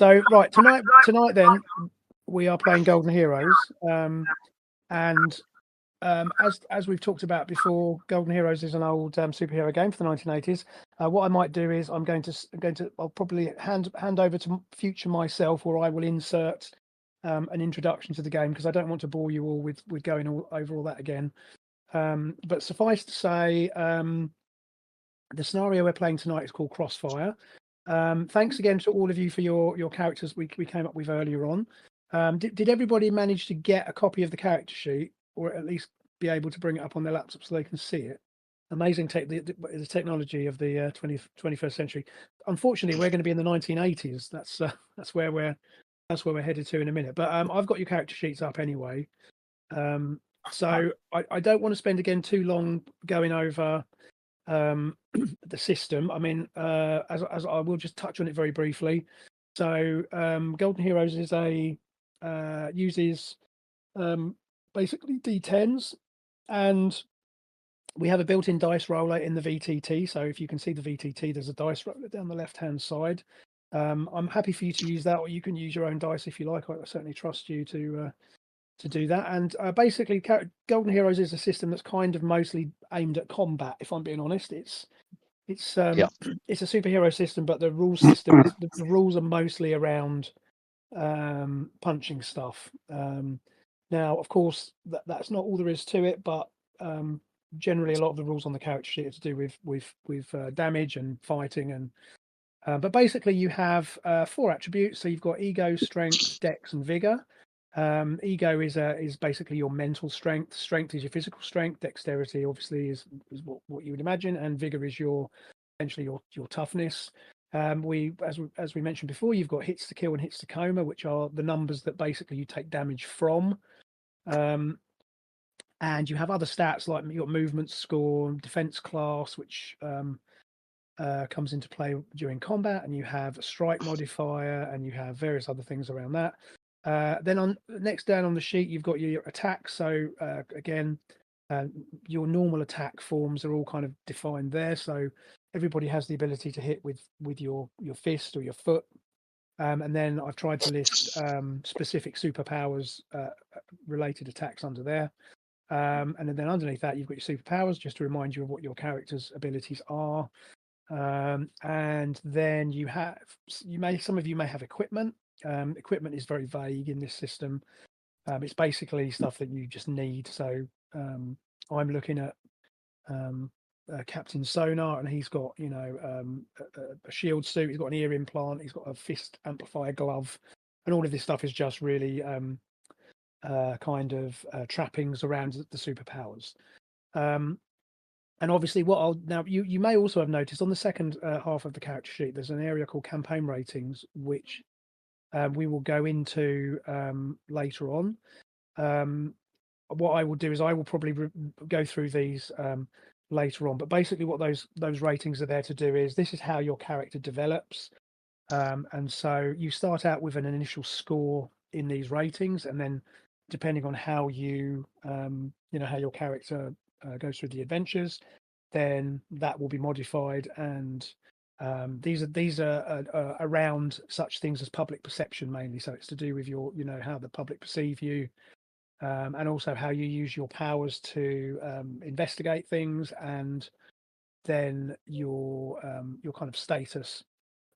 So right, tonight then we are playing Golden Heroes, and as we've talked about before, Golden Heroes is an old superhero game for the 1980s. What I might do is I'll probably hand over to future myself, or I will insert an introduction to the game, because I don't want to bore you all with going over all that again. But suffice to say, the scenario we're playing tonight is called Crossfire. Thanks again to all of you for your characters we came up with earlier on. Did everybody manage to get a copy of the character sheet, or at least be able to bring it up on their laptop so they can see it? Amazing the technology of the 21st century. Unfortunately, we're going to be in the 1980s. That's where we're headed to in a minute. But I've got your character sheets up anyway. So I don't want to spend again too long going over the system. I mean, as I will just touch on it very briefly. So Golden Heroes is uses basically D10s, and we have a built-in dice roller in the VTT. So if you can see the VTT, there's a dice roller down the left-hand side. I'm happy for you to use that, or you can use your own dice if you like. I certainly trust you to do that. And basically, Golden Heroes is a system that's kind of mostly aimed at combat. If I'm being honest, it's it's a superhero system, but the rules are mostly around punching stuff. Now, of course, that's not all there is to it, but generally, a lot of the rules on the character sheet are to do with damage and fighting, and but basically, you have 4 attributes. So you've got ego, strength, dex, and vigor. Ego is basically your mental strength. Strength is your physical strength. Dexterity, obviously, is what you would imagine, and vigor is essentially your toughness. As we mentioned before, you've got hits to kill and hits to coma, which are the numbers that basically you take damage from. And you have other stats like your movement score, defense class, which comes into play during combat, and you have a strike modifier, and you have various other things around that. Then next down on the sheet, you've got your attacks. So again, your normal attack forms are all kind of defined there. So everybody has the ability to hit with your fist or your foot. And then I've tried to list specific superpowers related attacks under there. And then underneath that, you've got your superpowers, just to remind you of what your character's abilities are. And then some of you may have equipment. Equipment is very vague in this system. It's basically stuff that you just need. So I'm looking at Captain Sonar, and he's got a shield suit. He's got an ear implant. He's got a fist amplifier glove, and all of this stuff is just really kind of trappings around the superpowers. And obviously, you may also have noticed on the second half of the character sheet, there's an area called campaign ratings, which we will go into later on. What I will do is I will probably go through these later on. But basically, what those ratings are there to do is this is how your character develops. And so you start out with an initial score in these ratings, and then depending on how how your character goes through the adventures, then that will be modified. And these are around such things as public perception mainly. So it's to do with your how the public perceive you, and also how you use your powers to investigate things, and then your kind of status.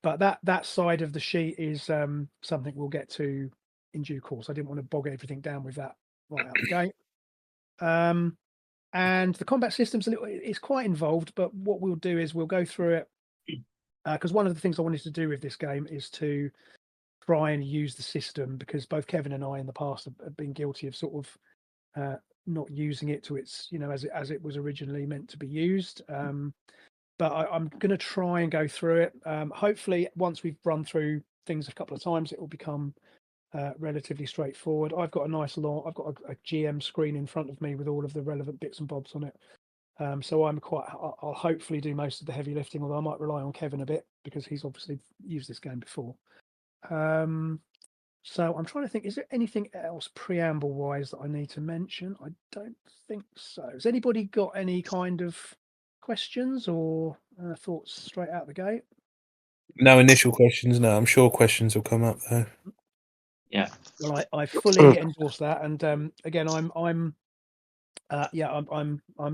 But that side of the sheet is something we'll get to in due course. I didn't want to bog everything down with that right out the gate. And the combat system's it's quite involved, but what we'll do is we'll go through it, because one of the things I wanted to do with this game is to try and use the system, because both Kevin and I in the past have been guilty of sort of not using it to its as it was originally meant to be used. But I'm going to try and go through it. Hopefully, once we've run through things a couple of times, it will become relatively straightforward. I've got a a GM screen in front of me with all of the relevant bits and bobs on it. So I'll hopefully do most of the heavy lifting, although I might rely on Kevin a bit because he's obviously used this game before. So I'm trying to think, is there anything else preamble wise that I need to mention? I don't think so. Has anybody got any kind of questions or thoughts straight out the gate? No initial questions. No, I'm sure questions will come up though. Yeah. Well, I fully endorse that, and again, I'm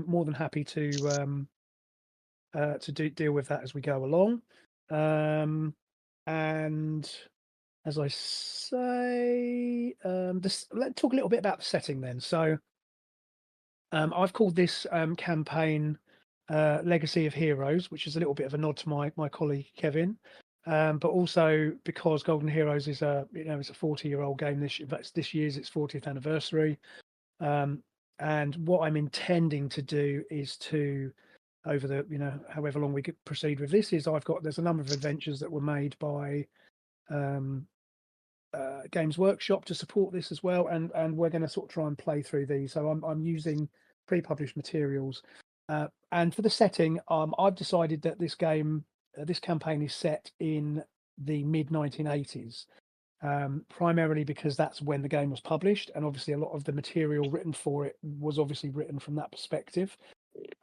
more than happy to deal with that as we go along. And as I say, let's talk a little bit about the setting then. So, I've called this campaign Legacy of Heroes, which is a little bit of a nod to my colleague Kevin. But also because Golden Heroes is it's a 40-year-old game. This year's its 40th anniversary. And what I'm intending to do is to, over the however long we could proceed with this, is there's a number of adventures that were made by Games Workshop to support this as well, and we're going to sort of try and play through these. So I'm using pre-published materials, and for the setting, I've decided that this campaign is set in the mid 1980s. Primarily because that's when the game was published, and obviously a lot of the material written for it was obviously written from that perspective.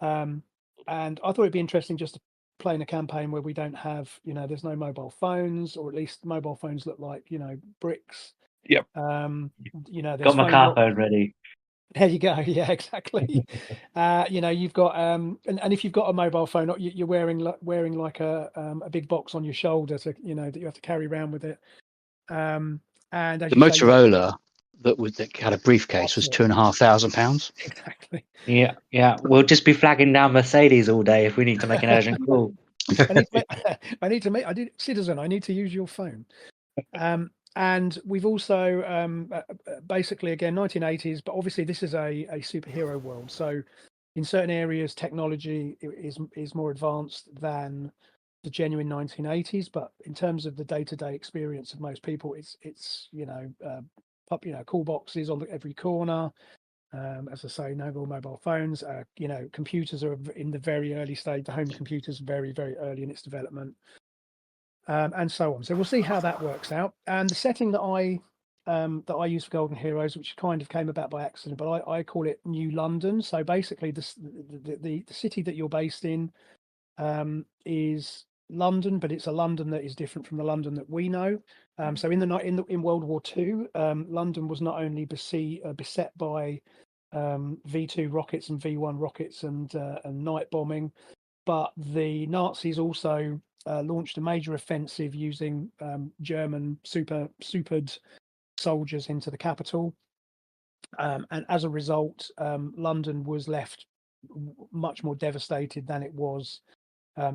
And I thought it'd be interesting just to play in a campaign where we don't have, there's no mobile phones, or at least mobile phones look like, bricks. Yep. There's Got my car phone ready. There you go. Yeah, exactly. You've got and if you've got a mobile phone, you're wearing like a big box on your shoulder that you have to carry around with it. And as the you say, Motorola that had a briefcase was £2,500. Exactly. Yeah. We'll just be flagging down Mercedes all day if we need to make an urgent call. I need to use your phone. And we've also basically, again, 1980s, but obviously this is a superhero world. So in certain areas, technology is more advanced than the genuine 1980s. But in terms of the day-to-day experience of most people, it's cool boxes on every corner. As I say, no mobile phones. Computers are in the very early stage. The home computer's very, very early in its development. And so on. So we'll see how that works out. And the setting that I use for Golden Heroes, which kind of came about by accident, but I call it New London. So basically, the city that you're based in is London, but it's a London that is different from the London that we know. So in World War II, London was not only beset by V2 rockets and V1 rockets and night bombing, but the Nazis also launched a major offensive using German supered soldiers into the capital. And as a result, London was left much more devastated than it was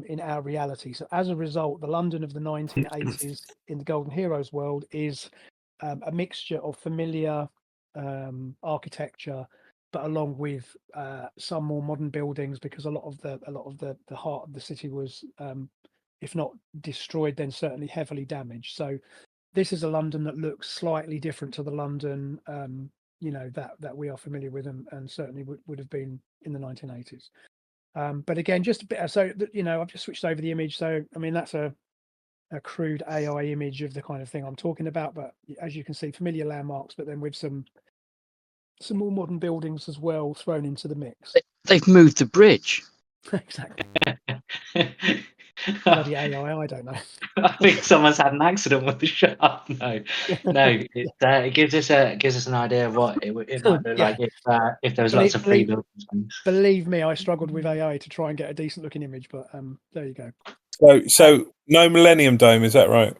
in our reality. So as a result, the London of the 1980s in the Golden Heroes world is a mixture of familiar architecture, but along with some more modern buildings, because a lot of the heart of the city was, if not destroyed, then certainly heavily damaged. So this is a London that looks slightly different to the London that we are familiar with, and certainly would have been in the 1980s. But again, just a bit. So I've just switched over the image. So I mean, that's a crude AI image of the kind of thing I'm talking about. But as you can see, familiar landmarks, but then with some more modern buildings as well thrown into the mix. They've moved the bridge. Exactly. Bloody AI, I don't know. I think someone's had an accident with the shaft. No. It gives us an idea of what it might look like if there was lots of free buildings. Believe me, I struggled with AI to try and get a decent looking image, but there you go. So no Millennium Dome, is that right?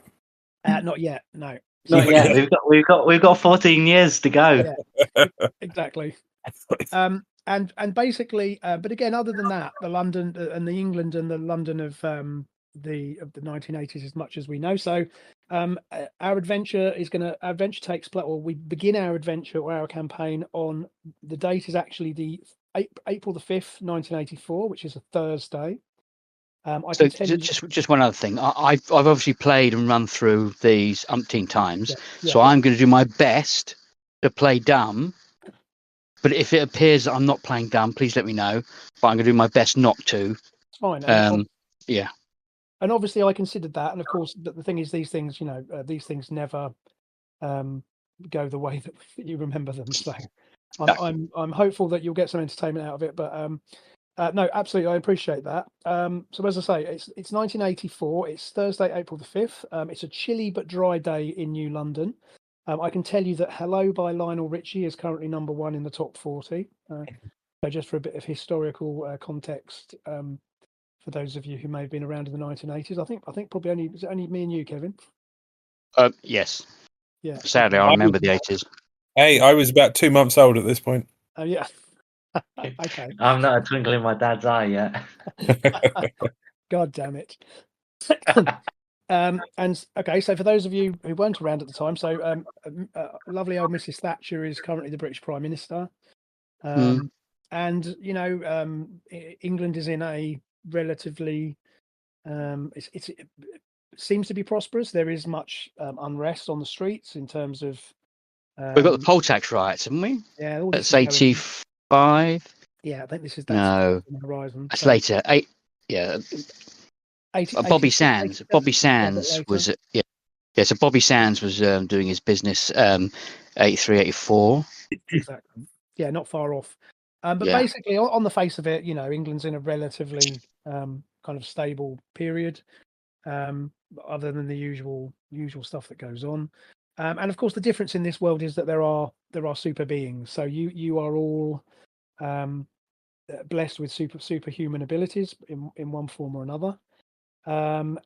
Not yet, no. Not yet. We've got 14 years to go. Yeah, exactly. And basically, but again, other than that, the London and the England and the London of the 1980s, as much as we know. So our adventure takes place, or we begin our adventure or our campaign on the date is actually the April the 5th, 1984, which is a Thursday. So just one other thing. I've obviously played and run through these umpteen times, so I'm going to do my best to play dumb. But if it appears that I'm not playing dumb, please let me know. But I'm going to do my best not to. It's fine. Yeah. And obviously, I considered that. And of course, the thing is, these things, these things never go the way that you remember them. So I'm hopeful that you'll get some entertainment out of it. But No, absolutely, I appreciate that. So as I say, it's 1984. It's Thursday, April the 5th. It's a chilly but dry day in New London. I can tell you that "Hello" by Lionel Richie is currently number 1 in the top 40. So just for a bit of historical context, for those of you who may have been around in the 1980s, I think probably only me and you, Kevin. Yes. Yeah. Sadly, I remember the 80s. Hey, I was about 2 months old at this point. Oh yeah. Okay. I'm not a twinkle in my dad's eye yet. God damn it. And okay, so for those of you who weren't around at the time, so lovely old Mrs. Thatcher is currently the British Prime Minister. And England is in a relatively it seems to be prosperous. There is much unrest on the streets in terms of we've got the poll tax riots, haven't we? Yeah, all That's this is going on. 85. Yeah, I think that's No. on the horizon. That's So later. Yeah. 80, Bobby 86, Sands. 87, Bobby yeah, a bit Sands later. was yeah. So Bobby Sands was doing his business 83, 84. Exactly. Yeah, not far off. But Yeah. basically, on the face of it, England's in a relatively kind of stable period, other than the usual stuff that goes on. And of course, the difference in this world is that there are super beings. So you are all blessed with superhuman abilities in one form or another. And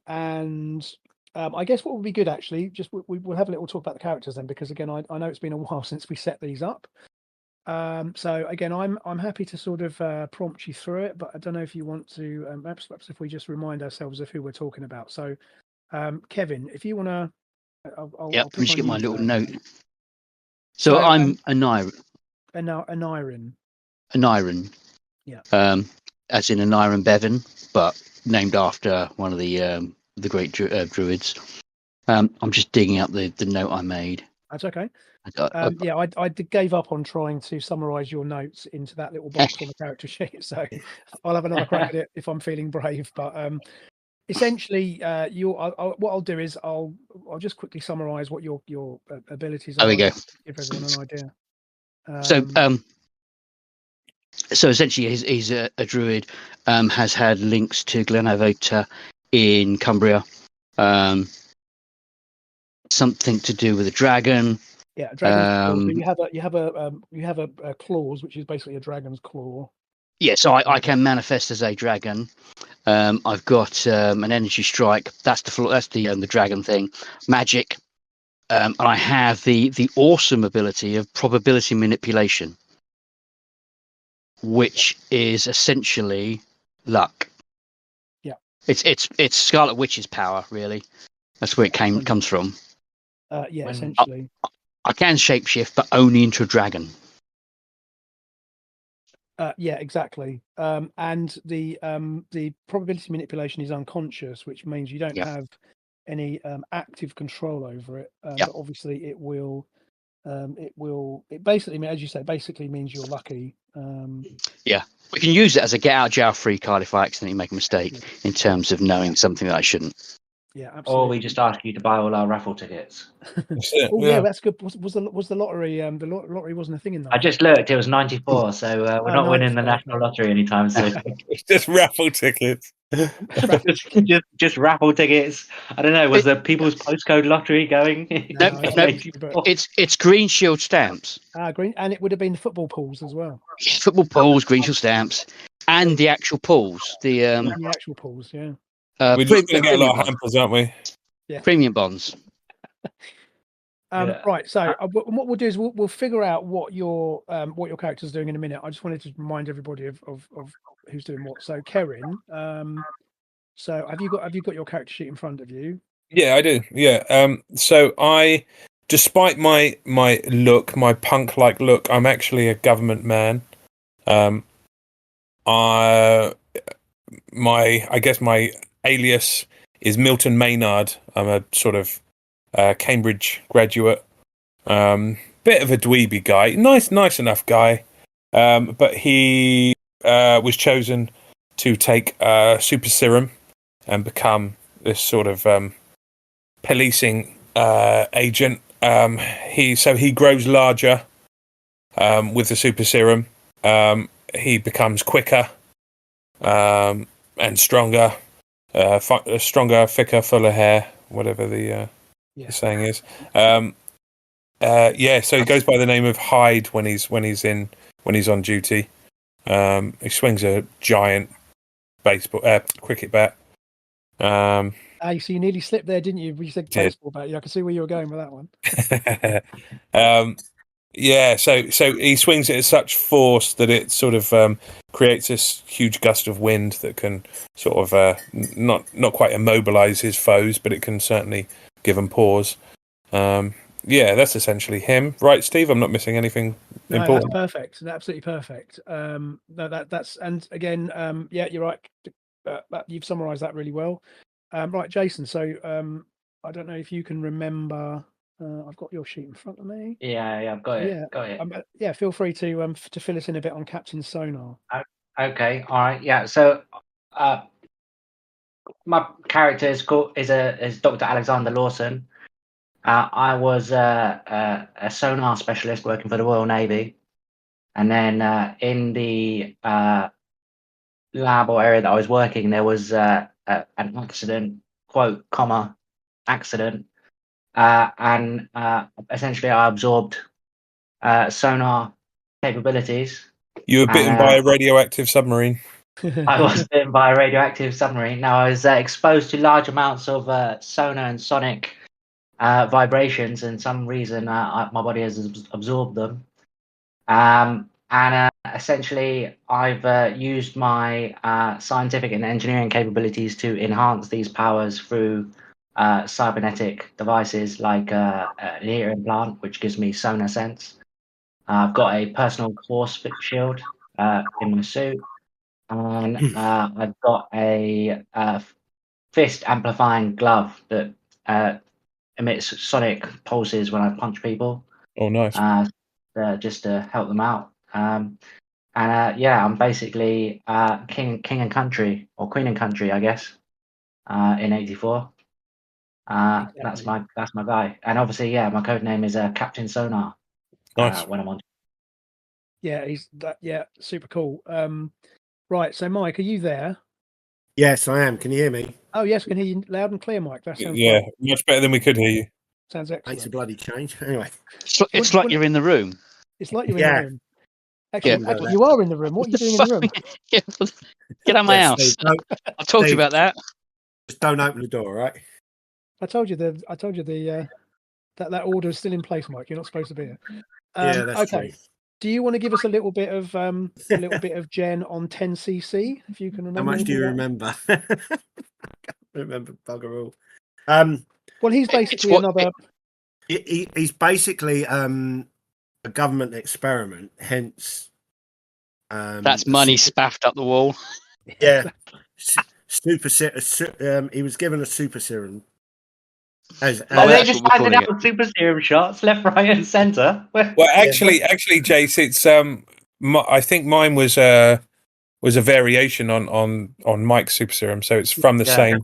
I guess what would be good, actually, just we'll have a little talk about the characters then, because again, I know it's been a while since we set these up. So again, I'm happy to sort of prompt you through it, but I don't know if you want to. Perhaps if we just remind ourselves of who we're talking about. So, Kevin, if you want to, I'll Yep. Let me just get my little first. note. So I'm Anirin. Anirin. Yeah. As in Anirin Bevan, but named after one of the great druids. I'm just digging up the note I made. That's okay. I gave up on trying to summarize your notes into that little box on the character sheet, so I'll have another crack at it if I'm feeling brave. But essentially, what I'll do is I'll just quickly summarize what your abilities are. There we go. Give everyone an idea. So essentially, he's a druid. Has had links to Glenavota in Cumbria. Something to do with a dragon. Yeah, dragon's claw. You have a claws, which is basically a dragon's claw. Yeah, so I can manifest as a dragon. I've got an energy strike. That's the dragon thing. Magic, and I have the awesome ability of probability manipulation, which is essentially luck. Yeah, it's Scarlet Witch's power, really. That's where it comes from. Essentially. I can shapeshift, but only into a dragon. Yeah, exactly. And the probability manipulation is unconscious, which means you don't have any active control over it. But obviously, it will. It basically, as you say, means you're lucky. Yeah, we can use it as a get out of jail free card if I accidentally make a mistake in terms of knowing something that I shouldn't. Yeah, absolutely. Or we just ask you to buy all our raffle tickets. Yeah, that's good. Was the lottery? The lottery wasn't a thing in that. I just looked; it was 94, so we're not winning the national lottery anytime soon. Just raffle tickets. just raffle tickets. I don't know. Was the People's Postcode Lottery going? No, it's Green Shield stamps. Green, and it would have been the football pools as well. Football pools, Green Shield stamps, and the actual pools. The actual pools, yeah. We're just going to get a lot of hampers, aren't we? Yeah. Premium bonds. Right. So what we'll do is we'll figure out what your character's doing in a minute. I just wanted to remind everybody of who's doing what. So Karen, so have you got your character sheet in front of you? Yeah, I do. Yeah. So despite my look, my punk-like look, I'm actually a government man. I guess my alias is Milton Maynard. I'm a sort of Cambridge graduate, bit of a dweeby guy, nice enough guy, but he was chosen to take super serum and become this sort of policing agent. He grows larger with the super serum. He becomes quicker. and stronger, stronger, thicker, fuller hair, whatever the saying is. So he goes by the name of Hyde when he's on duty. He swings a giant cricket bat. So you nearly slipped there, didn't you? You said baseball bat. Yeah, I can see where you were going with that one. So he swings it at such force that it sort of creates this huge gust of wind that can sort of not quite immobilize his foes, but it can certainly give them pause. That's essentially him, right, Steve? I'm not missing anything important. That's perfect. Absolutely perfect. That's and again, you're right. You've summarised that really well. Right, Jason. So I don't know if you can remember. I've got your sheet in front of me. Yeah, I've got it. Feel free to fill us in a bit on Captain Sonar. Okay, all right. Yeah. So my character is Dr. Alexander Lawson. I was a sonar specialist working for the Royal Navy, and then in the lab or area that I was working, there was an accident, quote, comma, accident, and essentially I absorbed sonar capabilities. You were bitten by a radioactive submarine. I was bitten by a radioactive submarine. Now I was exposed to large amounts of sonar and sonic vibrations, and some reason my body has absorbed them. Essentially, I've used my scientific and engineering capabilities to enhance these powers through cybernetic devices like an ear implant, which gives me sonar sense. I've got a personal force shield in my suit, and I've got a fist amplifying glove that emits sonic pulses when I punch people. Oh, nice. Just to help them out. I'm basically king and country, or queen and country, I guess, in '84. Exactly. That's my guy, and obviously, my code name is Captain Sonar. Nice. When I'm on. Yeah, super cool. Right, so Mike, are you there? Yes, I am. Can you hear me? Oh yes, we can hear you loud and clear, Mike. That sounds great. Much better than we could hear you. Sounds excellent. Makes a bloody change. Anyway, it's like you're in the room. It's like you're in the room. Actually, you are in the room. What are you doing in the room? Get out of my house. I told you about that. Just don't open the door, right? I told you that order is still in place, Mike. You're not supposed to be here. That's okay. True. Do you want to give us a little bit of Jen on 10cc, if you can remember? How much do you remember? I can't remember bugger all. Well, he's basically another. He's basically a government experiment. Hence, that's money spaffed up the wall. Yeah, super serum. He was given a super serum. They just handed out super serum shots left, right, and centre. Well, actually, Jace, it's I think mine was a variation on Mike's super serum, so it's from the same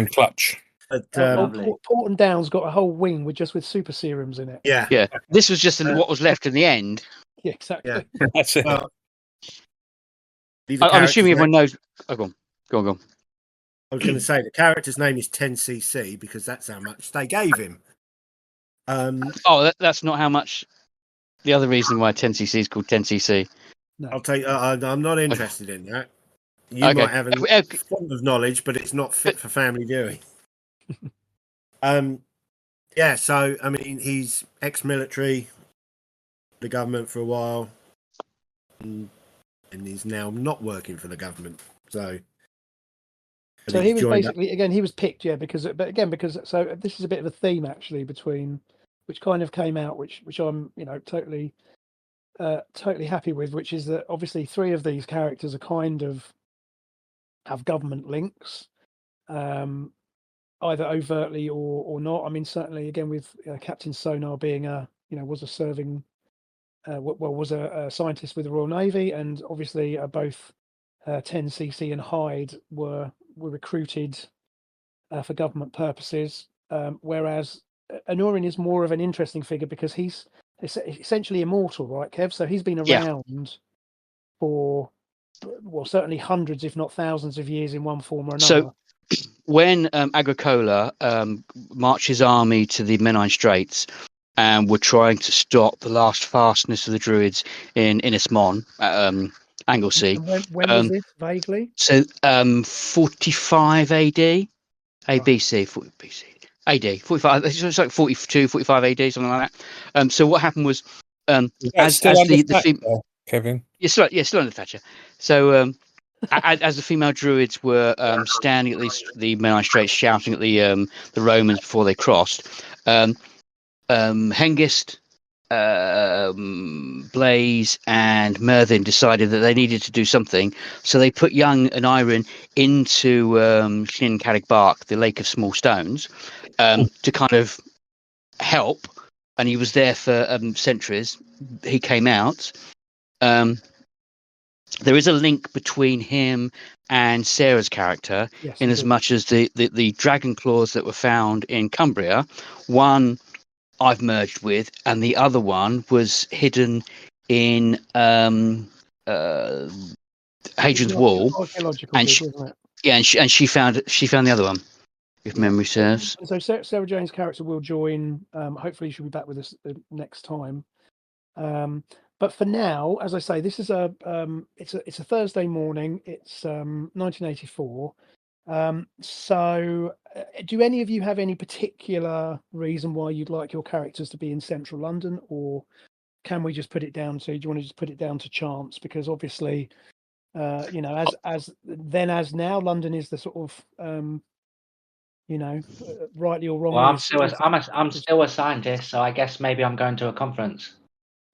clutch. But, Porton Down's got a whole wing with super serums in it. Yeah. This was just what was left in the end. Yeah, exactly. Yeah. That's it. Well, I'm assuming everyone knows. Oh, go on. I was going to say the character's name is 10cc because that's how much they gave him. That's not how much. The other reason why 10cc is called 10cc. No. I'll tell you. I'm not interested in that. You might have a fond of knowledge, but it's not fit for family viewing. So I mean, he's ex-military, the government for a while, and he's now not working for the government. So he was basically he was picked, because this is a bit of a theme actually which kind of came out, which I'm totally happy with, which is that obviously three of these characters are kind of have government links, either overtly or not. I mean, certainly again with Captain Sonar being was a serving, was a scientist with the Royal Navy, and obviously both 10cc and Hyde were recruited for government purposes, whereas Anorin is more of an interesting figure because he's essentially immortal, right, Kev? So he's been around for well, certainly hundreds, if not thousands, of years in one form or another. So when Agricola marched his army to the Menai Straits and were trying to stop the last fastness of the Druids in Inismon, Anglesey. And when was this, vaguely? So 45 AD, ABC, 40 BC, AD, 45. It's like 42, 45 AD, something like that. So what happened was, as the Kevin, still under Thatcher. So as the female druids were standing at the Menai Straits, shouting at the Romans before they crossed, Hengist, Blaze, and Mervyn decided that they needed to do something, so they put young Aneirin into Llyn Carreg Bark, the Lake of Small Stones, to kind of help. And he was there for centuries. He came out. There is a link between him and Sarah's character, in as much as the dragon claws that were found in Cumbria, one I've merged with, and the other one was hidden in Hadrian's Wall. And she found the other one, if memory serves. So Sarah Jane's character will join. Hopefully, she'll be back with us next time. But for now, as I say, this is it's a Thursday morning. It's 1984. So do any of you have any particular reason why you'd like your characters to be in central London, or can we just put it down to, do you want to just put it down to chance? Because obviously, as now, London is the sort of, rightly or wrongly. Well, I'm still a scientist, so I guess maybe I'm going to a conference.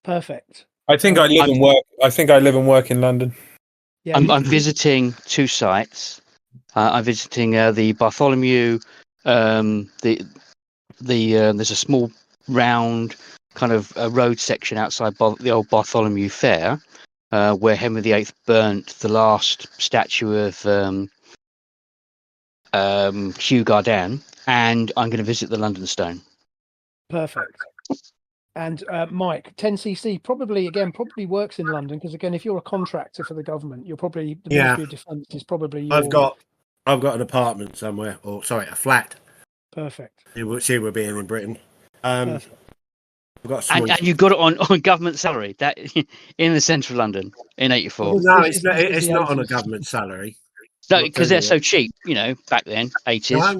Perfect. I think I live and work. I think I live and work in London. Yeah, I'm visiting two sites. I'm visiting the Bartholomew. There's a small round kind of road section outside the old Bartholomew Fair, where Henry VIII burnt the last statue of Hugh Gardan, and I'm going to visit the London Stone. Perfect. And Mike, 10cc probably works in London, because again, if you're a contractor for the government, you're probably the Ministry of Defence is probably your... I've got an apartment somewhere, or sorry, a flat. Perfect. See, we're being in Britain. Perfect. I've got and you got it on government salary that in the centre of London in '84. No, it's not on a government salary. No, because they're so cheap, back then, 80s.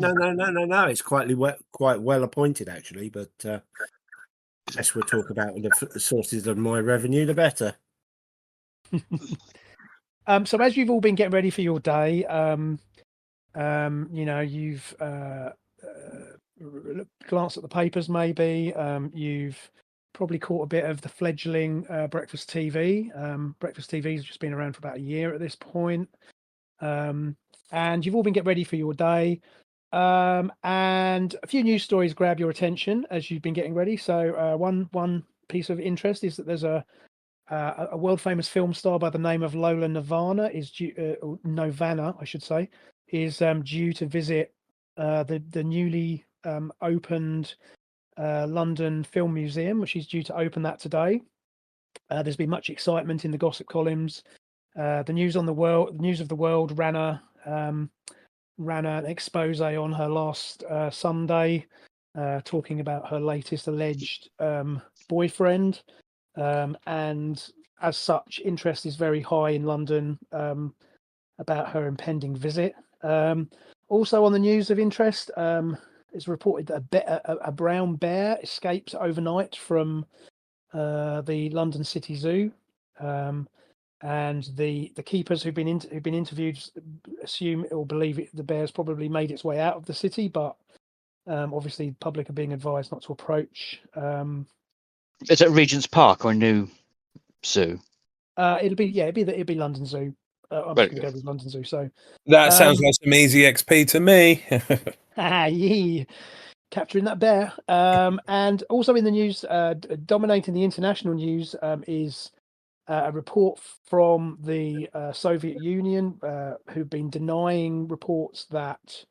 No. It's quite well appointed, actually, but less we'll talk about the sources of my revenue, the better. So as you've all been getting ready for your day, you've glanced at the papers, maybe. You've probably caught a bit of the fledgling Breakfast TV. Breakfast TV has just been around for about a year at this point. And you've all been getting ready for your day. And a few news stories grab your attention as you've been getting ready. So one piece of interest is that there's a world famous film star by the name of Lola Novana is due to visit the newly opened London Film Museum, which is due to open that today. There's been much excitement in the gossip columns. The News of the World ran an expose on her last Sunday, talking about her latest alleged boyfriend, and as such, interest is very high in London about her impending visit. Also on the news of interest, it's reported that a brown bear escapes overnight from the London City Zoo. And the keepers who've been interviewed assume or believe the bear's probably made its way out of the city, but obviously the public are being advised not to approach. Is it Regent's Park or a new zoo? It'll be London Zoo. I'm just going to go with London Zoo. So that sounds like some easy XP to me. Yeah, capturing that bear. And also in the news, dominating the international news, is a report from the Soviet Union, who've been denying reports that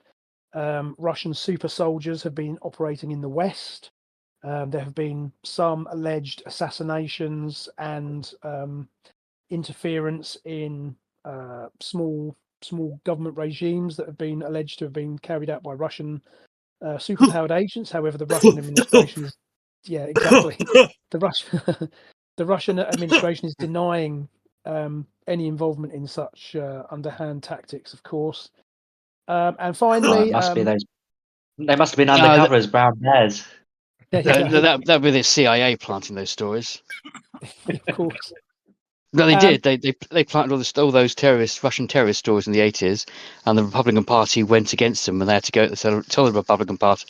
Russian super soldiers have been operating in the West. There have been some alleged assassinations and interference in small government regimes that have been alleged to have been carried out by Russian superpowered agents. However, the Russian administration is exactly the Russian administration is denying any involvement in such underhand tactics, of course. And finally, it must be those. They must have been undercover as brown bears. That be the CIA planting those stories. Of course. No, they did. They planted all those Russian terrorist stories in the 80s, and the Republican Party went against them, and they had to go tell the Republican Party,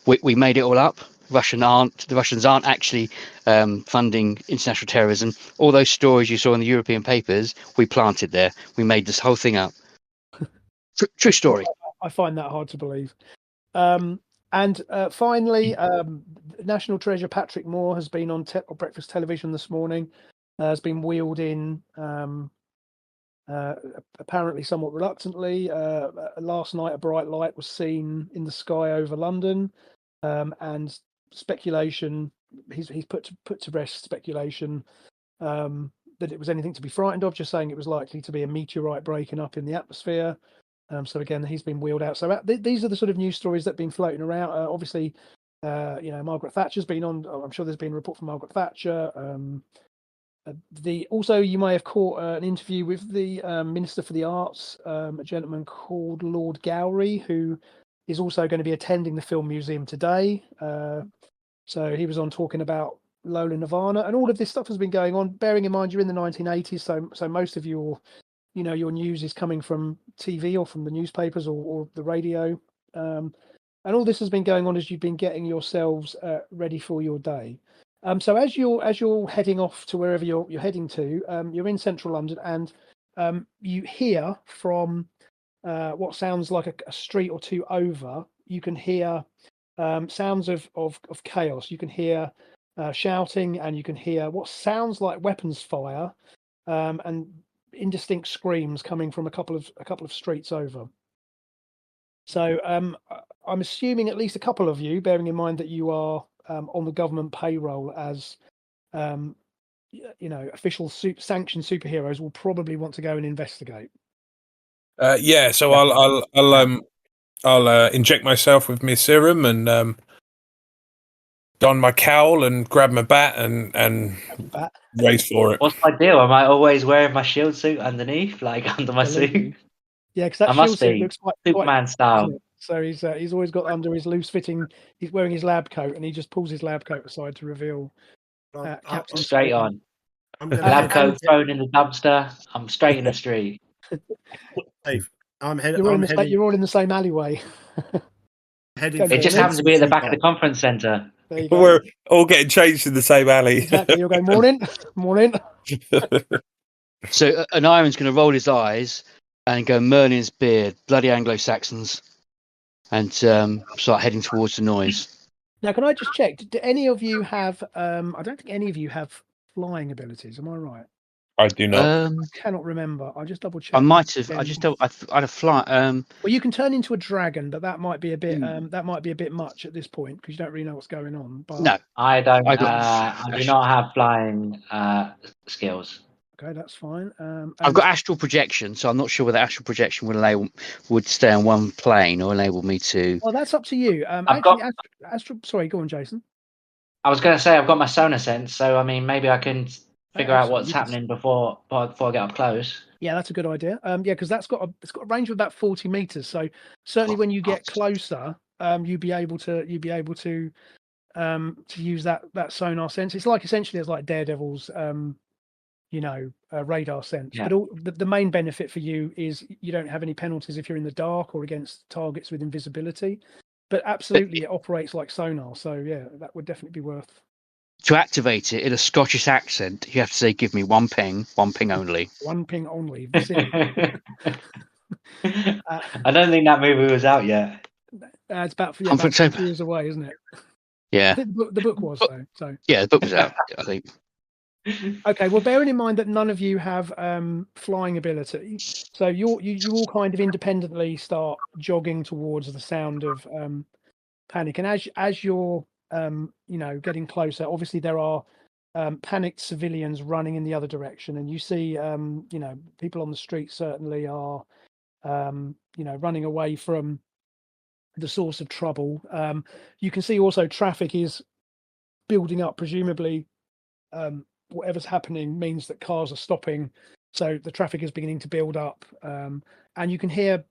we made it all up. The Russians aren't actually funding international terrorism. All those stories you saw in the European papers, we planted there. We made this whole thing up. True story. I find that hard to believe. And finally, National Treasure Patrick Moore has been on breakfast television this morning. Has been wheeled in, apparently somewhat reluctantly. Last night, a bright light was seen in the sky over London, and speculation. He's put to rest speculation that it was anything to be frightened of. Just saying it was likely to be a meteorite breaking up in the atmosphere. So again, he's been wheeled out. So these are the sort of news stories that have been floating around. Obviously, Margaret Thatcher's been on. I'm sure there's been a report from Margaret Thatcher. Also, you may have caught an interview with the Minister for the Arts, a gentleman called Lord Gowrie, who is also going to be attending the Film Museum today. So he was on talking about Lola Nirvana, and all of this stuff has been going on. Bearing in mind, you're in the 1980s, so most of your news is coming from TV or from the newspapers or the radio, and all this has been going on as you've been getting yourselves ready for your day. So as you're heading off to wherever you're heading to, you're in central London, and you hear from what sounds like a street or two over. You can hear sounds of chaos. You can hear shouting, and you can hear what sounds like weapons fire, and indistinct screams coming from a couple of streets over. So I'm assuming at least a couple of you, bearing in mind that you are on the government payroll as official sanctioned superheroes, will probably want to go and investigate. So I'll inject myself with my serum and don my cowl and grab my bat and race for it. What's my deal? Am I always wearing my shield suit underneath, like under my suit? Yeah, because that shield suit looks quite Superman style. So he's always got under his loose fitting. He's wearing his lab coat, and he just pulls his lab coat aside to reveal. Captain Straight on. Lab coat thrown in the dumpster. I'm straight in the street. Dave, you're all in the same alleyway. It just happens to be at the back of the conference centre. We're all getting changed in the same alley. Exactly. You're going morning. So an Iron's going to roll his eyes and go Merlin's beard, bloody Anglo-Saxons, and start heading towards the noise. Now, can I just check? Do any of you have? I don't think any of you have flying abilities. Am I right? I do not. I cannot remember. I'll just double check. I might have. I just don't. I'd have fly. Well, you can turn into a dragon, but that might be a bit. That might be a bit much at this point because you don't really know what's going on. But no, I don't. I do not have flying skills. Okay, that's fine. I've got astral projection, so I'm not sure whether astral projection would stay on one plane or enable me to. Well, that's up to you. Astral. Sorry, go on, Jason. I was going to say I've got my sonar sense, so I mean maybe I can figure out what's happening before I get up close. Yeah, that's a good idea. Because it's got a range of about 40 meters. So certainly when you get closer, you'd be able to use that sonar sense. It's like essentially it's like Daredevil's radar sense. Yeah. But the main benefit for you is you don't have any penalties if you're in the dark or against targets with invisibility. But absolutely, it operates like sonar. So yeah, that would definitely be worth. To activate it in a Scottish accent, you have to say, "Give me one ping only." One ping only. I don't think that movie was out yet. It's about 2 years away, isn't it? Yeah. I think the book was though. So yeah, the book was out. I think. Okay, well, bearing in mind that none of you have flying ability, so you all kind of independently start jogging towards the sound of panic, and as you're getting closer, obviously there are panicked civilians running in the other direction, and you see, people on the street certainly are, running away from the source of trouble. You can see also traffic is building up. Presumably, whatever's happening means that cars are stopping, so the traffic is beginning to build up. And you can hear,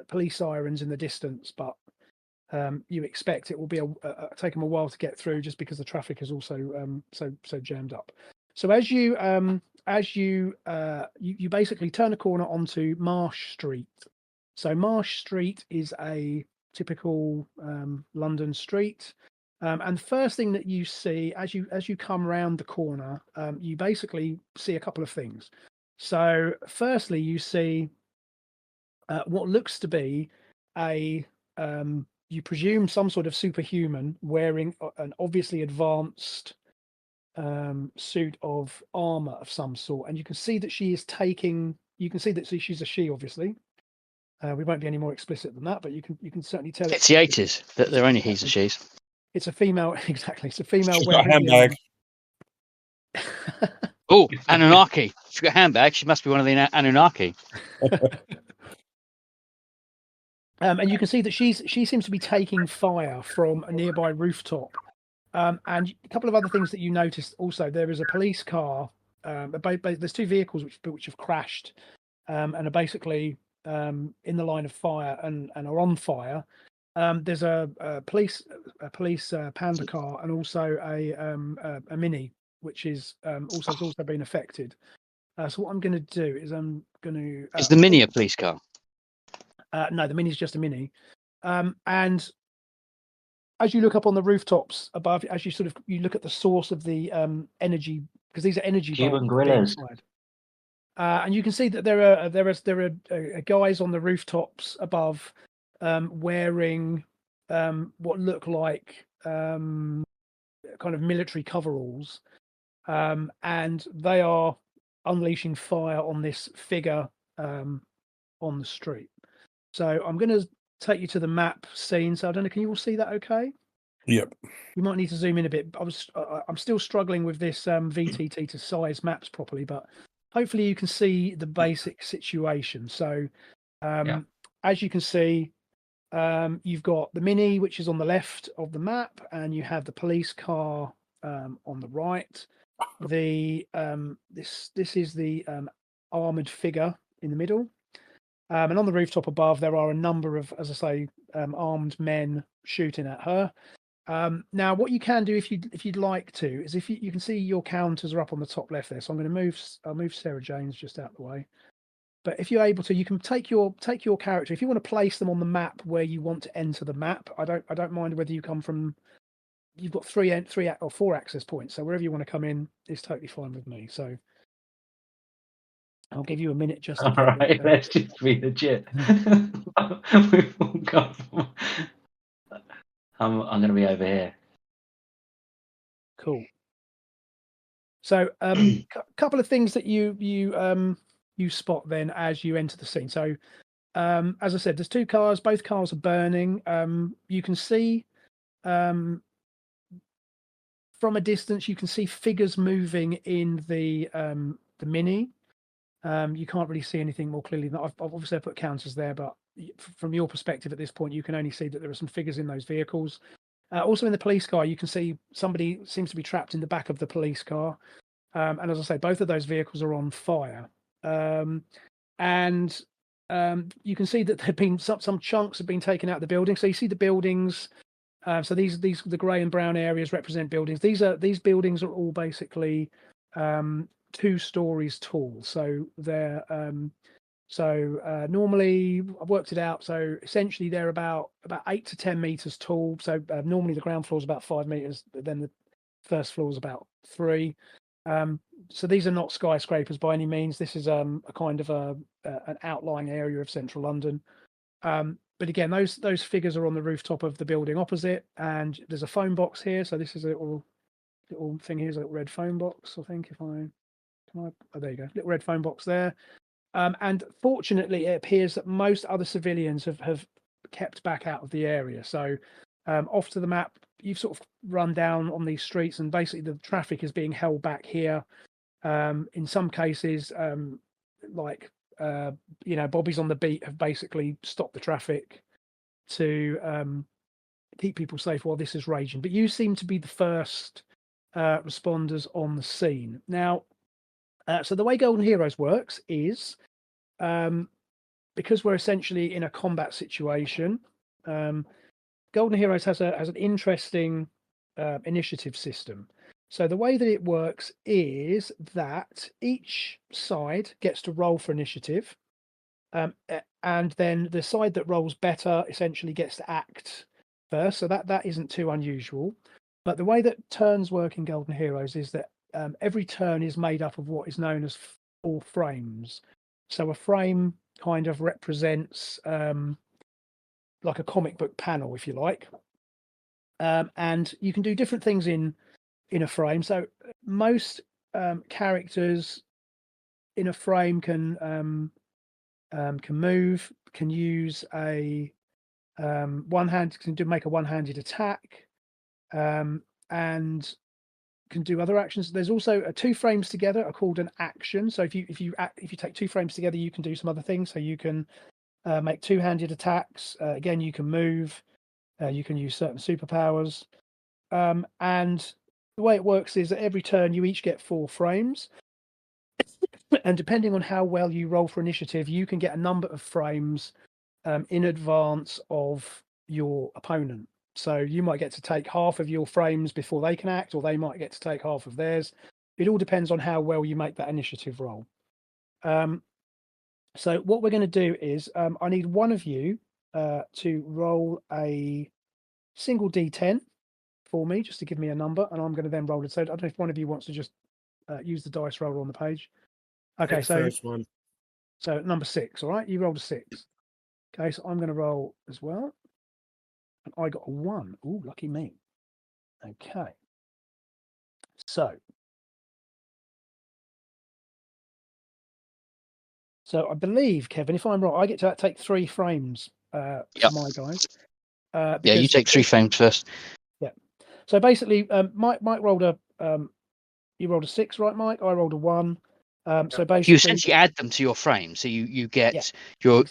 police sirens in the distance, but you expect it will be take them a while to get through, just because the traffic is also so jammed up. So as you basically turn a corner onto Marsh Street. So Marsh Street is a typical London street, and the first thing that you see as you come round the corner, you basically see a couple of things. So firstly, you see what looks to be you presume some sort of superhuman wearing an obviously advanced suit of armor of some sort, and you can see that she is taking. You can see that she's a she, obviously. We won't be any more explicit than that, but you can certainly tell. It's the 80s. They're only he's and she's. It's a female, exactly. It's a female. She's got a handbag. Oh, Anunnaki. She's got a handbag. She must be one of the Anunnaki. And you can see that she seems to be taking fire from a nearby rooftop. And a couple of other things that you noticed also. There is a police car. There's two vehicles which have crashed and are basically in the line of fire and are on fire. There's a police Panda car and also a Mini, which is also been affected. So what I'm going to do is I'm going to. Is the Mini a police car? No, the Mini is just a Mini. And as you look up on the rooftops above, as you you look at the source of the energy, because these are energy Cuban bulbs gorillas. And you can see that there are guys on the rooftops above wearing what look like kind of military coveralls, and they are unleashing fire on this figure on the street. So I'm going to take you to the map scene. So I don't know, can you all see that okay? Yep. You might need to zoom in a bit. I'm still struggling with this VTT to size maps properly, but hopefully you can see the basic situation. So as you can see, you've got the Mini, which is on the left of the map, and you have the police car on the right. This is the armored figure in the middle. And on the rooftop above, there are a number of, as I say, armed men shooting at her. Now, what you can do if you'd like to is if you can see your counters are up on the top left there. So I'm going to move Sarah Jane's just out of the way. But if you're able to, you can take your character. If you want to place them on the map where you want to enter the map, I don't mind whether you come from. You've got 3 or 4 access points, so wherever you want to come in is totally fine with me. So I'll give you a minute just. All right, let's just be legit. We've all got. I'm going to be over here. Cool. So couple of things that you spot then as you enter the scene. So as I said, there's 2 cars. Both cars are burning. You can see from a distance, you can see figures moving in the Mini. You can't really see anything more clearly than that. I've obviously put counters there, but from your perspective at this point, you can only see that there are some figures in those vehicles. Also in the police car, you can see somebody seems to be trapped in the back of the police car. And as I say, both of those vehicles are on fire. And you can see that there've been some chunks have been taken out of the building. So you see the buildings. So these the grey and brown areas represent buildings. These buildings are all basically 2 stories tall. So they're normally I've worked it out. So essentially they're about 8 to 10 meters tall. So normally the ground floor is about 5 meters, but then the first floor is about 3. So these are not skyscrapers by any means. This is a kind of an outlying area of central London. But again, those figures are on the rooftop of the building opposite, and there's a phone box here. So this is a little thing here, is a little red phone box. I think oh, there you go, little red phone box there. And fortunately, it appears that most other civilians have kept back out of the area. So off to the map. You've sort of run down on these streets, and basically the traffic is being held back here. In some cases, like bobbies on the beat have basically stopped the traffic to keep people safe while this is raging. But you seem to be the first responders on the scene now. So the way Golden Heroes works is, because we're essentially in a combat situation, Golden Heroes has an interesting initiative system. So the way that it works is that each side gets to roll for initiative, and then the side that rolls better essentially gets to act first. So that isn't too unusual. But the way that turns work in Golden Heroes is that every turn is made up of what is known as 4 frames. So a frame kind of represents like a comic book panel, if you like, and you can do different things in a frame. So most characters in a frame can move, can use a make a one-handed attack, and can do other actions. There's also 2 frames together are called an action. So if you take 2 frames together, you can do some other things. So you can make 2-handed attacks. Again, you can move. You can use certain superpowers. And the way it works is that every turn you each get 4 frames. And depending on how well you roll for initiative, you can get a number of frames in advance of your opponent. So you might get to take half of your frames before they can act, or they might get to take half of theirs. It all depends on how well you make that initiative roll. So what we're going to do is I need one of you to roll a single D10 for me, just to give me a number, and I'm going to then roll it. So I don't know if one of you wants to just use the dice roller on the page. Okay, so first one. So number 6, all right? You rolled a 6. Okay, so I'm going to roll as well. And I got a 1. Ooh, lucky me. Okay. So I believe, Kevin, if I'm right, I get to take 3 frames for my guys. Yeah, you take 3 frames first. Yeah. So basically, Mike rolled you rolled a 6, right, Mike? I rolled a 1. So basically, you essentially add them to your frame, so you get your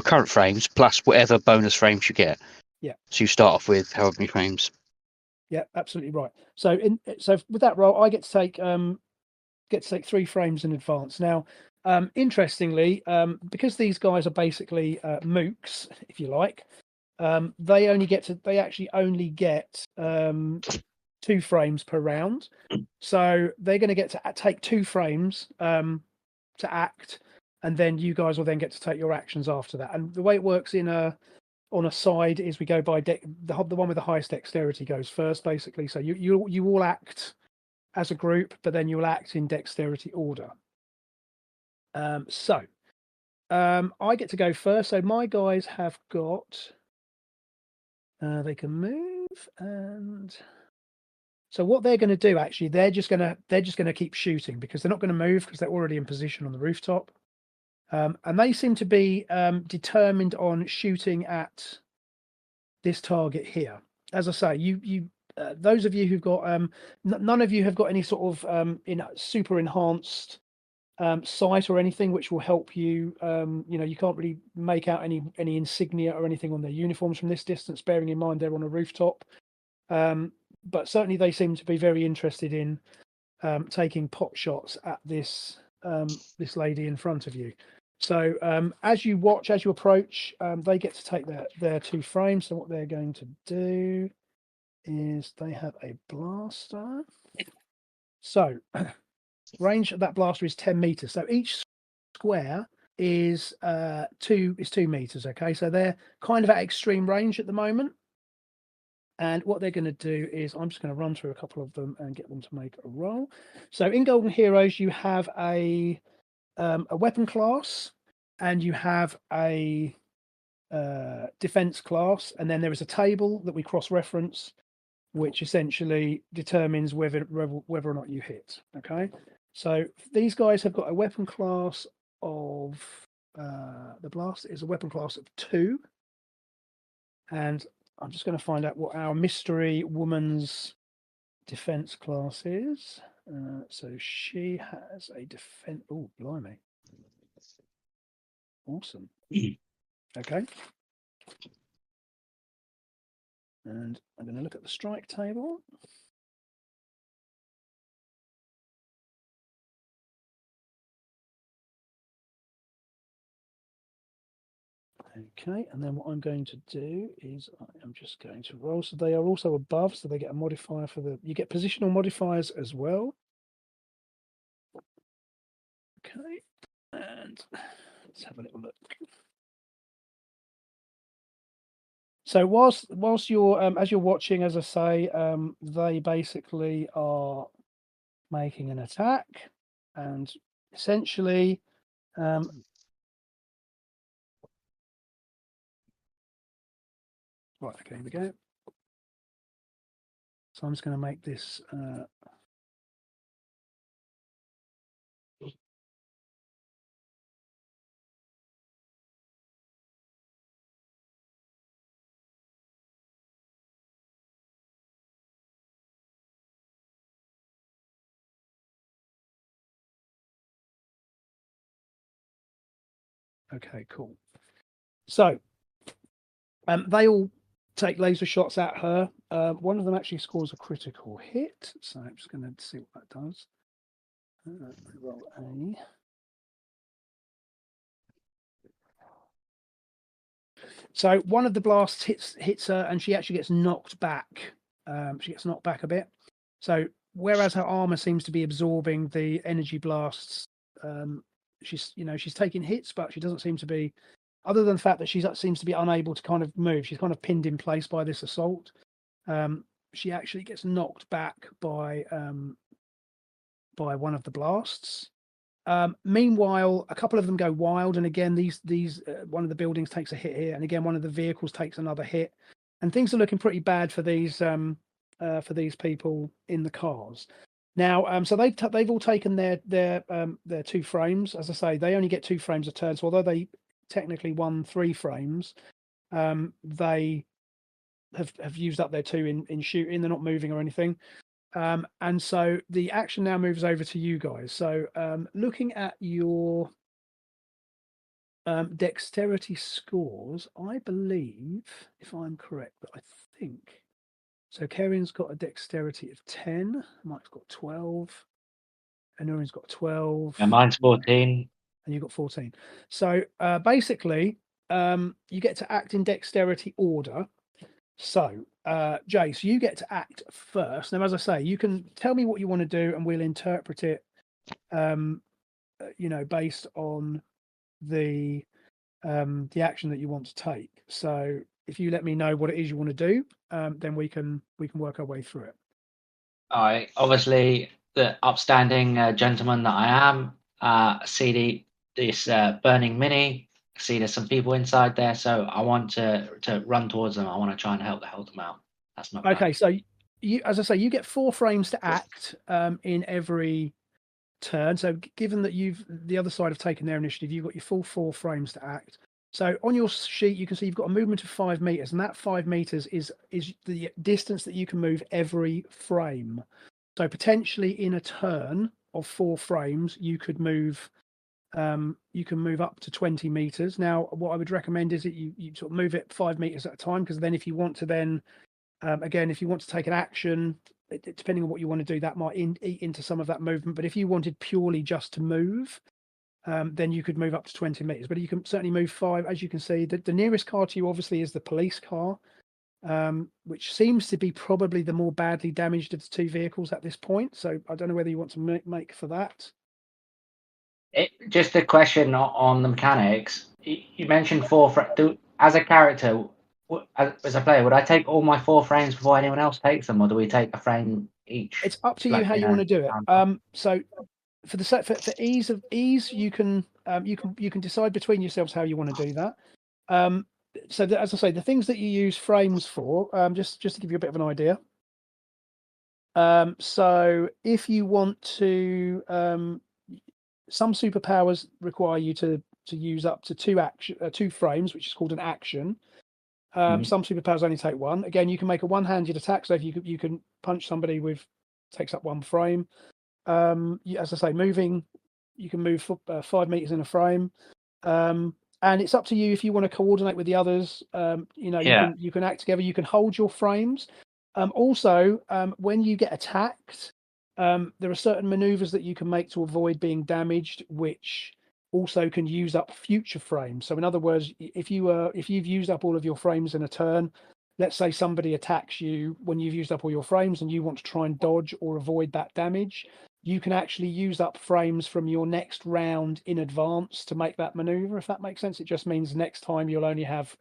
current frames plus whatever bonus frames you get. Yeah. So you start off with however many frames. Yeah, absolutely right. So with that roll, I get to take 3 frames in advance. Now, interestingly, because these guys are basically mooks, if you like, they actually only get 2 frames per round. So they're going to get to take 2 frames to act, and then you guys will then get to take your actions after that. And the way it works on a side is we go by the one with the highest dexterity goes first, basically. So you all act as a group, but then you'll act in dexterity order. So I get to go first. So my guys have got they can move, and so what they're going to do, actually, they're just going to keep shooting, because they're not going to move because they're already in position on the rooftop. And they seem to be determined on shooting at this target here. As I say, you those of you who've got none of you have got any sort of super enhanced sight or anything which will help you. You can't really make out any insignia or anything on their uniforms from this distance, bearing in mind they're on a rooftop. But certainly they seem to be very interested in taking pot shots at this lady in front of you. So as you approach, they get to take their 2 frames. So what they're going to do is they have a blaster. So range of that blaster is 10 meters. So each square is 2 meters. Okay, so they're kind of at extreme range at the moment. And what they're going to do is, I'm just going to run through a couple of them and get them to make a roll. So in Golden Heroes, you have a weapon class, and you have a defense class, and then there is a table that we cross-reference, which essentially determines whether or not you hit. Okay, so these guys have got a weapon class of the blaster is a weapon class of 2, and I'm just going to find out what our mystery woman's defense class is. So she has a defense. Oh, blimey. Awesome. Okay. And I'm going to look at the strike table. Okay, and then what I'm going to do is I'm just going to roll. So they are also above, so they get a modifier for the. You get positional modifiers as well. Okay, and let's have a little look. So whilst you're as you're watching, as I say, they basically are making an attack, and essentially, right, okay, here we go. So I'm just going to make this. Okay, cool. So they all take laser shots at her. One of them actually scores a critical hit. So I'm just going to see what that does. Roll A. So one of the blasts hits her, and she actually gets knocked back. She gets knocked back a bit. So whereas her armor seems to be absorbing the energy blasts, she's taking hits, but she doesn't seem to be. Other than the fact that she seems to be unable to kind of move, she's kind of pinned in place by this assault. She actually gets knocked back by one of the blasts. Meanwhile, a couple of them go wild, and again, these one of the buildings takes a hit here, and again, one of the vehicles takes another hit, and things are looking pretty bad for these people in the cars. Now, so they've all taken their 2 frames. As I say, they only get 2 frames a turn. So although they technically won 3 frames, they have used up their 2 in shooting. They're not moving or anything. And so the action now moves over to you guys. So looking at your dexterity scores, I believe, if I'm correct, but I think so. Kerrian's got a dexterity of 10. Mike's got 12. Anurin's got 12. And mine's 14. And you've got 14. So basically, you get to act in dexterity order. So, Jace, you get to act first. Now, as I say, you can tell me what you want to do, and we'll interpret it, based on the action that you want to take. So, if you let me know what it is you want to do, then we can work our way through it. All right. Obviously, the upstanding gentleman that I am, see this burning mini. See, there's some people inside there, so I want to run towards them. I want to try and help them out. That's not okay. So you, as I say, you get 4 frames to act in every turn. So given that the other side have taken their initiative, you've got your full 4 frames to act. So on your sheet, you can see you've got a movement of 5 meters, and that 5 meters is the distance that you can move every frame. So potentially in a turn of 4 frames, you could move. You can move up to 20 meters. Now, what I would recommend is that you sort of move it 5 meters at a time, because then if you want to then, again, if you want to take an action, depending on what you want to do, that might eat into some of that movement. But if you wanted purely just to move, then you could move up to 20 meters. But you can certainly move 5. As you can see, the nearest car to you obviously is the police car, which seems to be probably the more badly damaged of the 2 vehicles at this point. So I don't know whether you want to make for that. Just a question on the mechanics. You mentioned 4 as a character, as a player, would I take all my 4 frames before anyone else takes them, or do we take a frame each? It's up to you how you want to do it. So for ease, you can decide between yourselves how you want to do that. So as I say, the things that you use frames for, just to give you a bit of an idea. So if you want to, some superpowers require you to use up to 2 frames, which is called an action. Some superpowers only take one. Again, you can make a one-handed attack, so if you can punch somebody with takes up 1 frame. As I say, moving, you can move 5 meters in a frame, and it's up to you if you want to coordinate with the others. You can act together. You can hold your frames. Also, when you get attacked, there are certain maneuvers that you can make to avoid being damaged, which also can use up future frames. So in other words, if you've used up all of your frames in a turn, let's say somebody attacks you when you've used up all your frames and you want to try and dodge or avoid that damage, you can actually use up frames from your next round in advance to make that maneuver, if that makes sense. It just means next time you'll only have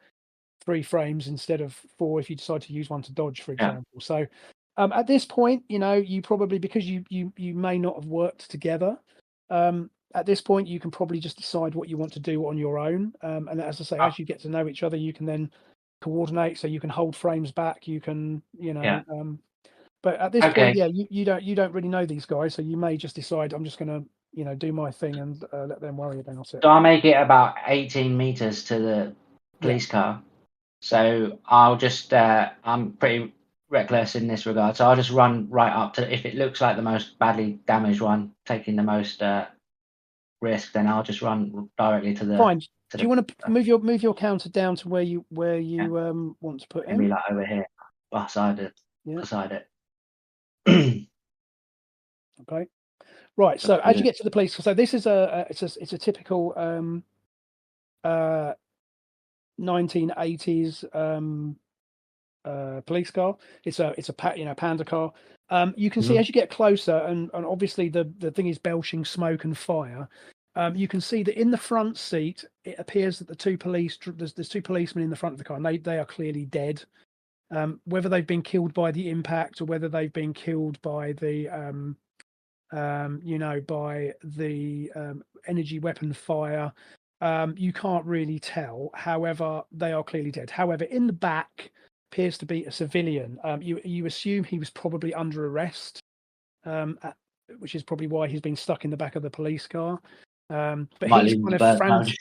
3 frames instead of 4 if you decide to use one to dodge, for example. So at this point, you probably, because you may not have worked together, at this point, you can probably just decide what you want to do on your own. And as I say, as you get to know each other, you can then coordinate. So you can hold frames back. You can, but at this point, you don't really know these guys, so you may just decide I'm just going to, do my thing and let them worry about it. So I make it about 18 meters to the police car. So I'll just, I'm pretty reckless in this regard. So I'll just run right up to, if it looks like the most badly damaged one, taking the most risk, then I'll just run directly to the. Fine. Do you want to move your counter down to where you want to put him? Maybe like over here, beside it. Okay. Right. So as you get to the police, so this is it's a typical 1980s police car. It's a Panda car. You can see as you get closer, and obviously the thing is belching smoke and fire. You can see that in the front seat, it appears that there's 2 policemen in the front of the car, and they are clearly dead. Whether they've been killed by the impact or whether they've been killed by the energy weapon fire, you can't really tell. However, they are clearly dead. However, in the back appears to be a civilian. You assume he was probably under arrest, which is probably why he's been stuck in the back of the police car. But he's kind of frantic.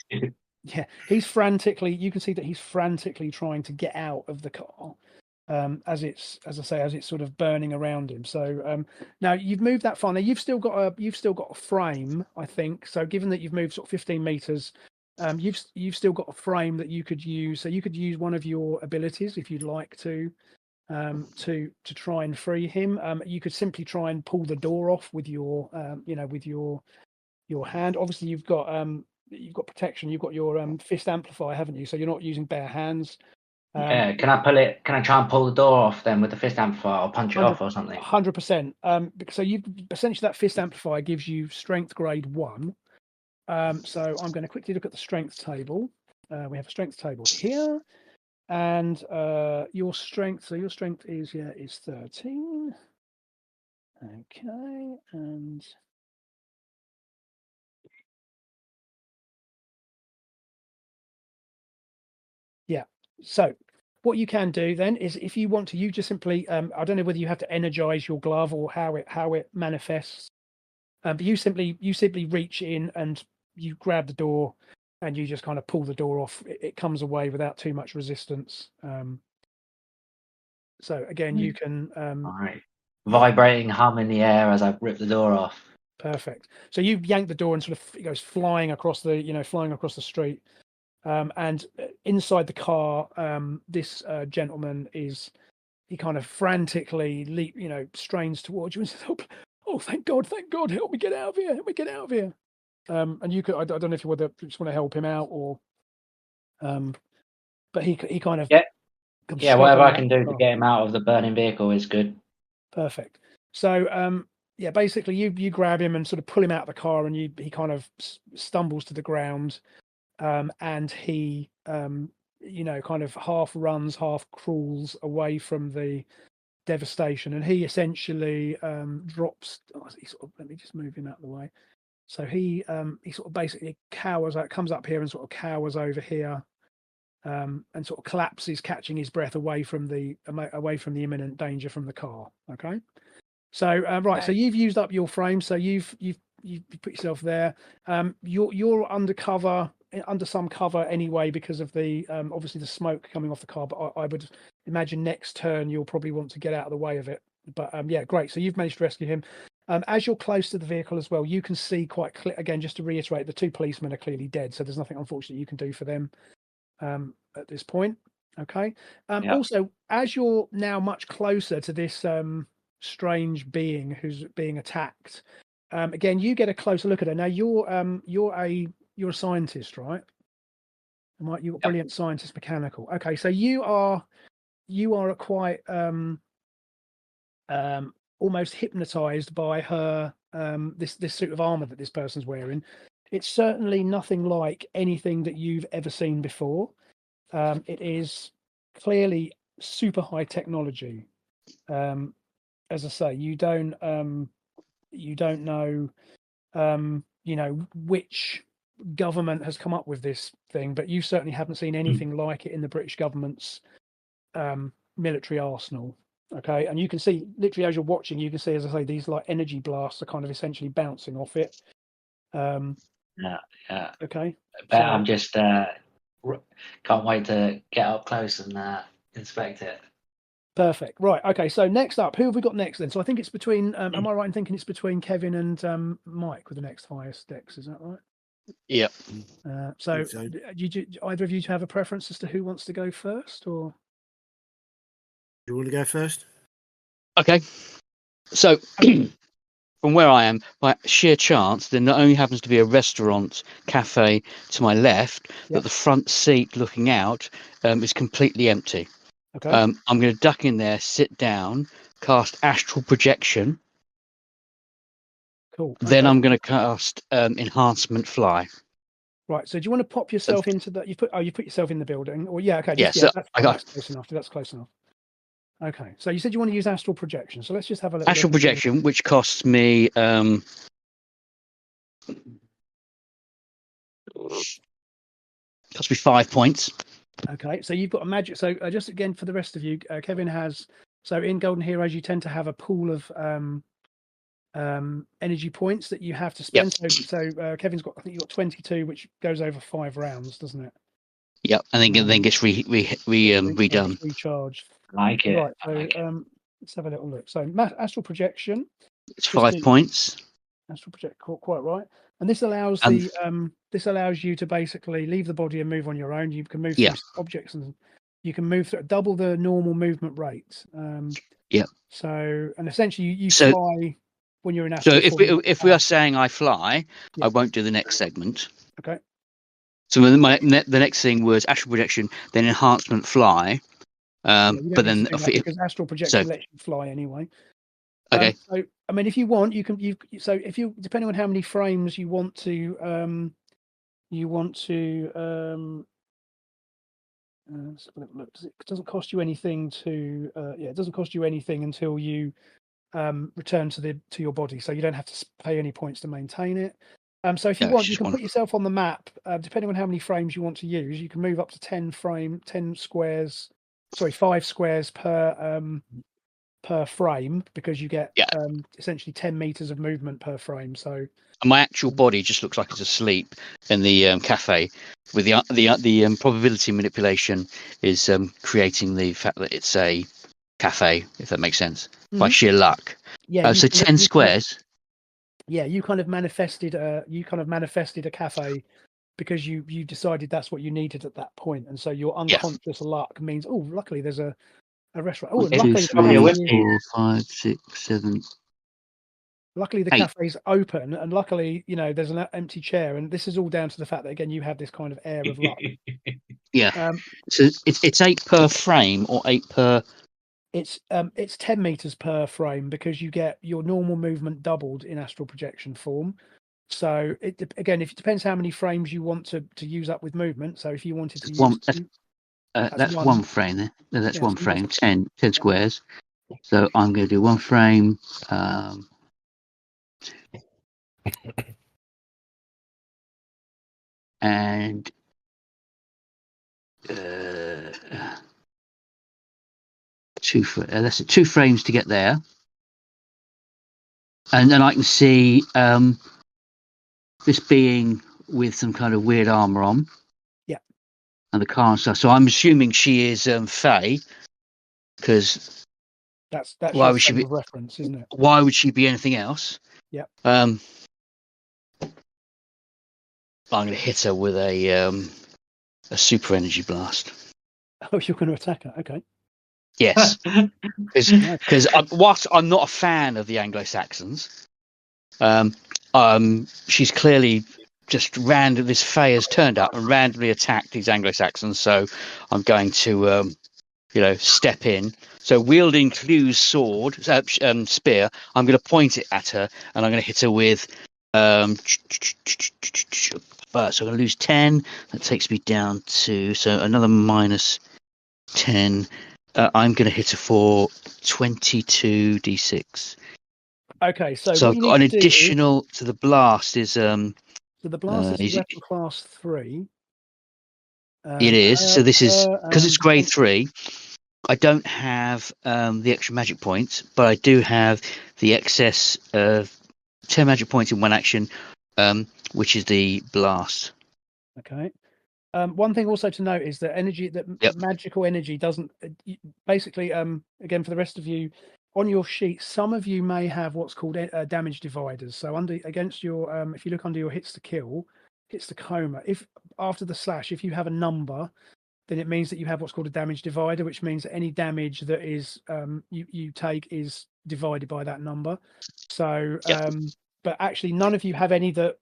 Yeah, he's frantically. You can see that he's frantically trying to get out of the car, as it's sort of burning around him. So now you've moved that far. Now you've still got a frame, I think. So given that you've moved sort of 15 meters, you've still got a frame that you could use. So you could use one of your abilities if you'd like to try and free him. You could simply try and pull the door off with your hand. Obviously you've got protection. You've got your fist amplifier, haven't you? So you're not using bare hands. Can I pull it? Can I try and pull the door off then with the fist amplifier, or punch it off or something? 100%. So you essentially, that fist amplifier gives you strength grade 1. So I'm going to quickly look at the strength table. We have a strength table here, and your strength. So your strength is 13. Okay, and yeah. So what you can do then is, if you want to, you just simply I don't know whether you have to energize your glove or how it manifests, but you simply reach in and you grab the door and you just kind of pull the door off. It comes away without too much resistance. So again, you can all right, vibrating hum in the air as I rip the door off. Perfect. So you yank the door and sort of, it goes flying across the street. And inside the car, this gentleman he kind of frantically strains towards you and says, "Oh, thank God, help me get out of here, and you could, I don't know if you just want to help him out or, but he kind of whatever I can do to get him out of the burning vehicle is good. Perfect. So basically you grab him and sort of pull him out of the car, and he kind of stumbles to the ground. And he, kind of half runs, half crawls away from the devastation, and he essentially drops. Let me just move him out of the way. So he sort of basically comes up here and sort of cowers over here, and sort of collapses, catching his breath away from the imminent danger from the car. Okay. So right, so you've used up your frame, so you've put yourself there. You're undercover under some cover anyway because of the obviously the smoke coming off the car. But I would imagine next turn you'll probably want to get out of the way of it. But yeah, great. So you've managed to rescue him. As you're close to the vehicle as well, you can see quite clear. Again, just to reiterate, the two policemen are clearly dead, so there's nothing unfortunately you can do for them at this point. Okay. Also, as you're now much closer to this strange being who's being attacked, again, you get a closer look at her. Now, you're a scientist, right? You're a brilliant scientist, mechanical. Okay, so you are a quite almost hypnotized by her this suit of armor that this person's wearing. It's certainly nothing like anything that you've ever seen before. It is clearly super high technology. As I say, you don't know which government has come up with this thing, but you certainly haven't seen anything like it in the British government's military arsenal. Okay, and you can see literally as you're watching, you can see, as I say, these like energy blasts are kind of essentially bouncing off it. Yeah. Okay. But I'm just can't wait to get up close and inspect it. Perfect. Right. Okay. So next up, who have we got next then? So I think it's between. Am I right in thinking it's between Kevin and Mike with the next highest dex? Is that right? Yep. So do either of you have a preference as to who wants to go first, or? You want to go first? Okay. So from where I am, by sheer chance, there not only happens to be a restaurant cafe to my left, but the front seat looking out is completely empty. Okay. I'm going to duck in there, sit down, cast astral projection. Cool. Then I'm going to cast enhancement fly. Right. So do you want to pop yourself into that? You put yourself in the building, or okay. That's close enough. That's close enough. Okay. So you said you want to use astral projection. So let's just have a little astral projection, which costs me costs me 5 points. Okay, so you've got a magic. So just again for the rest of you, Kevin has. So in Golden Heroes, you tend to have a pool of energy points that you have to spend. Yep. So Kevin's got, I think you've got 22, which goes over 5 rounds, doesn't it? Yep, and then gets redone. Recharged. Like it. Right. So let's have a little look. So astral projection. It's 5 points. Astral project, quite right. And this allows this allows you to basically leave the body and move on your own. You can move through objects and you can move through double the normal movement rate. So and essentially you fly when you're in astral. So if we are saying I fly, I won't do the next segment. Okay. So the next thing was astral projection, then enhancement fly. But then because astral projection lets you fly anyway. Okay. So I mean, if you want, if you depending on how many frames you want to look. It doesn't cost you anything to it doesn't cost you anything until you return to your body, so you don't have to pay any points to maintain it. So if you want, you can put yourself on the map. Depending on how many frames you want to use, you can move up to 5 squares per frame, because you get essentially 10 meters of movement per frame. So my actual body just looks like it's asleep in the cafe, with the probability manipulation is creating the fact that it's a cafe, if that makes sense, by sheer luck. So 10 squares. You kind of manifested a cafe because you decided that's what you needed at that point, and so your unconscious luck means, luckily there's a restaurant. 2, 3, 4, 5, 6, 7. Luckily the cafe's open, and luckily there's an empty chair, and this is all down to the fact that again you have this kind of air of luck. So it's 8 per frame or 8 per. It's 10 meters per frame, because you get your normal movement doubled in astral projection form. So it depends how many frames you want to use up with movement. So if you wanted to use that's one frame there. No, that's one frame. 10 squares. So I'm going to do one frame. And that's 2 frames to get there, and then I can see this being with some kind of weird armor on. Yeah. And the car and stuff. So I'm assuming she is Fae, because that's why your would she frame be of reference, isn't it? Why would she be anything else? Yeah. I'm going to hit her with a super energy blast. Oh, you're going to attack her? Okay. Yes, because whilst I'm not a fan of the Anglo-Saxons, she's clearly just random. This Fae has turned up and randomly attacked these Anglo-Saxons, so I'm going to, step in. So wielding Clue's sword, spear, I'm going to point it at her, and I'm going to hit her with. So I'm going to lose 10. That takes me down to another minus 10. I'm going to hit her for 22 d6. Okay, so I've got an additional to the blast is so the blast is weapon class 3. It is. So this is because it's grade 3. I don't have the extra magic points, but I do have the excess 10 magic points in one action, which is the blast. Okay. One thing also to note is that magical energy doesn't basically. Again, for the rest of you, on your sheet, some of you may have what's called damage dividers. So against your, if you look under your hits to kill, hits to coma, if after the slash, if you have a number, then it means that you have what's called a damage divider, which means that any damage that is you take is divided by that number. So, but actually, none of you have any that.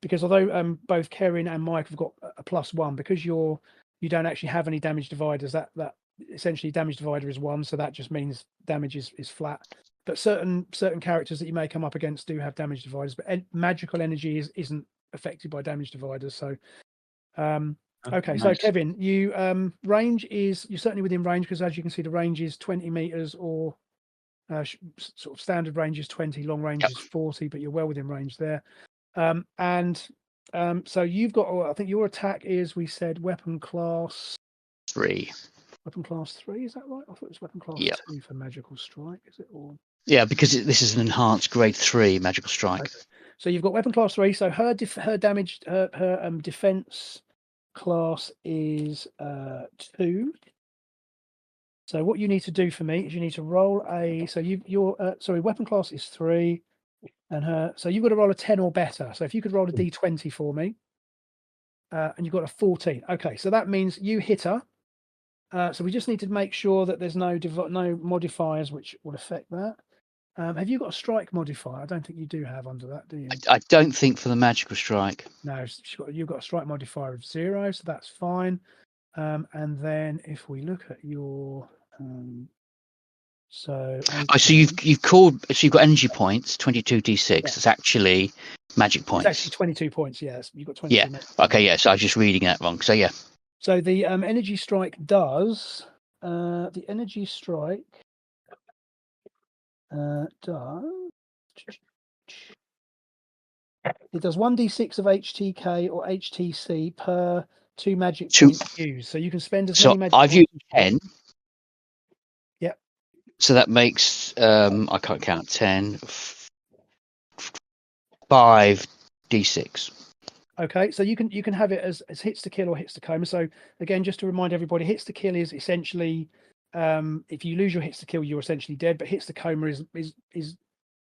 Because although both Karen and Mike have got a +1, because you don't actually have any damage dividers, that essentially damage divider is 1, so that just means damage is flat. But certain characters that you may come up against do have damage dividers, but magical energy isn't affected by damage dividers. So okay, nice. So Kevin, you range is, you're certainly within range, because as you can see, the range is 20 meters, or sort of standard range is 20, long range is 40, but you're well within range there. So you've got, I think your attack is, we said, weapon class 3. Weapon class 3, is that right? I thought it was weapon class 2 for magical strike. Is it all? Yeah, because this is an enhanced grade 3 magical strike. Okay. So you've got weapon class 3. So her damage, her defense class is 2. So what you need to do for me is you need to roll a. So your weapon class is 3. And so you've got to roll a 10 or better. So if you could roll a d20 for me, and you've got a 14. Okay, so that means you hit her. So we just need to make sure that there's no modifiers which would affect that. Have you got a strike modifier? I don't think you do have under that, do you? I don't think for the magical strike. No, you've got a strike modifier of 0, so that's fine. And then if we look at your so you've got energy points, 22 d6. Yeah. It's actually magic points. It's actually 22 points. Yes, you've got 22. Yeah. Okay. Yeah. So I was just reading that wrong. So yeah. So the energy strike does the energy strike does it does 1d6 of HTK or HTC per 2 magic points used. So you can spend as many magic points. I've used 10. Yep. So that makes I can't count 10. 5 d6. Okay, so you can have it as hits to kill or hits to coma. So again, just to remind everybody, hits to kill is essentially if you lose your hits to kill, you're essentially dead. But hits to coma is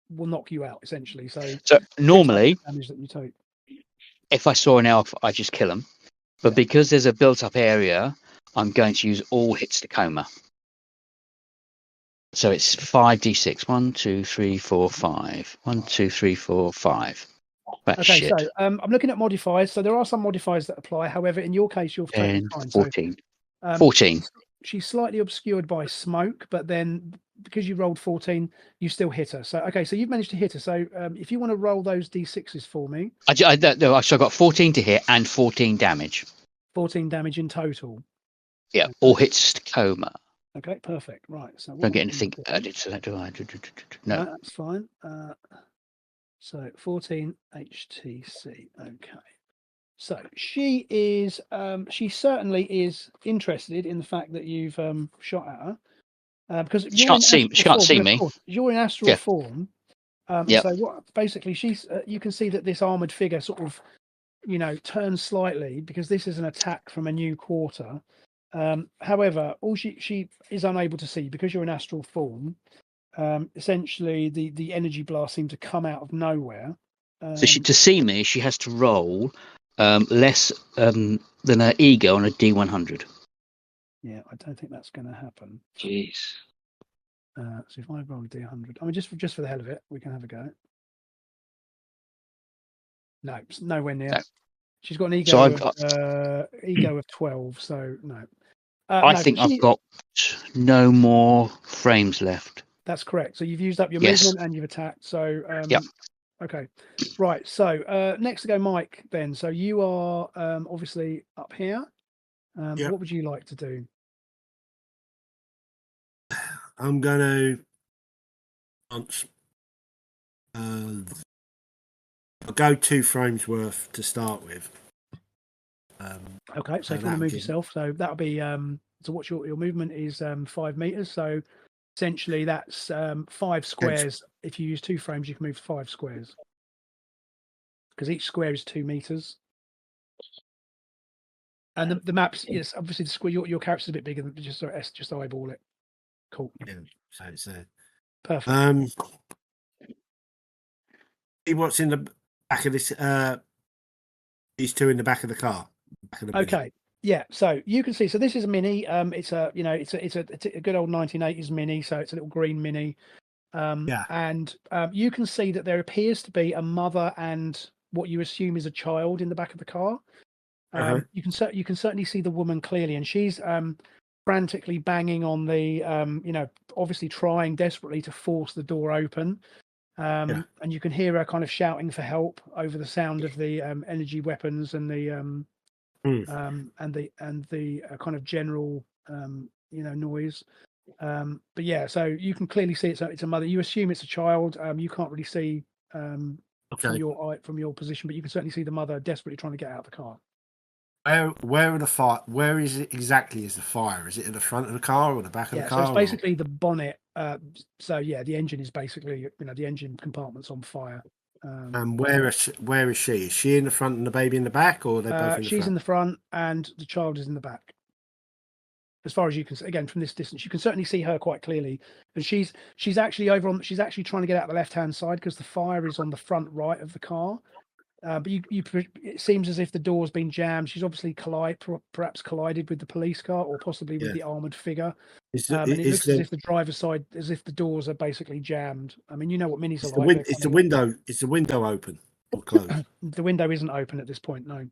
will knock you out essentially. So normally, damage that you take. If I saw an elf, I just kill them. But because there's a built-up area, I'm going to use all hits to coma. So it's 5d6. 1, 2, 3, 4, 5. 1, 2, 3, 4, 5. That's okay, shit. so I'm looking at modifiers. So there are some modifiers that apply. However, in your case, you're totally fine. 14. So, 14. She's slightly obscured by smoke, but then because you rolled 14, you still hit her. So okay, so you've managed to hit her. So if you want to roll those d6s for me, So I got 14 to hit and 14 damage. 14 damage in total. Yeah, all hits to coma. Okay, perfect. Right. So don't get anything added to that, do I? No, that's fine. So 14 HTC. Okay. So she is. She certainly is interested in the fact that you've shot at her. Because she can't see me. You're in astral form. Yep. So what? Basically, she's. You can see that this armored figure sort of turn slightly because this is an attack from a new quarter. However, all she is unable to see because you're in astral form. Essentially, the energy blast seemed to come out of nowhere. So to see me, she has to roll less than her ego on a D100. Yeah, I don't think that's going to happen. Jeez. So if I roll a D100, I mean, just for the hell of it, we can have a go. No, it's nowhere near. No. She's got an ego ego of 12, so no. I think I've got no more frames left. That's correct. So you've used up your Yes. movement and you've attacked. So Yep. Okay. Right. So next to go, Mike. Then, so you are obviously up here. Yep. What would you like to do? I'm gonna. I'll go 2 frames worth to start with. Okay, so if you want to move yourself, so that'll be so what's your movement is 5 meters. So essentially that's 5 squares. If you use 2 frames, you can move 5 squares because each square is 2 meters. And the maps, yes, obviously the square. Your character's a bit bigger than just eyeball it. Cool. Yeah, so it's perfect. See what's in the back of this. These 2 in the back of the car. Okay. Yeah. So you can see. So this is a mini. It's a it's a good old 1980s mini. So it's a little green mini. And you can see that there appears to be a mother and what you assume is a child in the back of the car. You can certainly see the woman clearly, and she's frantically banging on the obviously trying desperately to force the door open. And you can hear her kind of shouting for help over the sound of the energy weapons and the and the kind of general noise. But yeah, so you can clearly see it's a mother. You assume it's a child. You can't really see from your position, but you can certainly see the mother desperately trying to get out of the car. Where are the fire? Where is it exactly? Is the fire? Is it at the front of the car or the back of the car? So it's basically the bonnet. So yeah, the engine is basically the engine compartment's on fire. And where is she? Is she in the front and the baby in the back, or are they both in the front? She's in the front and the child is in the back. As far as you can see, again from this distance, you can certainly see her quite clearly. And she's actually she's actually trying to get out the left-hand side because the fire is on the front right of the car. But it seems as if the door's been jammed. She's obviously perhaps collided with the police car or possibly with the armored figure. And it looks as if the driver's side, as if the doors are basically jammed. I mean, you know what minis are like. Is the window open or closed? The window isn't open at this point, no.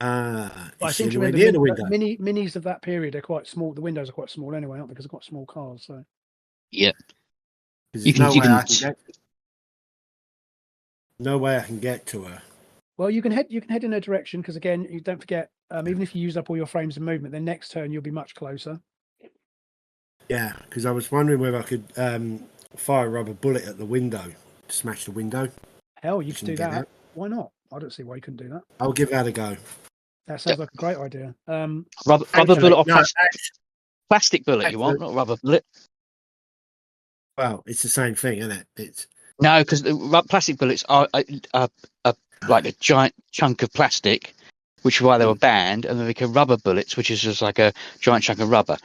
I seem to remember the window. Minis of that period are quite small. The windows are quite small anyway, aren't they? Because they're quite small cars. So yeah, no way I can get to her. Well, you can head in her direction because again, you don't forget. Even if you use up all your frames of movement, then next turn you'll be much closer. Yeah, because I was wondering whether I could fire a rubber bullet at the window to smash the window. Hell, you could do that. Why not? I don't see why you couldn't do that. I'll give that a go. That sounds like a great idea. Rubber bullet or plastic bullet? You want, not rubber bullet? Well, it's the same thing, isn't it? It's no, because the plastic bullets are like a giant chunk of plastic, which is why they were banned, and then they become rubber bullets, which is just like a giant chunk of rubber.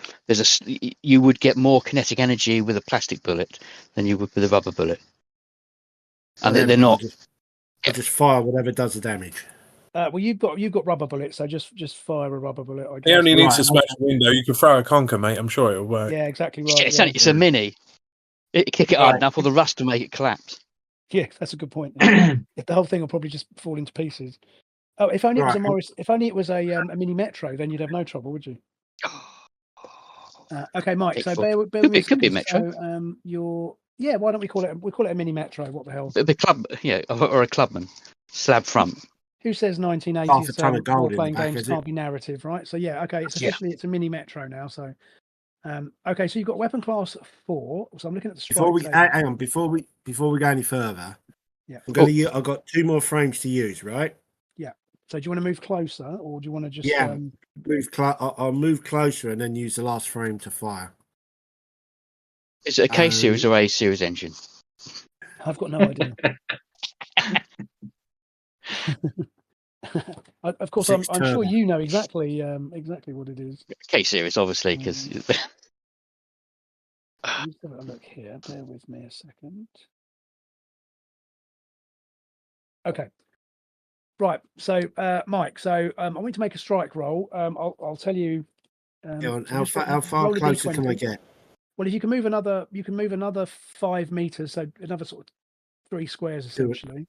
You would get more kinetic energy with a plastic bullet than you would with a rubber bullet, and they're not. I'll just fire whatever does the damage. Well, you've got rubber bullets, so just fire a rubber bullet. I guess. It only needs to smash the window. You can throw a conker, mate. I'm sure it'll work. Yeah, exactly right. It's a mini. Kick it hard enough, or the rust to make it collapse. Yeah, that's a good point. If the whole thing will probably just fall into pieces. Oh, if only it was a Morris. If only it was a mini Metro, then you'd have no trouble, would you? Okay, Mike. So bear with me. It could be a Metro. So why don't we call it? We call it a mini Metro. What the hell? The club, or a clubman, slab front. Who says 1980s role-playing games can't be narrative, right? So yeah, okay. It's officially it's a mini Metro now. So. Okay, so you've got weapon class 4. So I'm looking at the strike. Hang on, before we go any further, I've got 2 more frames to use, right? Yeah. So do you want to move closer, or do you want to just? Yeah, I'll move closer and then use the last frame to fire. Is it a K series or A series engine? I've got no idea. Of course, Six I'm sure turbo. you know exactly what it is. K-series, obviously, because Let's have a look here. Bear with me a second. Okay. Right. So, Mike. So, I want to make a strike roll. I'll tell you. So How just far roll a closer can I D20. get? Well, if you can move another 5 meters, so another sort of 3 squares essentially.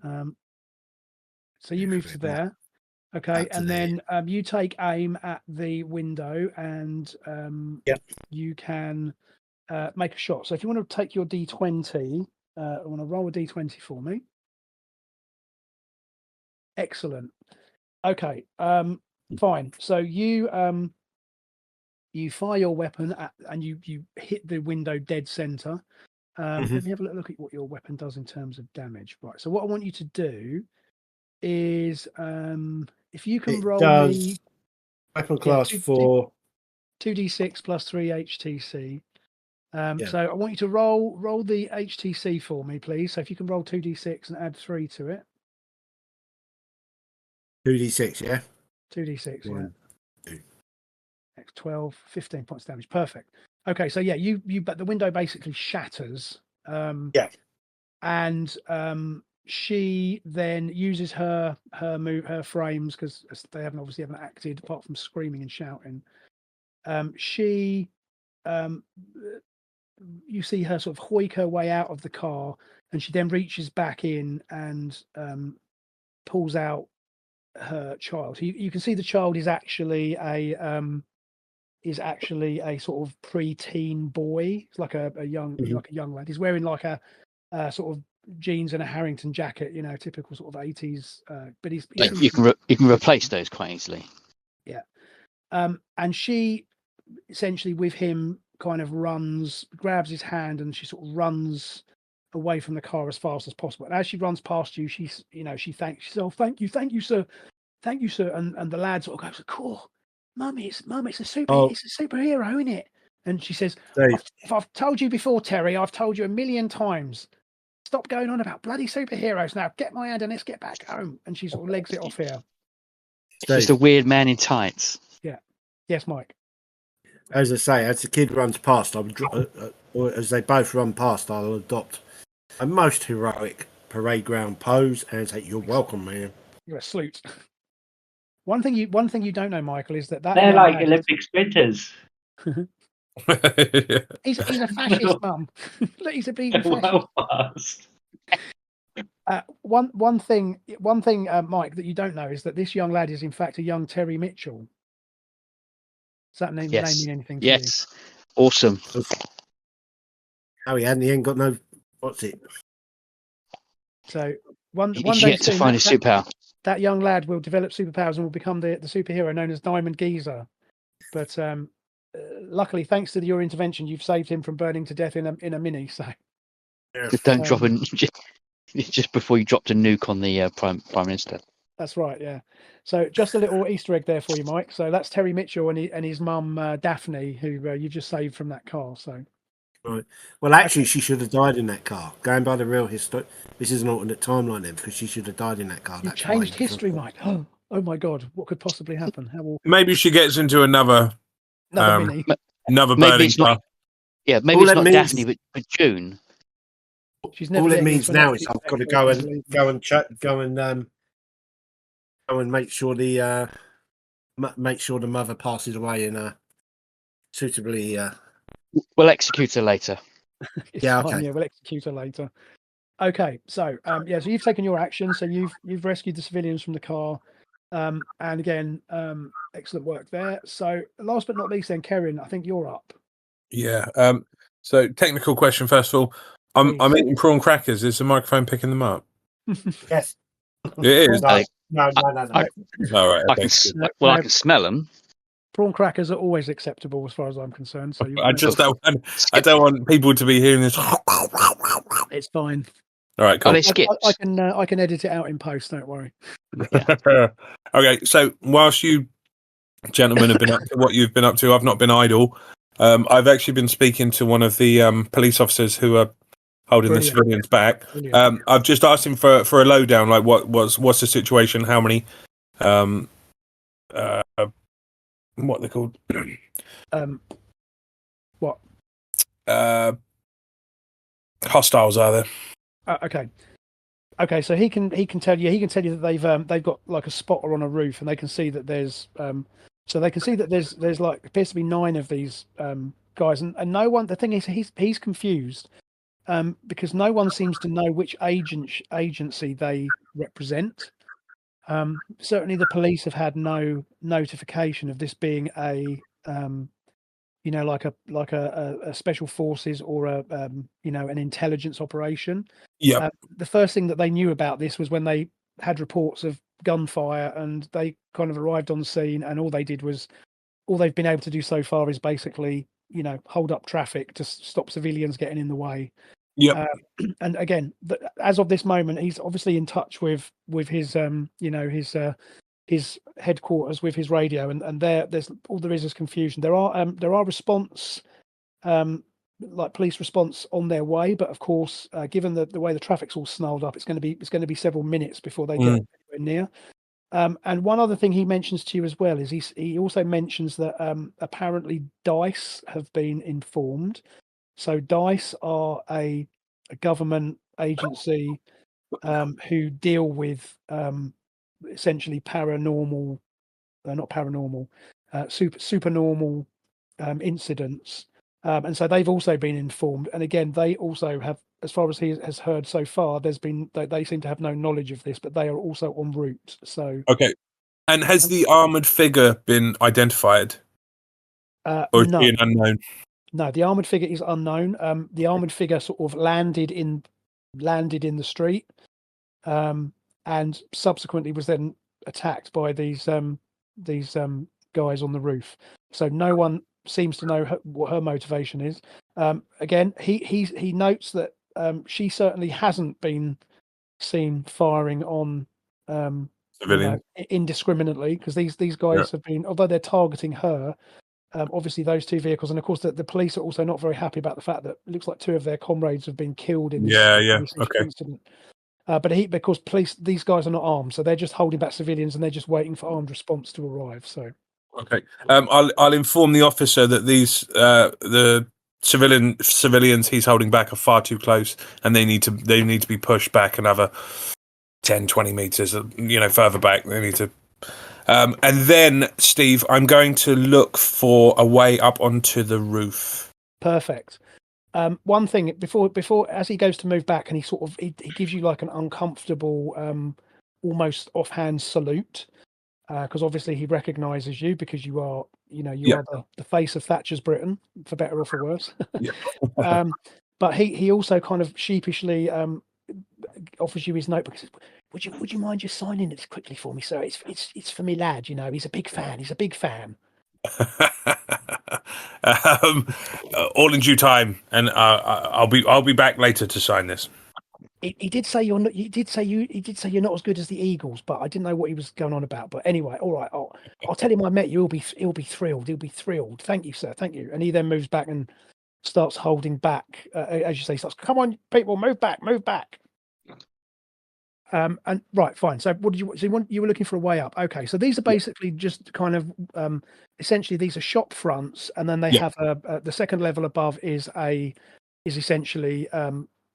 So you move to there. Okay, Up to and there. then you take aim at the window, and you can make a shot. So if you want to take your D20, I want to roll a D20 for me. Excellent. Okay, fine. So you fire your weapon and you hit the window dead center. Let me have a look at what your weapon does in terms of damage. Right. So what I want you to do is, if you can roll me weapon class 4, 2d6 plus 3 HTC. So I want you to roll the HTC for me, please. So if you can roll 2d6 and add 3 to it. 2d6, yeah. 2d6, yeah. 1, 2. X 12, 15 points damage. Perfect. Okay, so yeah, but the window basically shatters. And she then uses her frames, because they haven't acted apart from screaming and shouting. You see her sort of hoik her way out of the car, and she then reaches back in and pulls out her child. You can see the child is actually a sort of pre-teen boy. It's like a young lad. He's wearing like a sort of jeans and a Harrington jacket, typical sort of 80s. But he's you can replace those quite easily. Yeah. And she essentially with him kind of grabs his hand, and she sort of runs away from the car as fast as possible. And as she runs past you, she thanks herself. Thank you, sir. Thank you, sir. And the lad sort of goes, "Cool, Mummy, it's a superhero, isn't it?" And she says, I've told you before, Terry. I've told you a million times. Stop going on about bloody superheroes now. Get my hand and let's get back home. And she sort of legs it off here. It's just a weird man in tights. Yeah. Yes, Mike. As I say, as the kid runs past, or as they both run past, I'll adopt a most heroic parade ground pose and say, "You're welcome, man." You're a salute. One thing you don't know, Michael, is that they're like Olympic sprinters. He's a fascist, mum. He's a bleeding fascist. One thing, Mike, that you don't know is that this young lad is in fact a young Terry Mitchell. Does that name mean anything to you? Yes. Awesome. Oh, he ain't got no. What's it? So one day yet to find his superpower. That young lad will develop superpowers and will become the superhero known as Diamond Geezer. But luckily, thanks to your intervention, you've saved him from burning to death in a mini. So just don't drop just before you dropped a nuke on the prime minister. That's right, yeah. So just a little Easter egg there for you, Mike. So that's Terry Mitchell and his mum Daphne, who you just saved from that car. So right. Well, actually, she should have died in that car. Going by the real history, this is an alternate timeline then, because she should have died in that car. You changed history, Mike. Oh my God, what could possibly happen? How will... Maybe she gets into another mini. Another burning car. Yeah, maybe it's not Daphne, but June. She's never all it means now is I've got to go and make sure the mother passes away in a suitably. We'll execute her later. Yeah, okay. Yeah, we'll execute her later. Okay, so so you've taken your action. So you've rescued the civilians from the car, and again, excellent work there. So last but not least, then Karen, I think you're up. Yeah. So technical question first of all. I'm eating prawn crackers. Is the microphone picking them up? Yes. It is. No. All right. I can smell them. Prawn crackers are always acceptable as far as I'm concerned. So I don't want people to be hearing this. It's fine. All right, cool. Are they skips? I can edit it out in post. Don't worry. Yeah. Okay, so whilst you gentlemen have been up to what you've been up to, I've not been idle. I've actually been speaking to one of the police officers who are holding Brilliant. the civilians back. Brilliant. I've just asked him for a lowdown, like what's the situation, how many what they're called What? Hostiles are there? Okay. So he can tell you that they've got like a spotter on a roof, and they can see that there's there's like appears to be 9 of these guys, and no one. The thing is, he's confused because no one seems to know which agency they represent. Certainly, the police have had no notification of this being a like a special forces or an intelligence operation. Yeah. The first thing that they knew about this was when they had reports of gunfire, and they kind of arrived on the scene, and all they've been able to do so far is basically hold up traffic to stop civilians getting in the way. Yeah. And again, as of this moment, he's obviously in touch with his his headquarters with his radio, and there's all there is confusion. There are response, like police response on their way, but of course, given the way the traffic's all snarled up, it's going to be several minutes before they get anywhere near. And one other thing he mentions to you as well is he also mentions that apparently DICE have been informed. So DICE are a government agency who deal with essentially paranormal, supernormal incidents, and so they've also been informed. And again, they also have, as far as he has heard so far, they seem to have no knowledge of this, but they are also en route. So okay. And has the armored figure been identified, or is no. he an unknown? No, the armored figure is unknown. The armored figure sort of landed in the street, and subsequently was then attacked by these guys on the roof. So no one seems to know what her motivation is. Again, he notes that she certainly hasn't been seen firing on Civilian. indiscriminately, because these guys have been, although they're targeting her. Obviously, those 2 vehicles, and of course, the police are also not very happy about the fact that it looks like 2 of their comrades have been killed in this, incident. But because these guys are not armed, so they're just holding back civilians, and they're just waiting for armed response to arrive. So, okay, I'll inform the officer that these the civilians he's holding back are far too close, and they need to be pushed back another 10-20 meters, further back. They need to. And then, Steve, I'm going to look for a way up onto the roof. Perfect. One thing before as he goes to move back, and he gives you like an uncomfortable, almost offhand salute, because obviously he recognises you because you are are the face of Thatcher's Britain, for better or for worse. But he also kind of sheepishly offers you his notebook. Says, Would you mind just signing it quickly for me, sir? It's for me lad. He's a big fan. All in due time, and I'll be back later to sign this. He did say you're not. He did say you're not as good as the Eagles, but I didn't know what he was going on about. But anyway, all right. I'll tell him I met you. He'll be thrilled. He'll be thrilled. Thank you, sir. Thank you. And he then moves back and starts holding back, as you say. Come on, people, move back. And right, fine. So what did you? So you were looking for a way up. Okay, so these are basically just kind of essentially these are shop fronts, and then they have the second level above is essentially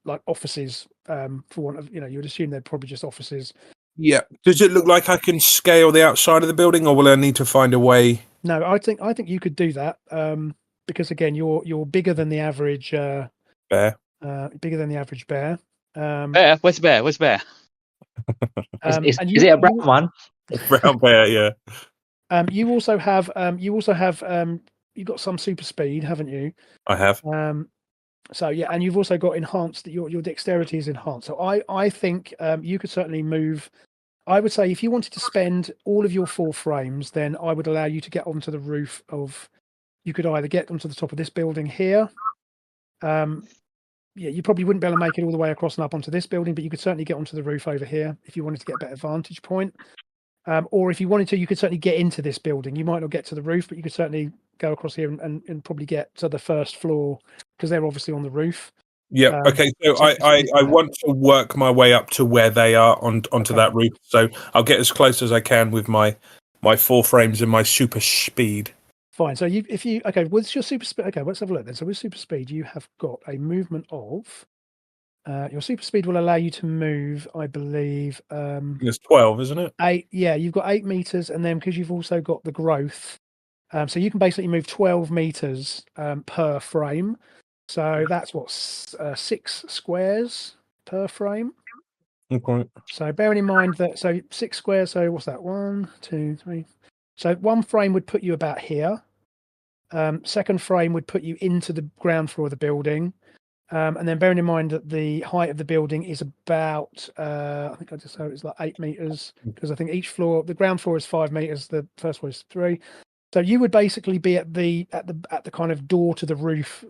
like offices. For want of you would assume they're probably just offices. Yeah. Does it look like I can scale the outside of the building, or will I need to find a way? No, I think you could do that because again, you're bigger than the average bear. Bigger than the average bear. Bear? Where's bear? Where's bear? Is it a brown one? Brown bear, yeah. You also have you've got some super speed, haven't you? I have. So yeah, and you've also got enhanced. Your dexterity is enhanced. So I think you could certainly move. I would say if you wanted to spend all of your 4 frames, then I would allow you to get onto the roof of. You could either get onto the top of this building here. Yeah, you probably wouldn't be able to make it all the way across and up onto this building, but you could certainly get onto the roof over here if you wanted to get a better vantage point. Or if you wanted to, you could certainly get into this building. You might not get to the roof, but you could certainly go across here and probably get to the first floor because they're obviously on the roof. Yeah. Okay. So I want to work my way up to where they are onto that roof. So I'll get as close as I can with my 4 frames and my super speed. Fine. So with your super speed, okay, let's have a look then. So with super speed, you have got a movement of. Your super speed will allow you to move, I believe. It's 12, isn't it? 8. Yeah, you've got 8 meters, and then because you've also got the growth, so you can basically move 12 meters per frame. So that's 6 squares per frame. Okay. So bearing in mind that 6 squares. So what's that? 1, 2, 3. So one frame would put you about here. Second frame would put you into the ground floor of the building. And then bearing in mind that the height of the building is about, I think I just heard it's like 8 meters, because I think each floor, the ground floor is 5 meters, the first floor is 3. So you would basically be at the kind of door to the roof,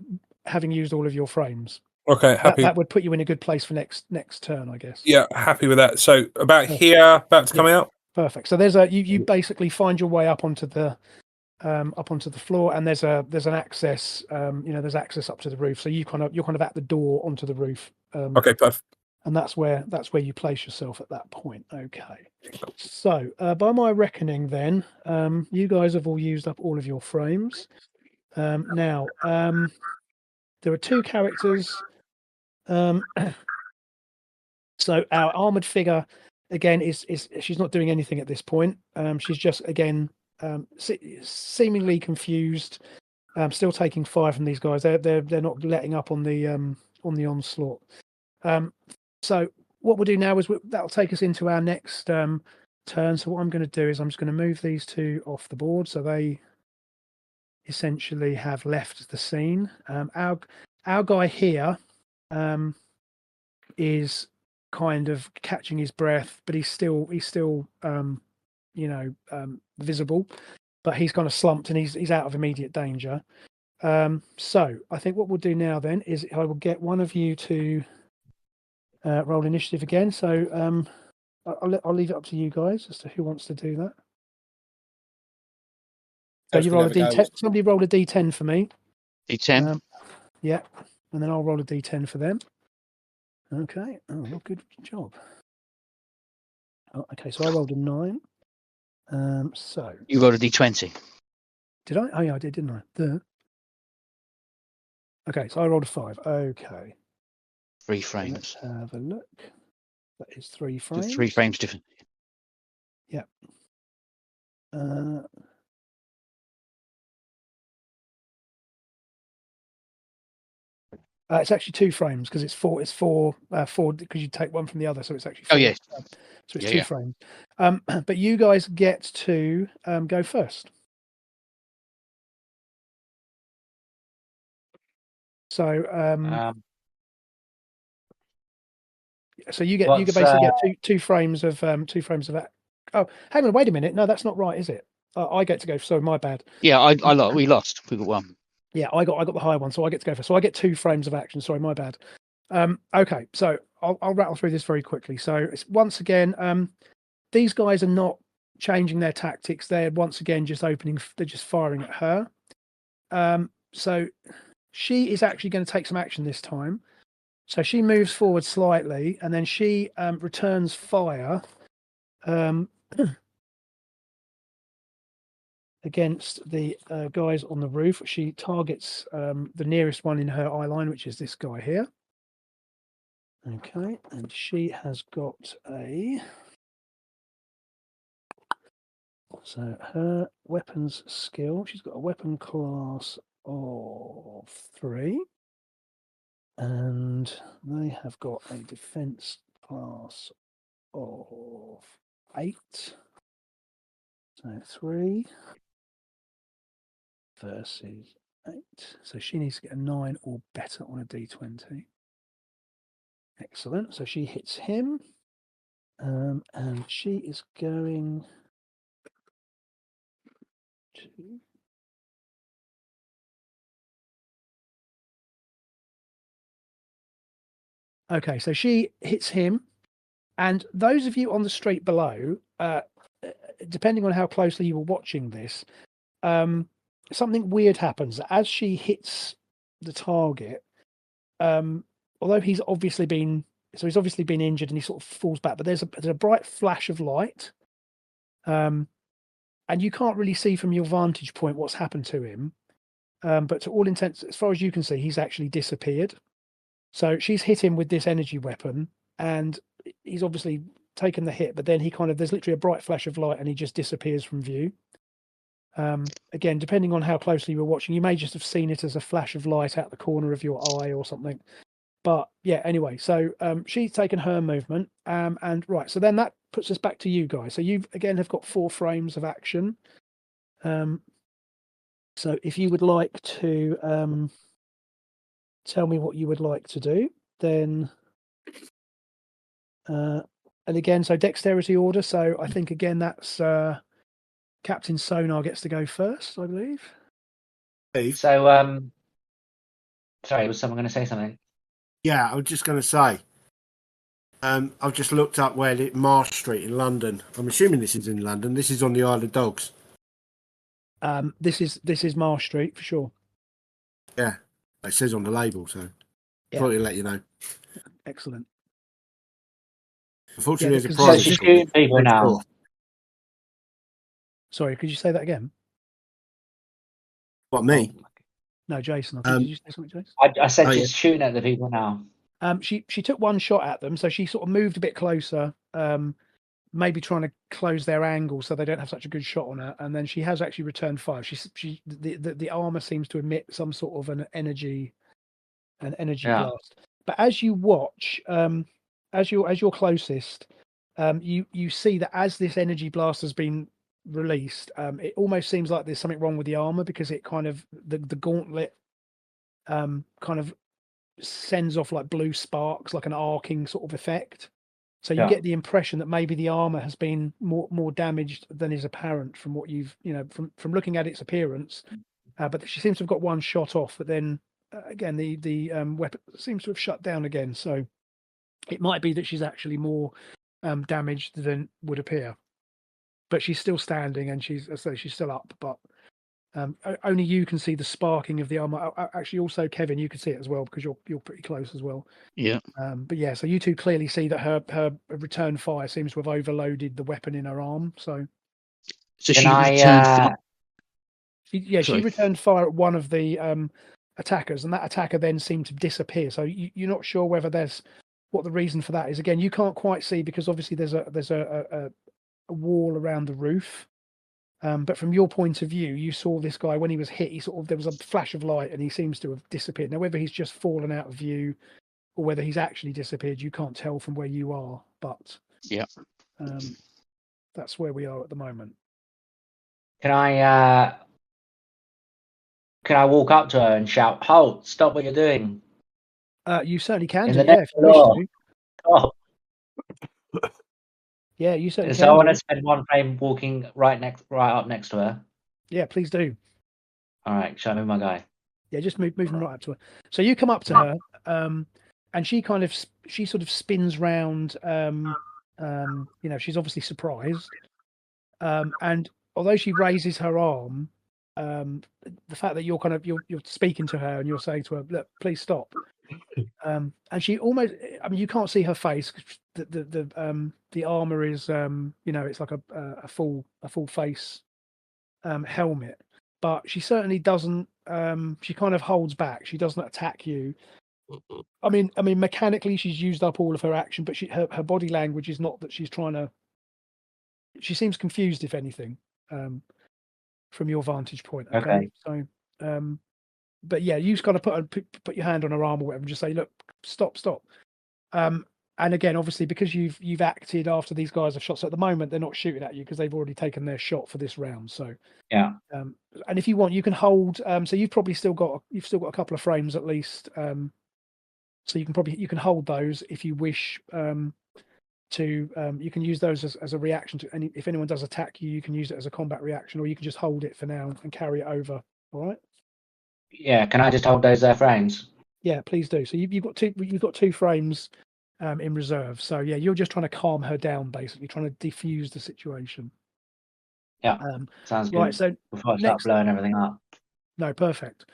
having used all of your frames. Okay, happy. That would put you in a good place for next turn, I guess. Yeah, happy with that. So about here, that's coming out. Perfect. So there's you basically find your way up onto the floor, and there's an access. There's access up to the roof. So you're kind of at the door onto the roof. Okay, perfect. And that's where you place yourself at that point. Okay. So by my reckoning, then you guys have all used up all of your frames. Now there are 2 characters. So our armored figure again is she's not doing anything at this point. She's just again seemingly confused. Still taking fire from these guys. They're not letting up on the onslaught. So what we'll do now is that'll take us into our next turn. So what I'm going to do is I'm just going to move these 2 off the board, so they essentially have left the scene. Our guy here is kind of catching his breath, but he's still visible, but he's kind of slumped and he's out of immediate danger. So I think what we'll do now then is I will get one of you to roll initiative again. So I'll leave it up to you guys as to who wants to do that. So you roll a D10. Somebody roll a D10 for me. D10. Yeah, and then I'll roll a D10 for them. Okay. Oh, well, good job. Oh, okay, so I rolled a 9. So you rolled a D20. Did I? Oh yeah, I did, didn't I? Okay, so I rolled a 5. Okay. 3 frames. Let's have a look. That is 3 frames. 3 frames different. Yeah. It's actually 2 frames because it's 4. It's 4 because you take one from the other, so it's actually 4. Oh yes. So it's 2 frames. But you guys get to go first. So so you basically get 2 frames of 2 frames of that. Oh, hang on, wait a minute. No, that's not right, is it? I get to go. Sorry, my bad. Yeah, we lost. We got 1. Yeah, I got the higher one, so I get to go first. So I get 2 frames of action. Sorry, my bad. Okay, so I'll rattle through this very quickly. So it's, once again, these guys are not changing their tactics. They're once again just they're just firing at her. So she is actually going to take some action this time. So she moves forward slightly, and then she returns fire against the guys on the roof. She targets the nearest one in her eye line, which is this guy here. Okay, and she has got so her weapons skill, she's got a weapon class of 3, and they have got a defense class of 8. So 3 versus 8. So she needs to get a 9 or better on a D20. Excellent. So she hits him. And she is going to... Okay, so she hits him. And those of you on the street below, depending on how closely you were watching this, something weird happens. As she hits the target, although he's obviously been injured and he sort of falls back, but there's a bright flash of light, and you can't really see from your vantage point what's happened to him. But to all intents, as far as you can see, he's actually disappeared. So she's hit him with this energy weapon, and he's obviously taken the hit. But then there's literally a bright flash of light, and he just disappears from view. Again, depending on how closely you were watching, you may just have seen it as a flash of light out the corner of your eye or something. But yeah, anyway, so she's taken her movement, and right. So then that puts us back to you guys. So you again have got 4 frames of action. So if you would like to tell me what you would like to do, then and again, so dexterity order. So I think again that's Captain Sonar gets to go first, I believe. So sorry, was someone going to say something? Yeah, I was just going to say. I've just looked up where Marsh Street in London. I'm assuming this is in London. This is on the Isle of Dogs. This is Marsh Street for sure. Yeah, it says on the label, so I thought I'd let you know. Excellent. Unfortunately, there's a So prize. she's shooting people now. Sorry, could you say that again? What, me? No, Jason. Did you say something, Jason? I said she's shooting at the people now. She took one shot at them, so she sort of moved a bit closer, maybe trying to close their angle so they don't have such a good shot on her. And then she has actually returned fire. The armor seems to emit some sort of an energy blast. But as you watch, as you're closest, you see that as this energy blast has been released, it almost seems like there's something wrong with the armor, because it kind of the gauntlet kind of sends off like blue sparks, like an arcing sort of effect. So you get the impression that maybe the armor has been more damaged than is apparent from what you've from looking at its appearance. But she seems to have got one shot off, but then again the weapon seems to have shut down again. So it might be that she's actually more damaged than would appear. But she's still standing, and she's still up. But only you can see the sparking of the armor. Actually, also Kevin, you can see it as well because you're pretty close as well. Yeah. But yeah, so you two clearly see that her return fire seems to have overloaded the weapon in her arm. So she returned fire. She returned fire at one of the attackers, and that attacker then seemed to disappear. So you're not sure whether there's what the reason for that is. Again, you can't quite see because obviously there's a wall around the roof. But from your point of view, you saw this guy when he was hit. There was a flash of light, and he seems to have disappeared. Now, whether he's just fallen out of view or whether he's actually disappeared, you can't tell from where you are. But that's where we are at the moment. Can I walk up to her and shout, "Halt! Stop what you're doing"? You certainly can In do. the Yeah, if you wish to. Oh. Yeah, you certainly So can. I want to spend one frame walking right up next to her. Yeah, please do. All right, show me my guy. Yeah, just move him right up to her. So you come up to her, and she sort of spins round. She's obviously surprised, and although she raises her arm, the fact that you're speaking to her and you're saying to her, "Look, please stop," and she almost, you can't see her face. The armor is, it's like a full face helmet, but she certainly doesn't. She kind of holds back. She doesn't attack you. I mean, mechanically, she's used up all of her action, but her body language is not that she's trying to. She seems confused, if anything, from your vantage point. Okay. So, but yeah, you just kind of put your hand on her arm or whatever, and just say, "Look, stop." And again, obviously, because you've acted after these guys have shot, so at the moment they're not shooting at you because they've already taken their shot for this round. So yeah. And if you want, you can hold. So you've probably still got a couple of frames at least. So you can hold those if you wish. You can use those as a reaction to any. If anyone does attack you, you can use it as a combat reaction, or you can just hold it for now and carry it over. All right. Yeah. Can I just hold those frames? Yeah, please do. So you've got 2 frames in reserve. So yeah, you're just trying to calm her down, basically trying to defuse the situation. Yeah, sounds good. Right. So before I start blowing everything up. No, perfect.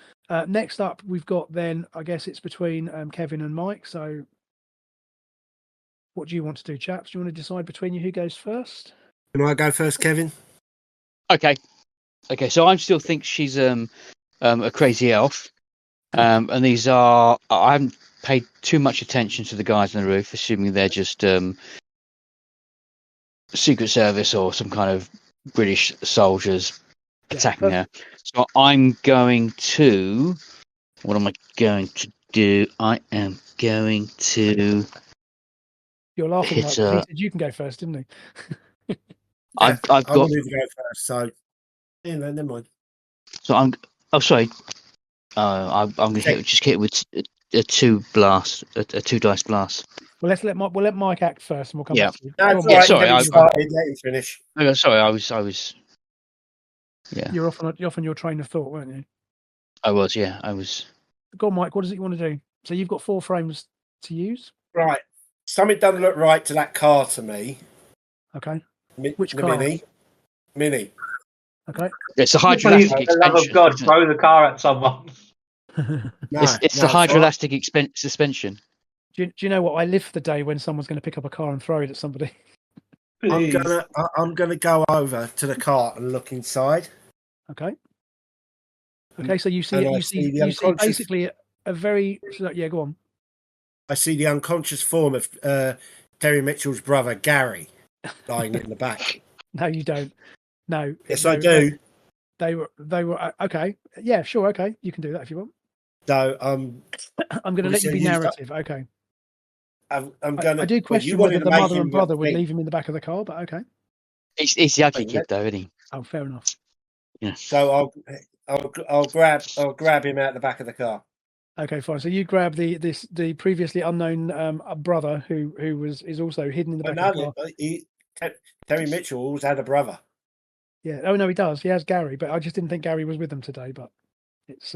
Next up, we've got then, I guess it's between Kevin and Mike. So what do you want to do, chaps? Do you want to decide between you who goes first? Can I go first, Kevin? Okay. So I still think she's a crazy elf. And these are, I haven't paid too much attention to the guys on the roof, assuming they're just Secret Service or some kind of British soldiers attacking her. So I'm going to, what am I going to do? I am going to. You're laughing, Mike. He said you can go first, didn't he? I've got. I wanted to go first, so yeah, no, never mind. So I'm. Oh, sorry. I'm going to just hit with a 2 blast, a 2 dice blast. Well, we'll let Mike act first, and we'll come back to you. That's right. Sorry, I started. Let him finish. Okay, sorry, I was. Yeah. You're off on your train of thought, weren't you? I was. Go on, Mike. What does it you want to do? So you've got 4 frames to use. Right. Something doesn't look right to that car to me. Okay. Which the car? Mini. Okay. It's the hydroelastic expansion. For the love of God, throw the car at someone. It's the hydroelastic suspension. Do you know what? I live for the day when someone's going to pick up a car and throw it at somebody. I'm gonna go over to the car and look inside. Okay. Okay. So you see basically a very go on. I see the unconscious form of Terry Mitchell's brother Gary lying in the back. No, you don't. No. Yes, I do. They were okay. Yeah, sure. Okay, you can do that if you want. So I'm going to let you be narrative. Okay. I'm going to. I do question whether the mother and brother would leave him in the back of the car, but okay. He's the ugly kid, though, isn't he? Oh, fair enough. Yeah. So I'll grab him out the back of the car. Okay, fine. So you grab the previously unknown brother who is also hidden in the back of the car. Terry Mitchell always had a brother. Yeah. Oh no, he does. He has Gary, but I just didn't think Gary was with them today. But it's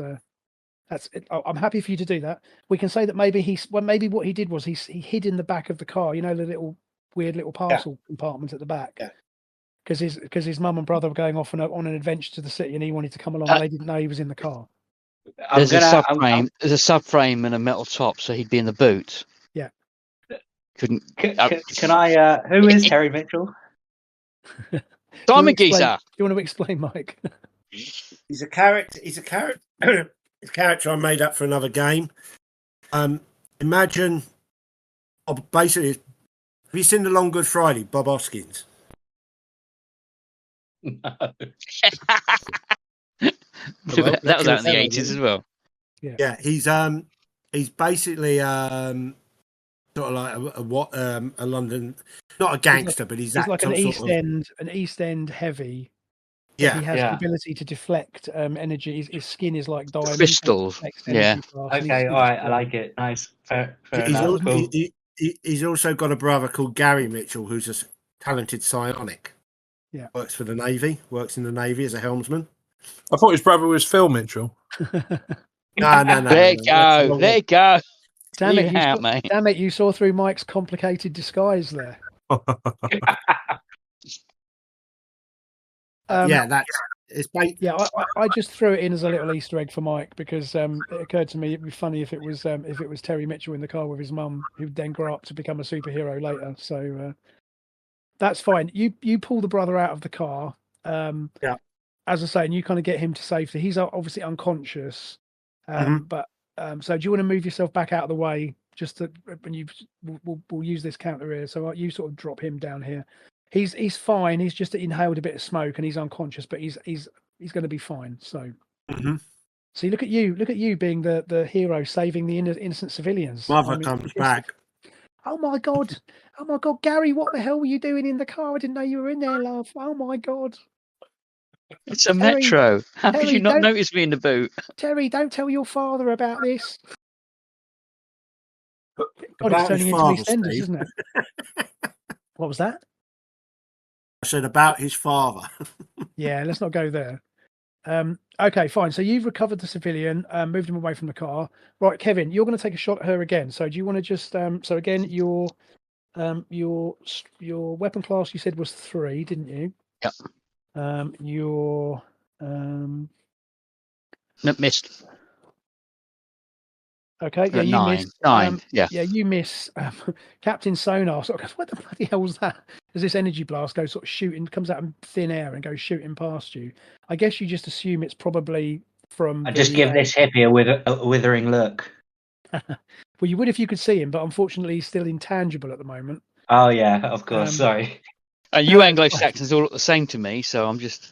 that's it. I'm happy for you to do that. We can say that maybe maybe what he did was he hid in the back of the car. You know, the little weird little parcel compartment at the back. Yeah. Because his mum and brother were going off on an adventure to the city, and he wanted to come along, and they didn't know he was in the car. There's a subframe and a metal top, so he'd be in the boot. Yeah. Can I? Who is Terry Mitchell? Simon Geezer. Do you want to explain, Mike? He's a character. He's a character I made up for another game. Imagine, basically, have you seen The Long Good Friday? Bob Hoskins. No. That was out in the 80s as well. Yeah, he's basically sort of like a London, not a gangster, but he's like an East End heavy. Yeah, he has the ability to deflect energy. His skin is like diamond. Crystals. Yeah. Okay, all right, I like it. Nice. Fair enough. He's also got a brother called Gary Mitchell, who's a talented psionic. Yeah, works in the Navy as a helmsman. I thought his brother was Phil Mitchell. No. There you go. Damn it, you saw through Mike's complicated disguise there. I just threw it in as a little Easter egg for Mike because it occurred to me it'd be funny if it was Terry Mitchell in the car with his mum, who'd then grow up to become a superhero later. So that's fine. You pull the brother out of the car. As I say, and you kind of get him to safety. He's obviously unconscious, but so do you want to move yourself back out of the way? Just to, and we'll use this counter here. So you sort of drop him down here. He's fine. He's just inhaled a bit of smoke and he's unconscious, but he's going to be fine. So, See, look at you being the hero saving the innocent civilians. Mother comes back. Oh my god, Gary, what the hell were you doing in the car? I didn't know you were in there, love. Oh my god. It's a Metro. How could you not notice me in the boot? Terry, don't tell your father about this. God, it's turning into EastEnders, isn't it? What was that? I said about his father. Yeah, let's not go there. Okay, fine. So you've recovered the civilian, moved him away from the car. Right, Kevin, you're going to take a shot at her again. So do you want to just so again your weapon class you said was 3, didn't you? Yep. Your no, missed. Okay, yeah, you nine. miss. Nine. Yeah. Yeah, you miss. Captain Sonar sort of goes, "What the bloody hell was that?" As this energy blast goes sort of shooting, comes out of thin air and goes shooting past you. I guess you just assume it's probably from. I just give this hippie a withering look. Well, you would if you could see him, but unfortunately, he's still intangible at the moment. Oh yeah, of course. Sorry. And you Anglo-Saxons all look the same to me, so I'm just.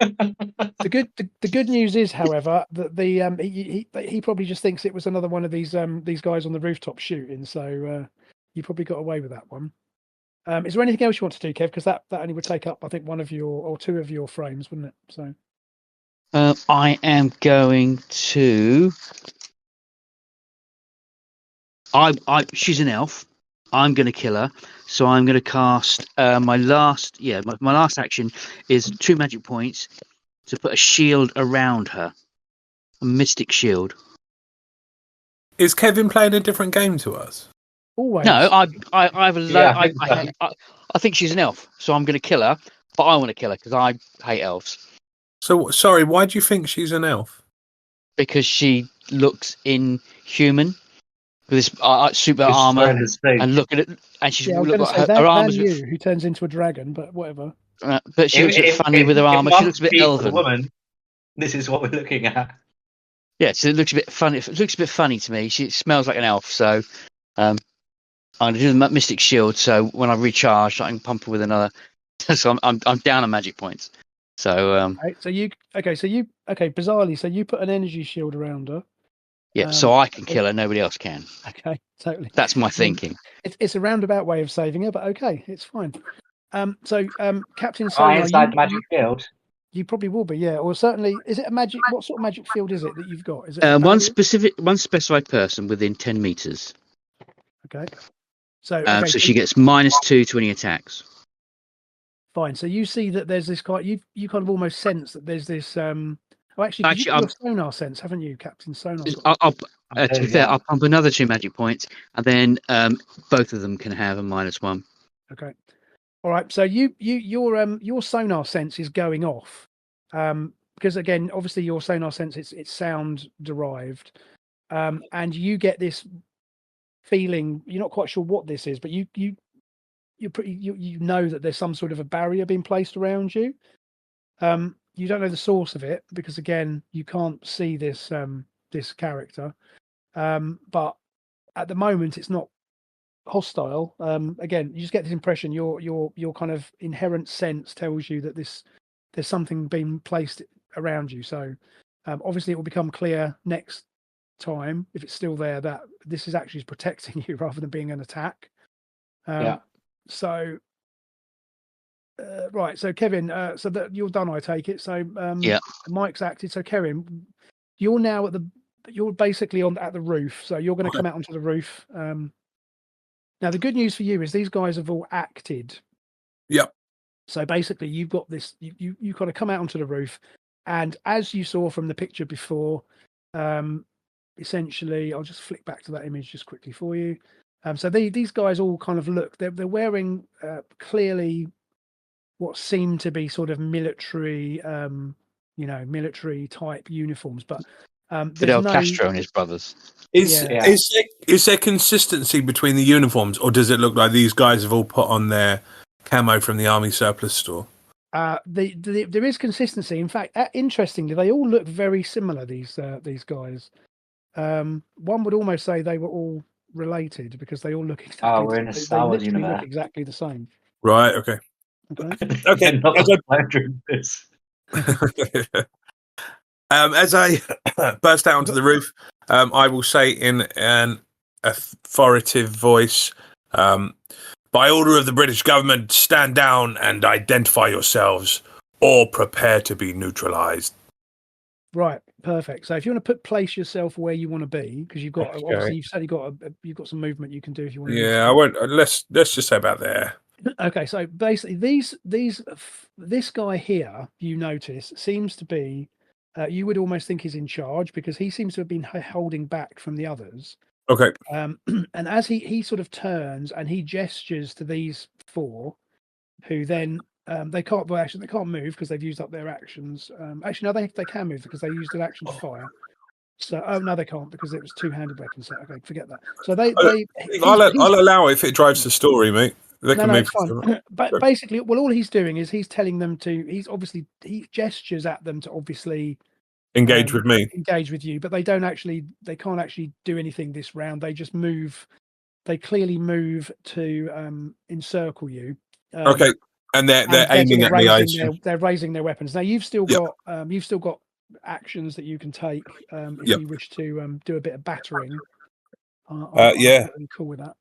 The good news is, however, that he probably just thinks it was another one of these guys on the rooftop shooting. So you probably got away with that one. Is there anything else you want to do, Kev? Because that only would take up, I think, one of your or two of your frames, wouldn't it? So I am going to. She's an elf. I'm going to kill her, so I'm going to cast my last action is 2 magic points to put a shield around her, a mystic shield. Is Kevin playing a different game to us? always. No, I think she's an elf, so I'm going to kill her, but I want to kill her because I hate elves. So sorry, why do you think she's an elf? Because she looks inhuman. With this super armor, and look at it, and she's Yeah, her armor's you who turns into a dragon, but whatever. But she looks a bit funny with her armor. She looks a bit elven. Woman, this is what we're looking at. Yeah, so it looks a bit funny. It looks a bit funny to me. She smells like an elf, so I'm going to do the mystic shield. So when I recharge, I can pump her with another. So I'm down on magic points. So bizarrely, so you put an energy shield around her. yeah, so I can kill her. Nobody else can. Okay, totally. That's my thinking. It's a roundabout way of saving her, but okay, it's fine. Captain Sonar, inside the magic field. You probably will be, yeah. Or certainly, is it a magic? What sort of magic field is it that you've got? Is it one specified person within 10 meters? Okay. So she gets -2 to any attacks. Fine. So you see that there's this you kind of almost sense that there's this. You've got sonar sense, haven't you, Captain Sonar? To be fair, I'll pump another 2 magic points, and then both of them can have a -1. Okay. All right. So your sonar sense is going off, because again, obviously your sonar sense it's sound derived, and you get this feeling. You're not quite sure what this is, but you know that there's some sort of a barrier being placed around you. You don't know the source of it because again you can't see this this character, but at the moment it's not hostile. Again, you just get this impression your kind of inherent sense tells you that there's something being placed around you. So obviously it will become clear next time if it's still there that this is actually protecting you rather than being an attack. So right, so Kevin, so that you're done, I take it. So Mike's acted. So Kevin, you're now you're basically at the roof. So you're going to come out onto the roof. Now the good news for you is these guys have all acted. Yep. So basically, you've got this. You kind of come out onto the roof, and as you saw from the picture before, essentially, I'll just flick back to that image just quickly for you. So these guys all kind of look. They're wearing clearly what seem to be sort of military, military type uniforms, but Fidel Castro and his brothers. Is there consistency between the uniforms, or does it look like these guys have all put on their camo from the army surplus store? There is consistency. In fact, interestingly, they all look very similar. These guys. One would almost say they were all related because they all look exactly. We're in a Star Wars universe. Look exactly the same. Right. Okay. Okay. As I burst out onto the roof, I will say in an authoritative voice, by order of the British government, stand down and identify yourselves, or prepare to be neutralized. Right, perfect. So if you want to place yourself where you want to be, because you've got obviously you've certainly got some movement you can do if you want. Yeah, I won't. Let's just say about there. Okay, so basically this guy here, you notice, seems to be. You would almost think he's in charge because he seems to have been holding back from the others. Okay. And as he sort of turns and he gestures to these four, who then they can't move because they've used up their actions. Actually, no, they can move because they used an action to fire. So, no, they can't because it was two-handed weapon set. Okay, forget that. So I'll allow it if it drives the story, mate. They can no, move. it's fine. But basically, well, all he's doing is he's telling them to. He gestures at them to obviously engage with me, engage with you, but they can't actually do anything this round. They just move. They clearly move to encircle you. Okay, and they're aiming at me. They're raising their weapons. Now you've still got actions that you can take if you wish to do a bit of battering. I'm really cool with that.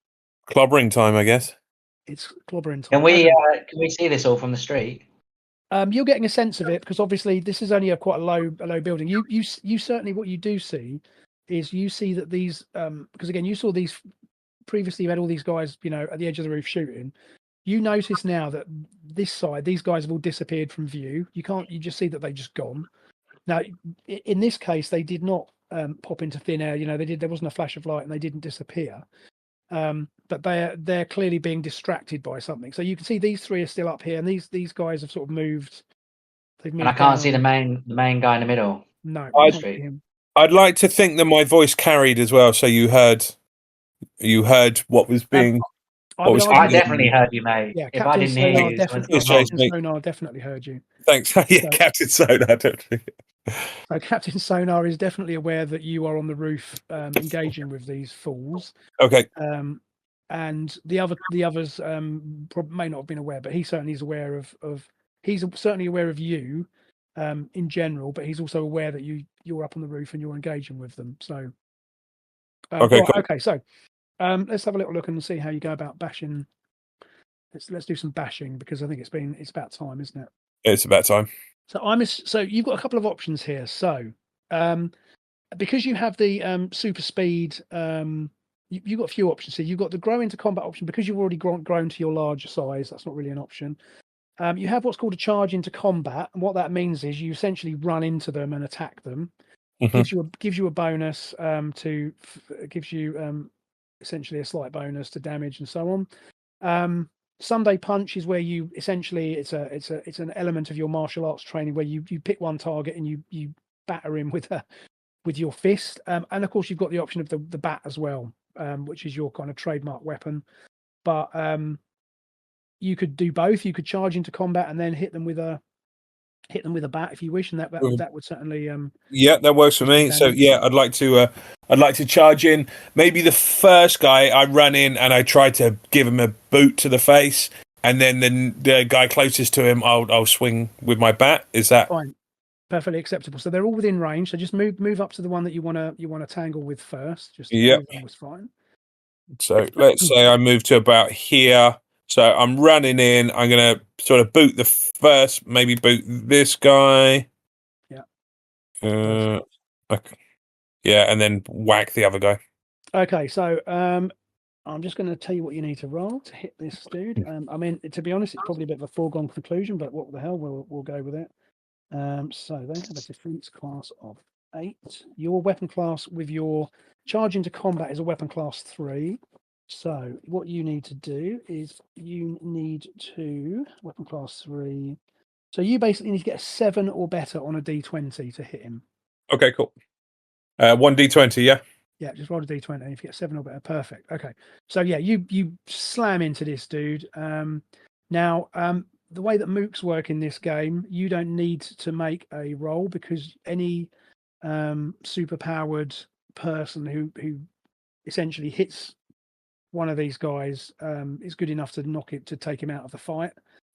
Clobbering time, I guess. It's clobbering time. Can we see this all from the street? You're getting a sense of it because obviously this is only quite a low building. You certainly, what you do see is you see that these because again you saw these previously. You had all these guys, at the edge of the roof shooting. You notice now that this side, these guys have all disappeared from view. You just see that they've just gone. Now, in this case, they did not pop into thin air. There wasn't a flash of light, and they didn't disappear. But they're clearly being distracted by something. So you can see these three are still up here, and these guys have sort of moved. And I can't see the main guy in the middle. No, I'd like to think that my voice carried as well, so you heard what was being. I definitely heard you, mate. Yeah, if I didn't hear you, Captain Sonar definitely heard you. Thanks. Yeah, Captain Sonar definitely. So Captain Sonar is definitely aware that you are on the roof engaging with these fools. Okay. And the others may not have been aware, but he certainly is aware of. He's certainly aware of you in general, but he's also aware that you're up on the roof and you're engaging with them. So. Okay. Right, cool. Okay. So. Let's have a little look and see how you go about bashing. Let's do some bashing because I think it's about time, isn't it? It's about time. So you've got a couple of options here. So because you have the super speed, you've got a few options here. You've got the grow into combat option because you've already grown to your larger size. That's not really an option. You have what's called a charge into combat, and what that means is you essentially run into them and attack them. Mm-hmm. Gives you a bonus gives you essentially a slight bonus to damage and so on. Sunday punch is where you essentially it's an element of your martial arts training where you pick one target and you batter him with your fist. And of course you've got the option of the bat as well, which is your kind of trademark weapon. But you could do both. You could charge into combat and then hit them with a bat if you wish, and that would certainly yeah, that works for me. So yeah, I'd like to charge in. Maybe the first guy I run in and I try to give him a boot to the face, and then the guy closest to him I'll swing with my bat. Is that fine? Perfectly acceptable. So they're all within range. So just move up to the one that you want to tangle with first. Just was fine. So let's say I move to about here. So I'm running in. I'm going to sort of boot the first, maybe boot this guy. Yeah. Okay. Yeah, and then whack the other guy. Okay, so I'm just going to tell you what you need to roll to hit this dude. I mean, to be honest, it's probably a bit of a foregone conclusion, but what the hell, we'll go with it. So they have a defense class of 8. Your weapon class with your charge into combat is a weapon class 3. So what you need to do is you need to weapon class 3. So you basically need to get a 7 or better on a D20 to hit him. Okay, cool. 1 D20, yeah. Yeah, just roll a D20. If you get 7 or better, perfect. Okay. So yeah, you slam into this dude. Now, the way that mooks work in this game, you don't need to make a roll because any super-powered person who essentially hits one of these guys is good enough to take him out of the fight.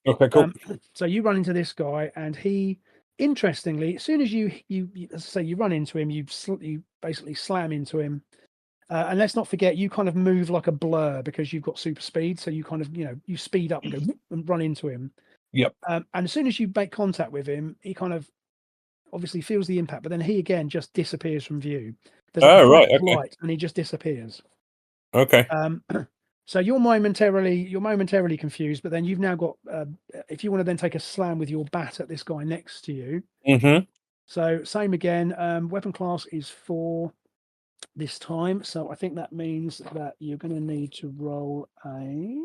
Okay, cool. So you run into this guy, and he, interestingly, as soon as you as I say, you run into him, you basically slam into him, and let's not forget you kind of move like a blur because you've got super speed. So you kind of you speed up and go and run into him. Yep. And as soon as you make contact with him, he kind of obviously feels the impact, but then he again just disappears from view. There's a right, okay. light, and he just disappears. Okay. So you're momentarily confused, but then you've now got. If you want to then take a slam with your bat at this guy next to you. Mm-hmm. So same again. Weapon class is 4 this time. So I think that means that you're going to need to roll a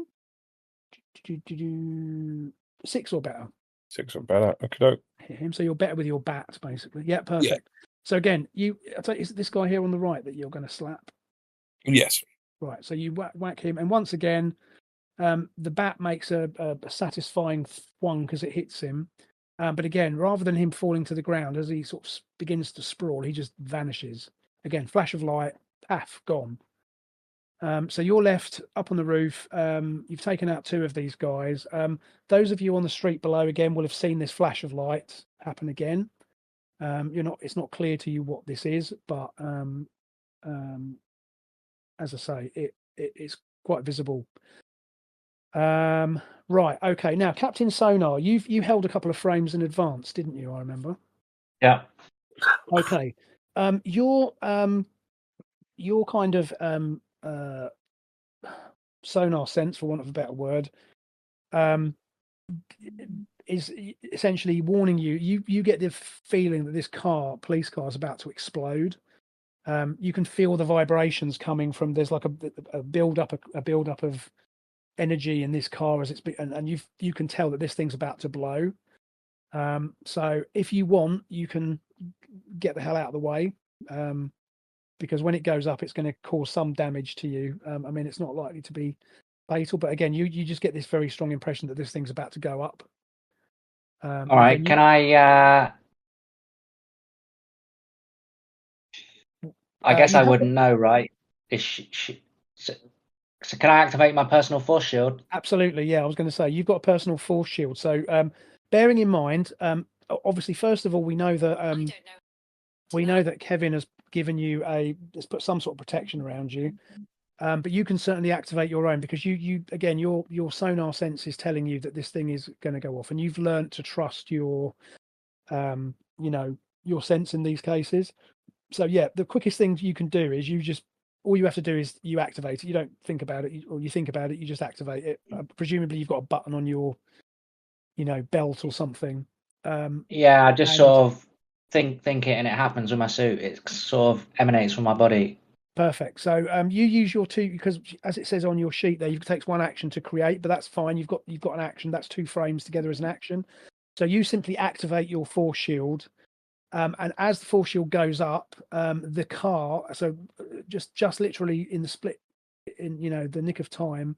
6 or better. 6 or better. Okay. Hit him. So you're better with your bat, basically. Yeah, perfect. So again, I tell you, is it this guy here on the right that you're going to slap? Yes. Right. So you whack him, and once again, the bat makes a satisfying thwung because it hits him. But again, rather than him falling to the ground as he sort of begins to sprawl, he just vanishes. Again, flash of light, paff, gone. So you're left up on the roof. You've taken out 2 of these guys. Those of you on the street below, again, will have seen this flash of light happen again. It's not clear to you what this is, but as I say, it's quite visible. Right, okay. Now, Captain Sonar, you held a couple of frames in advance, didn't you? I remember. Yeah. Okay. Your kind of sonar sense, for want of a better word, is essentially warning you. You get the feeling that this police car, is about to explode. You can feel the vibrations coming from. There's like a build up of energy in this car as it's and you can tell that this thing's about to blow. So if you want, you can get the hell out of the way, because when it goes up, it's going to cause some damage to you. I mean, it's not likely to be fatal, but again, you just get this very strong impression that this thing's about to go up. All right, can I? I guess I wouldn't know, right? So can I activate my personal force shield? Absolutely, yeah. I was going to say you've got a personal force shield. So bearing in mind, obviously, first of all, we know that Kevin has given you has put some sort of protection around you. But you can certainly activate your own, because you again, your sonar sense is telling you that this thing is going to go off, and you've learned to trust your your sense in these cases. So yeah, the quickest thing you can do is all you have to do is you activate it. You don't think about it, or you think about it, you just activate it. Presumably you've got a button on your belt or something. Yeah, I just sort of think it, and it happens with my suit. It sort of emanates from my body. Perfect. So you use your 2, because as it says on your sheet there, it takes 1 action to create, but that's fine. You've got an action. That's 2 frames together as an action. So you simply activate your force shield, and as the force shield goes up, the car, so just literally in the split, in the nick of time,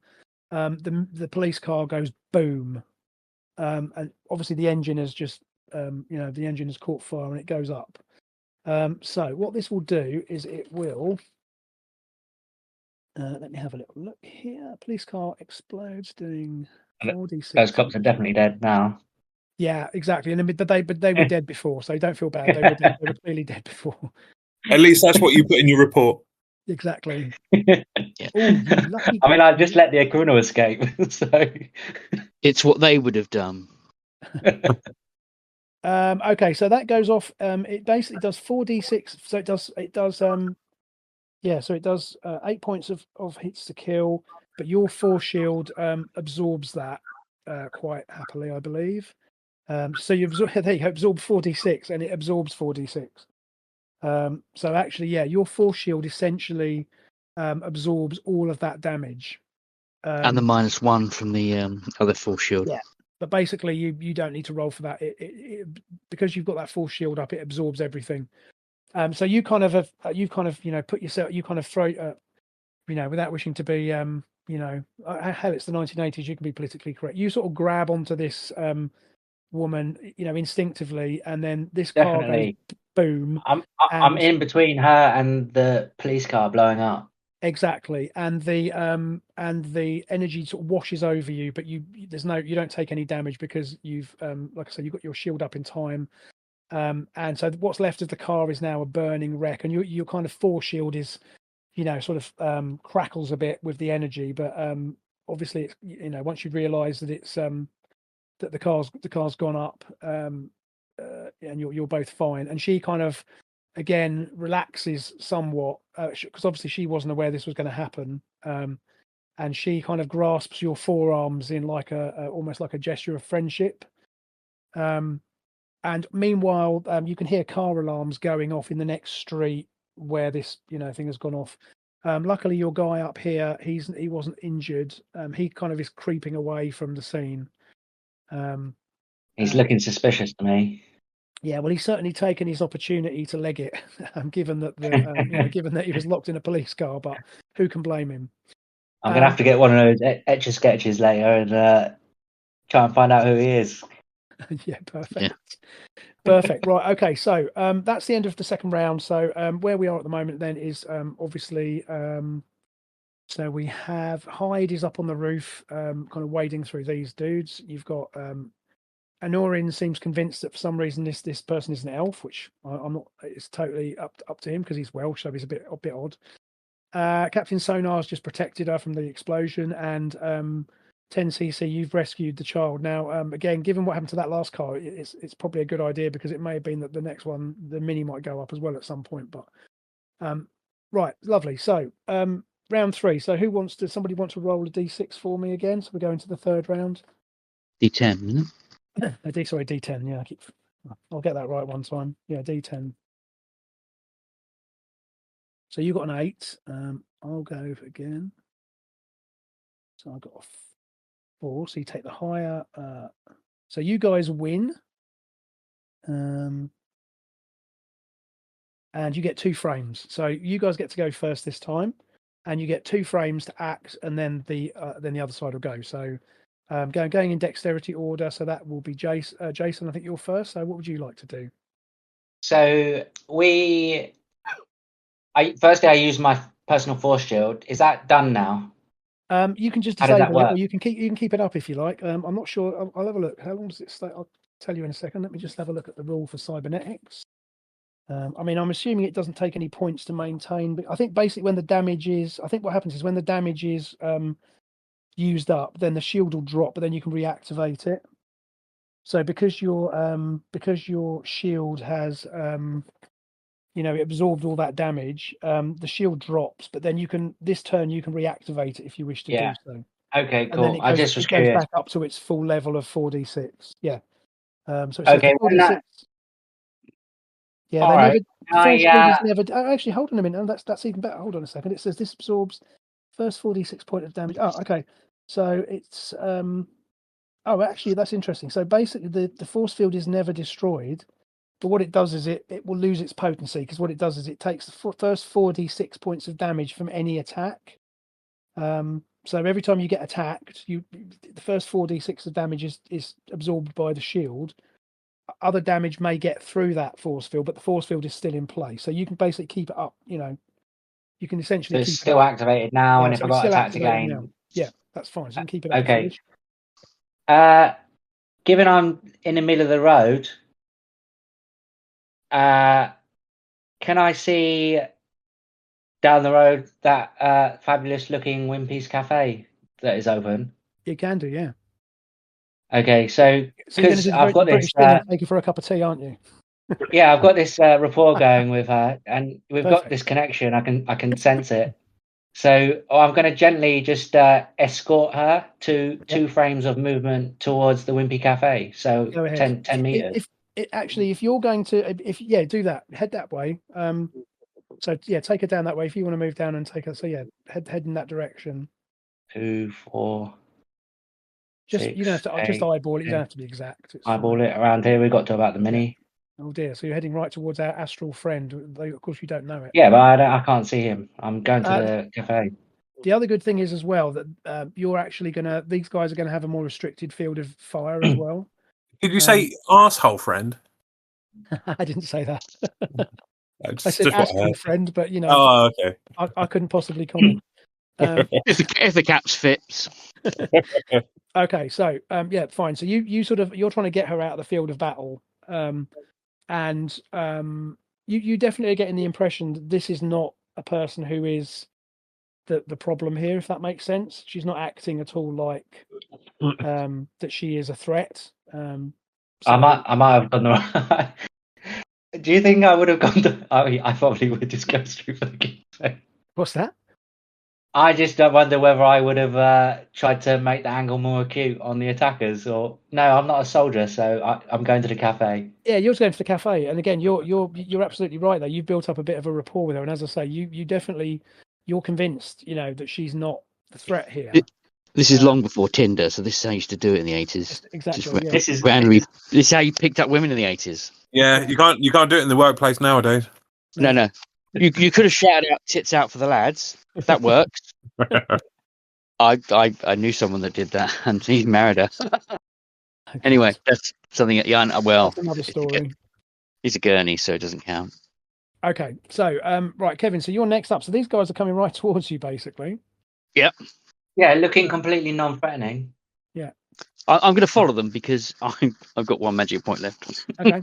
the police car goes boom, and obviously the engine has just the engine has caught fire and it goes up. So what this will do is it will. Let me have a little look here. Police car explodes, doing 4d6. Those cops are definitely dead now. Yeah, exactly. But they were dead before, so don't feel bad. They were dead. They were clearly dead before. At least that's what you put in your report. Exactly. Yeah. Oh, you lucky! I mean, I just let the criminal escape, so it's what they would have done. Okay, so that goes off. It basically does 4d6. So it does. So it does 8 points of hits to kill, but your force shield absorbs that quite happily, I believe. So you absorb 4d6, and it absorbs 4d6. So actually, yeah, your force shield essentially absorbs all of that damage. And the -1 from the other force shield. Yeah, but basically, you don't need to roll for that. Because you've got that force shield up, it absorbs everything. So you kind of put yourself, you kind of throw, without wishing to be, hell, it's the 1980s. You can be politically correct. You sort of grab onto this woman, instinctively, and then this car goes boom. I'm in between her and the police car blowing up. Exactly, and the energy sort of washes over you, but you don't take any damage because you've, like I said, you've got your shield up in time. And so what's left of the car is now a burning wreck, and your kind of force shield is, sort of crackles a bit with the energy, but obviously it's, once you realise that it's that the car's gone up, and you're both fine, and she kind of again relaxes somewhat, because obviously she wasn't aware this was going to happen, and she kind of grasps your forearms in like almost like a gesture of friendship. And meanwhile, you can hear car alarms going off in the next street where this, thing has gone off. Luckily, your guy up here, he wasn't injured. He kind of is creeping away from the scene. He's looking suspicious to me. Yeah, well, he's certainly taken his opportunity to leg it, given that given that he was locked in a police car. But who can blame him? I'm gonna have to get one of those etch a sketches later and try and find out who he is. Yeah, perfect. Perfect. Right. Okay. So that's the end of the second round. So where we are at the moment then is obviously so we have Hyde is up on the roof, kind of wading through these dudes. You've got Anorin seems convinced that for some reason this person is an elf, which I'm not. It's totally up to him because he's Welsh, so he's a bit odd. Captain Sonar's just protected her from the explosion, and 10cc, you've rescued the child. Now, again, given what happened to that last car, it's probably a good idea because it may have been that the next one, the Mini, might go up as well at some point. But right, lovely. So round 3. So somebody want to roll a d6 for me again? So we're going to the third round. D10, isn't it? Sorry, D10. Yeah, I'll get that right one time. Yeah, D10. So you got an 8. I'll go again. So I got a 4. So you take the higher. So you guys win. And you get 2 frames. So you guys get to go first this time, and you get 2 frames to act, and then the other side will go. So going in dexterity order. So that will be Jason. Jason, I think you're first. So what would you like to do? So firstly I use my personal force shield. Is that done now? You can just How does that disable it, or work? you can keep it up if you like. I'm not sure. I'll have a look. How long does it stay? I'll tell you in a second. Let me just have a look at the rule for cybernetics. I mean, I'm assuming it doesn't take any points to maintain, but I think basically when the damage is, I think what happens is when the damage is used up, then the shield will drop, but then you can reactivate it. So because your shield has it absorbed all that damage, the shield drops, but then this turn you can reactivate it if you wish to do so. Okay, cool. And then I just was it goes curious. back up to its full level of 4d6. Yeah. So it says Okay, the 4d6. Yeah, all right. never. Actually, hold on a minute. That's even better. Hold on a second. It says this absorbs first 4d6 point of damage. Oh, okay. So it's actually that's interesting. So basically, the force field is never destroyed, but what it does is it will lose its potency, because what it does is it takes the first 4d6 points of damage from any attack. So every time you get attacked, the first 4d6 of damage is absorbed by the shield. Other damage may get through that force field, but the force field is still in place. So you can basically keep it up. You can essentially It's keep still activated now, and if I got attacked again, now. Yeah, that's fine. So you can keep it up. Okay. Given I'm in the middle of the road, can I see down the road that fabulous looking Wimpy's Cafe that is open? You can do, yeah. Okay, so because I've got this, take you for a cup of tea, aren't you? Yeah, I've got this rapport going with her, and we've got this connection. I can sense it. So I'm going to gently just escort her to 2 frames of movement towards the Wimpy Cafe. So 10 meters. If you're going to, do that. Head that way. So yeah, take her down that way if you want to move down and take her. So yeah, head in that direction. 2, 4. Just 6, you don't have to 8, just eyeball it. You don't have to be exact. Eyeball it around here. We got to about the Mini. Oh dear! So you're heading right towards our astral friend. Of course, you don't know it. Yeah, but I can't see him. I'm going to the cafe. The other good thing is as well that you're actually these guys are gonna have a more restricted field of fire as well. Did you say arsehole friend? I didn't say that. I said astral friend, but Oh, okay. I couldn't possibly comment. If the caps fits. Okay, so yeah, fine. So you're trying to get her out of the field of battle, and you definitely are getting the impression that this is not a person who is the problem here, if that makes sense. She's not acting at all like that she is a threat. I might have done the right. Do you think I would have gone to? I probably would just go straight for the cafe. What's that? I just wonder whether I would have tried to make the angle more acute on the attackers, or no. I'm not a soldier, so I'm going to the cafe. Yeah, you're going to the cafe, and again, you're absolutely right there. You've built up a bit of a rapport with her, and as I say, you definitely you're convinced, that she's not the threat here. This is long before Tinder, so this is how you used to do it in the 80s. Exactly. This is how you picked up women in the 80s. Yeah, you can't do it in the workplace nowadays. No. You could have shouted out "tits out" for the lads. That works. I knew someone that did that, and he married her. Okay. Anyway, that's something that well, That's another story. he's a gurney, so it doesn't count. Okay, so right, Kevin. So you're next up. So these guys are coming right towards you, basically. Yep. Yeah, looking completely non-threatening. I'm going to follow them because I've got one magic point left. Okay,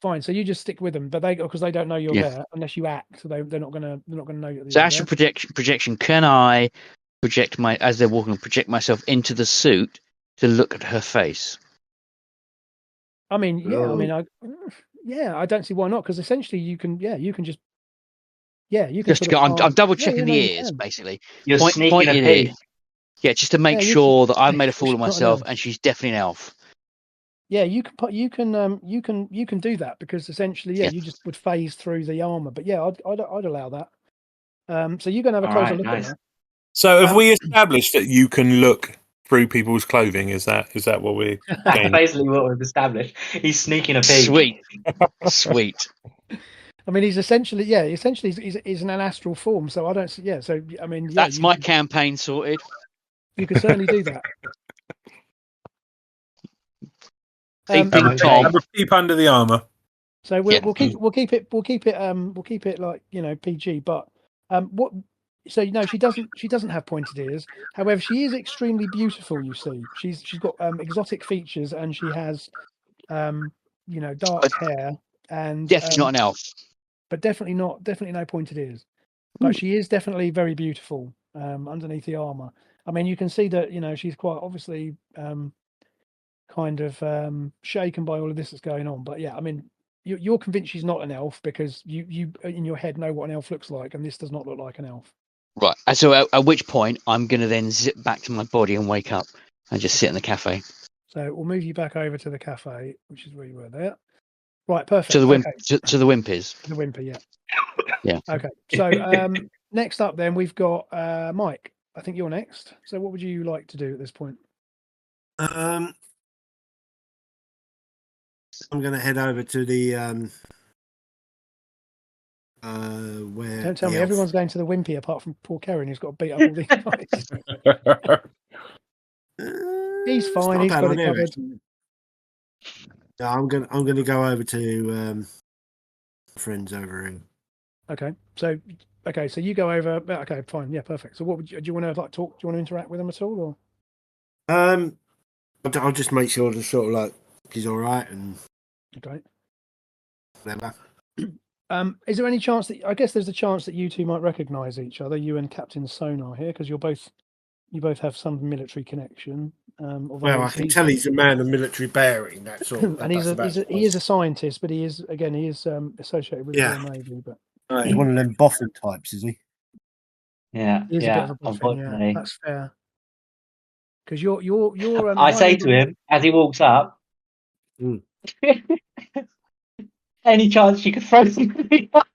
fine. So you just stick with them, but because they don't know you're Yeah. there unless you act. So they're not gonna know you're So there. astral projection. Can I project as they're walking? Project myself into the suit to look at her face. I mean, I don't see why not, because essentially you can just Just to go. I'm double checking the you ears, can. basically. You're sneaking point a in pig. ear. Yeah, just to make Yeah, sure that I've made a fool she's of not an myself, elf. and she's definitely an elf. Yeah, you can do that, because essentially, Yeah. you just would phase through the armor. But yeah, I'd allow that. So you're gonna have a All closer right, look nice. at her. So have we established that you can look through people's clothing? Is that what we're That's saying? basically what we've established. He's sneaking a pig. Sweet. I mean, he's essentially he's in an astral form. So I don't. So I mean, That's my campaign sorted. You could certainly do that. Big Tom. Have a peep under the armor. So we'll keep it like, PG. But what? So she doesn't have pointed ears. However, she is extremely beautiful. You see, she's got exotic features, and she has dark hair, and Definitely not an elf. but definitely no pointed ears. But she is definitely very beautiful underneath the armor. I mean, you can see that she's quite obviously kind of shaken by all of this that's going on. But yeah, I mean, you're convinced she's not an elf because you in your head know what an elf looks like, and this does not look like an elf. Right. And so at which point I'm going to then zip back to my body and wake up and just sit in the cafe. So we'll move you back over to the cafe, which is where you were there. Right, perfect. To the Okay. to the Wimpers. The Whimper, yeah. Yeah. Okay. So next up, then we've got Mike. I think you're next. So what would you like to do at this point? I'm going to head over to the where. Don't tell me elf- everyone's going to the Wimpy apart from poor Karen, who's got to beat up all these guys. He's it's fine. not a He's bad got it idea, covered. actually. No, I'm gonna go over to friends over here. Okay. So you go over. Okay, fine. Yeah, perfect. So what do you want to talk? Do you want to interact with them at all, or? I'll just make sure to sort of like he's all right and Okay. whatever. Is there any chance that I guess there's a chance that you two might recognise each other, you and Captain Sonar here, because you both have some military connection. Well, I can tell he's a man of military bearing. That's all. And he is a scientist, but he is associated with the Royal Navy. But he's one of them boffin types, is he? Yeah, he is a bit of a boffin, yeah, that's fair. Because you're. I say to him as he walks up, any chance you could throw something up?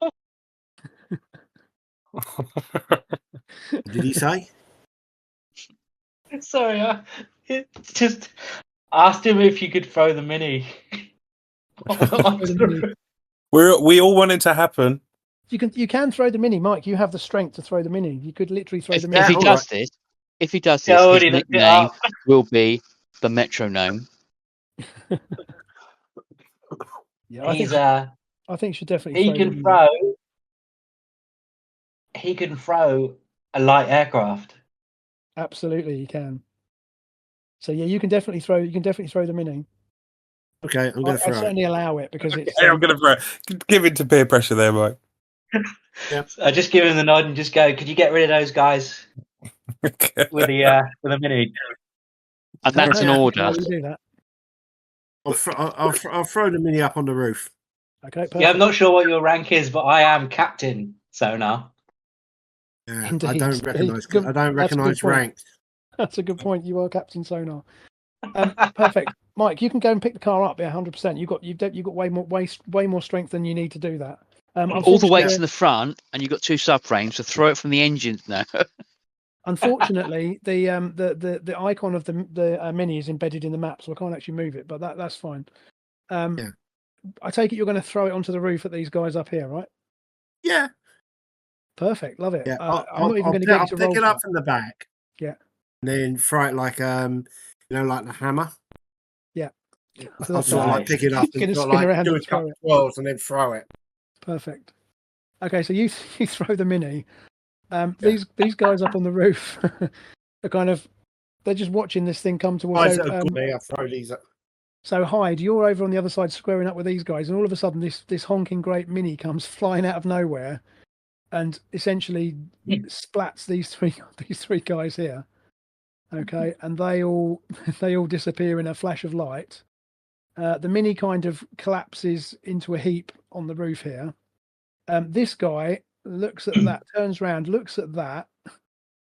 Did he say? Sorry, I just asked him if you could throw the mini. We all want it to happen. You can throw the mini, Mike. You have the strength to throw the mini. You could literally throw the mini. If he does this, his nickname will be the Metronome. Yeah, I think should definitely. He can throw a light aircraft. Absolutely, you can. So yeah, you can definitely throw the mini. Okay, I'm going to throw. I certainly allow it because it's. I'm going to throw. Give it to peer pressure there, Mike. Yep. I just give him the nod and just go. Could you get rid of those guys with the mini? And that's an order. Do that. I'll throw the mini up on the roof. Okay. Perfect. Yeah, I'm not sure what your rank is, but I am Captain Sonar. Yeah, Indeed. I don't recognise ranks. That's a good point. You are Captain Sonar. Perfect, Mike. You can go and pick the car up. Yeah, 100%. You've got way more strength than you need to do that. All the weight's in the front, and you've got two subframes, so throw it from the engine now. Unfortunately, the icon of the mini is embedded in the map, so I can't actually move it. But that's fine. Yeah. I take it you're going to throw it onto the roof at these guys up here, right? Yeah. Perfect. Love it. Yeah. I'm not even going to get you to roll. Pick it up from the back. Yeah. And then throw it like like the hammer. Yeah. I'll sort of like pick it up and sort of like do a couple of twirls and then throw it. Perfect. Okay, so you throw the mini. These guys up on the roof are they're just watching this thing come towards. I throw these up. So Hyde, you're over on the other side squaring up with these guys, and all of a sudden this honking great mini comes flying out of nowhere and essentially splats these three guys here. Okay, and they all disappear in a flash of light. The mini kind of collapses into a heap on the roof here. This guy looks at that, turns around, looks at that,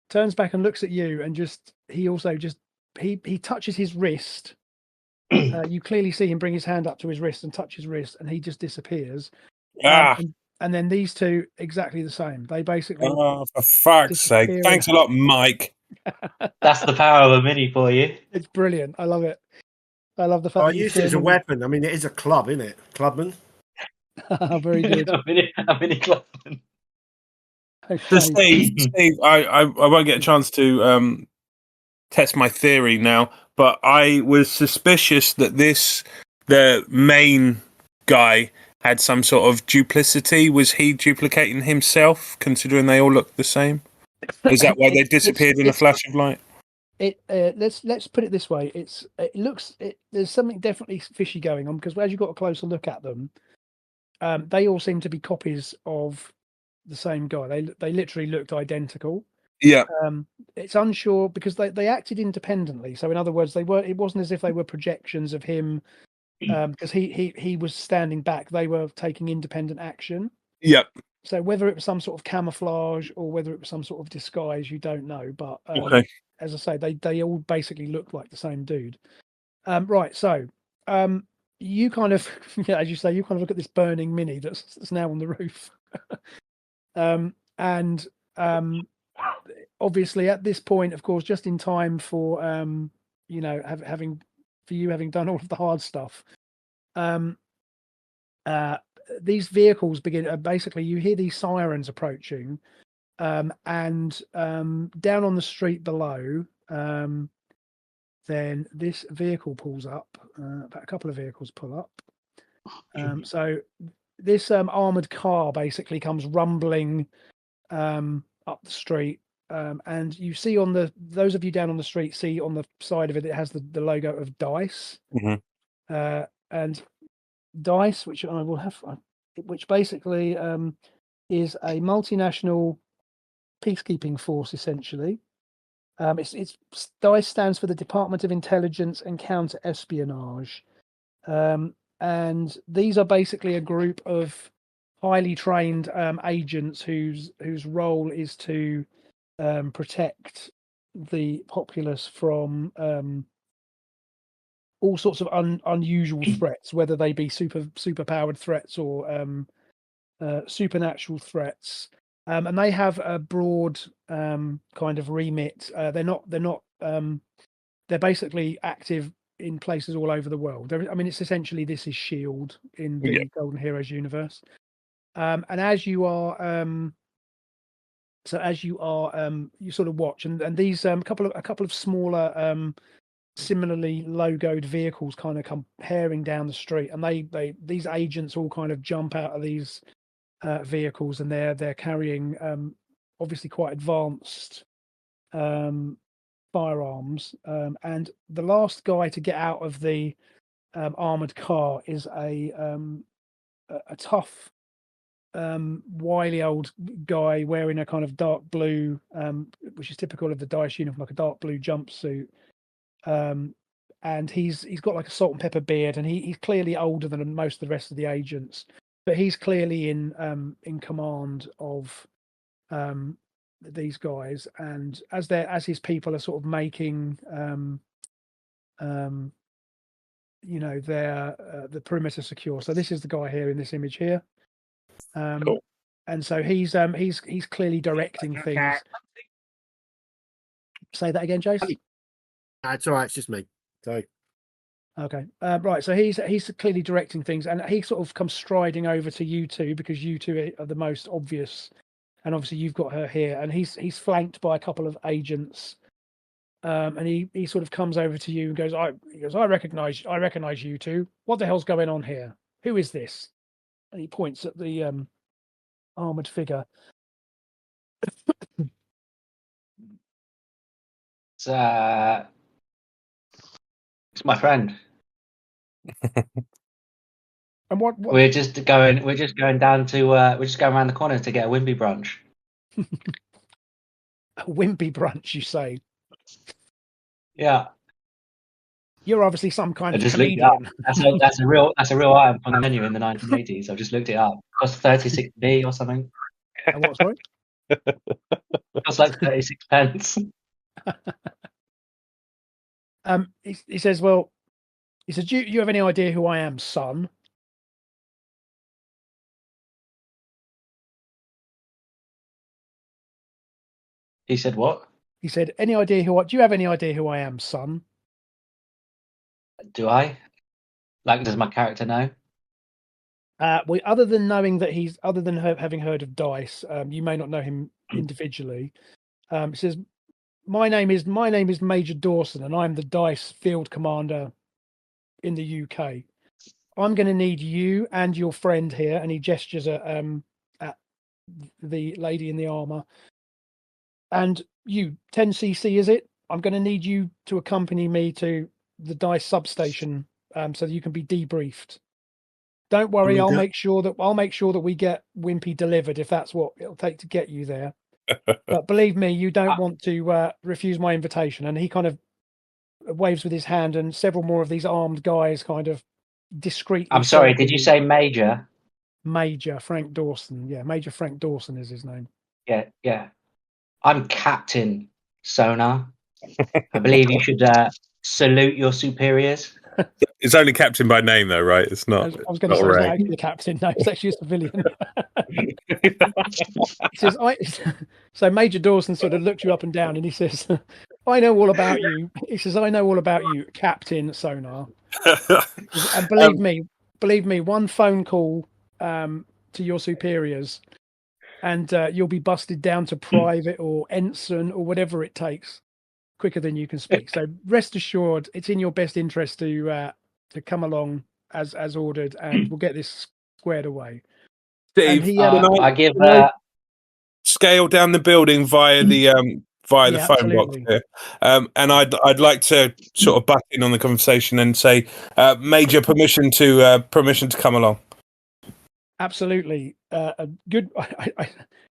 turns back and looks at you, and he touches his wrist. You clearly see him bring his hand up to his wrist and touch his wrist, and he just disappears. And then these two, exactly the same. They basically. Oh, for fuck's sake! Thanks a lot, Mike. That's the power of a mini for you. It's brilliant. I love it. I love the fact. I use it as a weapon. I mean, it is a club, isn't it? Clubman. Very good. a mini clubman. So Steve, I won't get a chance to test my theory now, but I was suspicious that the main guy had some sort of duplicity. Was he duplicating himself, considering they all look the same? Is that why they disappeared in a flash of light? Let's put it this way. There's something definitely fishy going on, because as you got a closer look at them, they all seem to be copies of the same guy. They literally looked identical. Yeah. It's unsure because they acted independently. So in other words, it wasn't as if they were projections of him, because he was standing back. They were taking independent action. Yep. So whether it was some sort of camouflage or whether it was some sort of disguise, you don't know. But okay. As I say, they all basically look like the same dude. Right. So you kind of, as you say, you kind of look at this burning mini that's now on the roof. And obviously at this point, of course, just in time for having done all of the hard stuff, these vehicles begin. Basically, you hear these sirens approaching, and down on the street below, then this vehicle pulls up. A couple of vehicles pull up. So this armored car basically comes rumbling up the street, and you see those of you down on the street see on the side of it has the logo of DICE, and DICE, which I will have, which basically is a multinational peacekeeping force essentially. It's DICE stands for the Department of Intelligence and Counter-Espionage. And these are basically a group of highly trained agents whose role is to protect the populace from all sorts of unusual threats, whether they be super-powered threats or supernatural threats. And they have a broad kind of remit. They're basically active in places all over the world. It's essentially this is S.H.I.E.L.D. in the Golden Heroes universe. And as you are, you sort of watch, and these a couple of smaller, similarly logoed vehicles kind of come pairing down the street, and these agents all kind of jump out of these vehicles, and they're carrying obviously quite advanced firearms, and the last guy to get out of the armored car is a tough, wily old guy wearing a kind of dark blue, which is typical of the DICE uniform, like a dark blue jumpsuit, and he's got like a salt and pepper beard, and he's clearly older than most of the rest of the agents, but he's clearly in command of these guys, and as his people are sort of making the perimeter secure. So this is the guy here in this image here, cool. And so he's clearly directing things. Say that again, Jace. It's all right. It's just me. Sorry. Okay. Right. So he's clearly directing things, and he sort of comes striding over to you two because you two are the most obvious, and obviously you've got her here, and he's flanked by a couple of agents, and he sort of comes over to you and goes, I recognize you two. What the hell's going on here? Who is this? And he points at the armored figure. It's my friend. And what We're just going down to we're just going around the corner to get a Wimpy brunch. A wimpy brunch, you say? Yeah. You're obviously some kind I of just looked it up. comedian. That's a real item on the menu in the 1980s. I've just looked it up. Cost 36p or something. What, sorry? Cost like 36 pence. He says, well, he says, do you have any idea who I am, son? He said what? He said, do you have any idea who I am, son? Do I? Like, does my character know? Well, other than knowing that having heard of Dice, you may not know him individually. He says, my name is Major Dawson, and I'm the Dice Field Commander in the UK. I'm going to need you and your friend here, and he gestures at the lady in the armor. And you, 10cc, is it? I'm going to need you to accompany me to the Dice substation, so that you can be debriefed. Don't worry, I'll make sure that we get Wimpy delivered if that's what it'll take to get you there. But believe me, you don't want to refuse my invitation. And he kind of waves with his hand, and several more of these armed guys kind of discreetly. I'm sorry, did you say Major? Major Frank Dawson. Yeah, Major Frank Dawson is his name. Yeah. I'm Captain Sonar. I believe you should salute your superiors. It's only captain by name, though, right? It's not. I was going to say, it's not actually the captain. No, it's actually a civilian. He says, so Major Dawson sort of looks you up and down, and he says, I know all about you. He says, I know all about you, Captain Sonar. And believe me, one phone call to your superiors, and you'll be busted down to private or ensign or whatever it takes, quicker than you can speak. So rest assured, it's in your best interest to come along as ordered, and we'll get this squared away. Steve, I give scale down the building via the phone absolutely. box here, and I'd like to sort of butt in on the conversation and say, Major, permission to come along. Absolutely, good.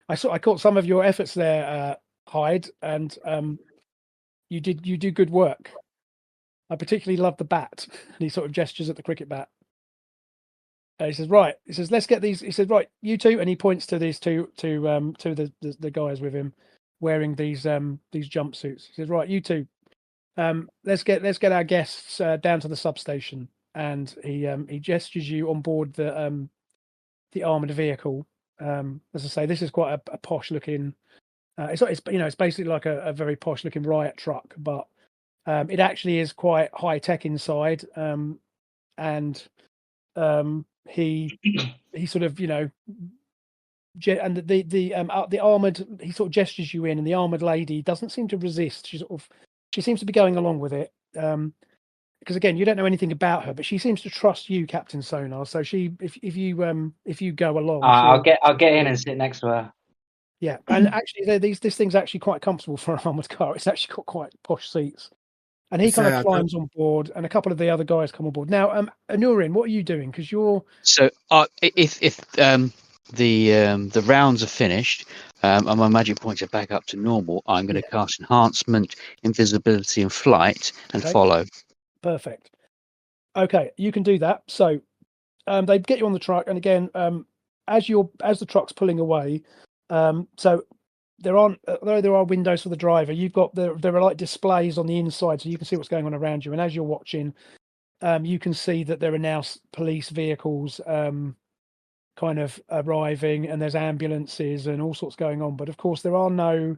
I caught some of your efforts there, Hyde, and you do good work. I particularly love the bat. And he sort of gestures at the cricket bat. He says, right. He says, let's get these. He says, right, you two, and he points to these two the guys with him, wearing these jumpsuits. He says, right, you two, let's get our guests down to the substation. And he gestures you on board the armored vehicle. As I say, this is quite a posh looking. It's basically like a very posh looking riot truck, but it actually is quite high tech inside. And he sort of, and the armored, he sort of gestures you in, and the armored lady doesn't seem to resist. She seems to be going along with it. Because again, you don't know anything about her, but she seems to trust you, Captain Sonar. So if you go along, I'll get in and sit next to her. Yeah, and actually, this thing's actually quite comfortable for an armored car. It's actually got quite posh seats. And he kind of climbs on board, and a couple of the other guys come on board. Now, Anurin, what are you doing? Because you're if the rounds are finished, and my magic points are back up to normal, I'm going to cast enhancement, invisibility, and flight, and follow. Perfect. Okay, you can do that. So they get you on the truck, and again, as the truck's pulling away, so there are windows for the driver. You've got there are like displays on the inside, so you can see what's going on around you. And as you're watching, you can see that there are now police vehicles kind of arriving, and there's ambulances and all sorts going on. But of course, there are no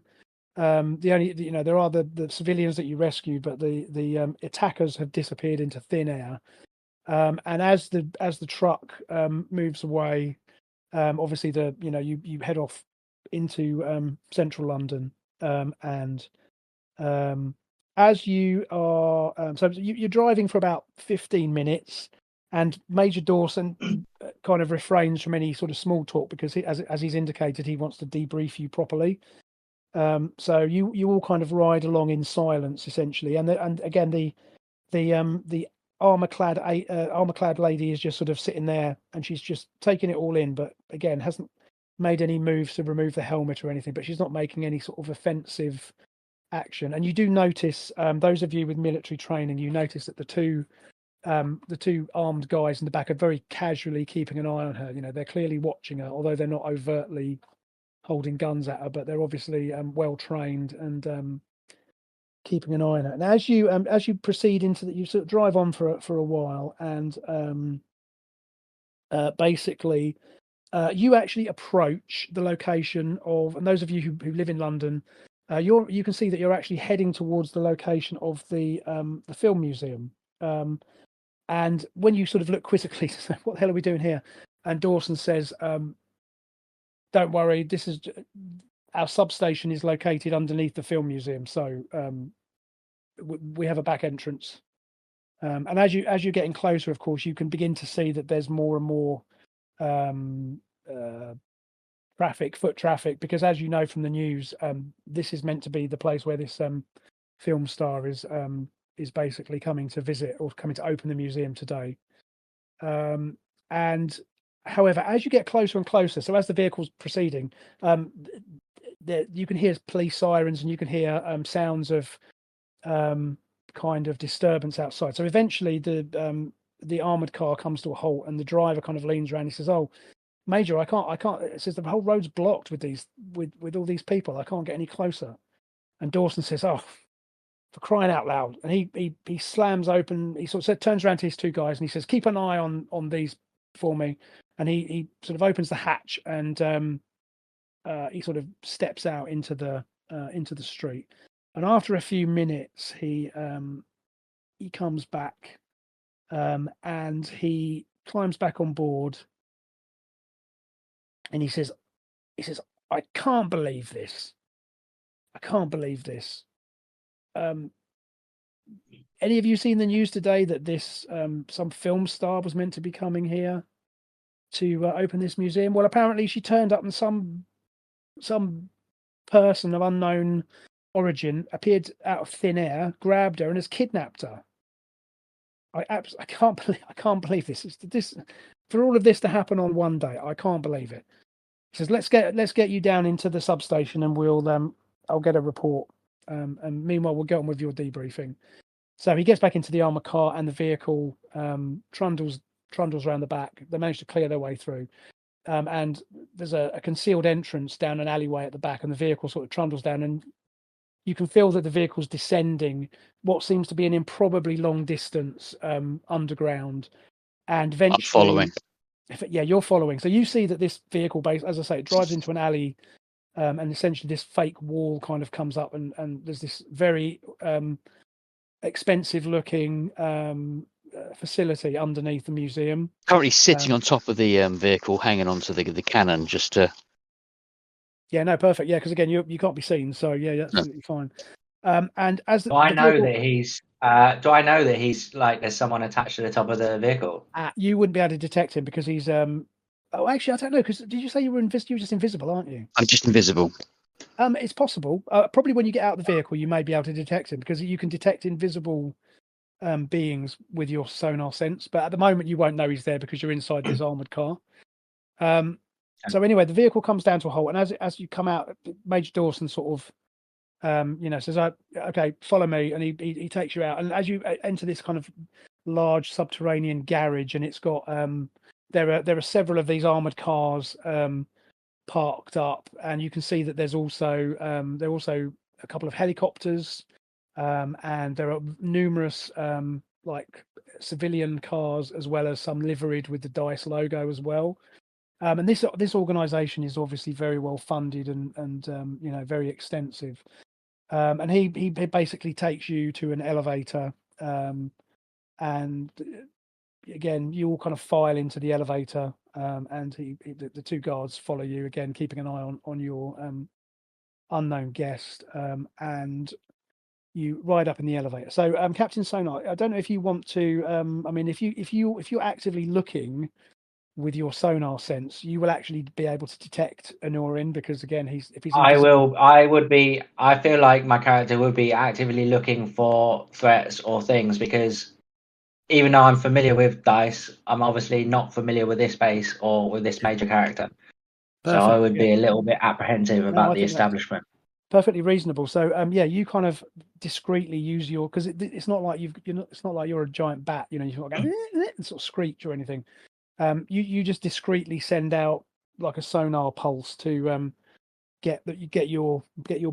The only, there are the civilians that you rescue, but the attackers have disappeared into thin air. And as the truck moves away, obviously you head off into central London, and as you are, so you're driving for about 15 minutes, and Major Dawson kind of refrains from any sort of small talk because as he's indicated, he wants to debrief you properly. So you all kind of ride along in silence essentially, and again the armor-clad lady is just sort of sitting there, and she's just taking it all in, but again hasn't made any moves to remove the helmet or anything. But she's not making any sort of offensive action. And you do notice, those of you with military training, you notice that the two armed guys in the back are very casually keeping an eye on her. They're clearly watching her, although they're not overtly holding guns at her, but they're obviously well trained and keeping an eye on her. And as you proceed into you sort of drive on for a while, and basically you actually approach the location of, and those of you who live in London, you can see that you're actually heading towards the location of the film museum. And when you sort of look quizzically to say, what the hell are we doing here? And Dawson says, don't worry, this is our substation is located underneath the film museum, so we have a back entrance. And as you're getting closer, of course, you can begin to see that there's more and more foot traffic, because as you know from the news, this is meant to be the place where this film star is basically coming to visit, or coming to open the museum today. And however, as you get closer and closer, so as the vehicle's proceeding, you can hear police sirens, and you can hear sounds of kind of disturbance outside. So eventually the armored car comes to a halt, and the driver kind of leans around. He says, "Oh, Major, I can't." It says the whole road's blocked with all these people. I can't get any closer. And Dawson says, "Oh, for crying out loud!" And he slams open. He sort of turns around to his two guys, and he says, "Keep an eye on these for me." And he sort of opens the hatch, and he sort of steps out into the street. And after a few minutes, he comes back, and he climbs back on board, and he says, "I can't believe this. I can't believe this. Any of you seen the news today that this some film star was meant to be coming here to open this museum? Well, apparently she turned up, and some person of unknown origin appeared out of thin air, grabbed her, and has kidnapped her. I can't believe this. This for all of this to happen on one day. I can't believe it." He says, "Let's get you down into the substation, and I'll get a report. And meanwhile, we'll get on with your debriefing." So he gets back into the armor car, and the vehicle trundles around the back. They manage to clear their way through. And there's a concealed entrance down an alleyway at the back, and the vehicle sort of trundles down, and you can feel that the vehicle's descending what seems to be an improbably long distance underground. And eventually, I'm following. Yeah, you're following. So you see that this vehicle, as I say, it drives into an alley, and essentially this fake wall kind of comes up, and there's this very expensive looking facility underneath the museum. Currently sitting on top of the vehicle, hanging onto the cannon, just to. Yeah, no, perfect. Yeah, because again, you can't be seen, so yeah, that's absolutely fine. And as do I know that he's like there's someone attached to the top of the vehicle? You wouldn't be able to detect him because he's. Oh, actually, I don't know. Because did you say you were You're just invisible, aren't you? I'm just invisible. It's possible. Probably when you get out of the vehicle, you may be able to detect him, because you can detect invisible beings with your sonar sense. But at the moment, you won't know he's there because you're inside this armored car. So anyway, the vehicle comes down to a halt, and as you come out, Major Dawson sort of, says, "Okay, follow me," and he takes you out. And as you enter this kind of large subterranean garage, and it's got there are several of these armored cars parked up, and you can see that there are also a couple of helicopters, and there are numerous like civilian cars, as well as some liveried with the DICE logo as well. And this organization is obviously very well funded and very extensive. And he basically takes you to an elevator, and again, you all kind of file into the elevator, and the two guards follow you again, keeping an eye on your unknown guest, and you ride up in the elevator. So, Captain Sonar, I don't know if you want to. I mean, if you're actively looking with your sonar sense, you will actually be able to detect Anorin, because again, if he's invisible. I feel like my character would be actively looking for threats or things, because even though I'm familiar with dice, I'm obviously not familiar with this space or with this major character. Perfect, so I would be a little bit apprehensive about the establishment. Perfectly reasonable. So, you kind of discreetly use your, because it's not like it's not like you're a giant bat. You're not going and sort of screech or anything. You just discreetly send out like a sonar pulse to get your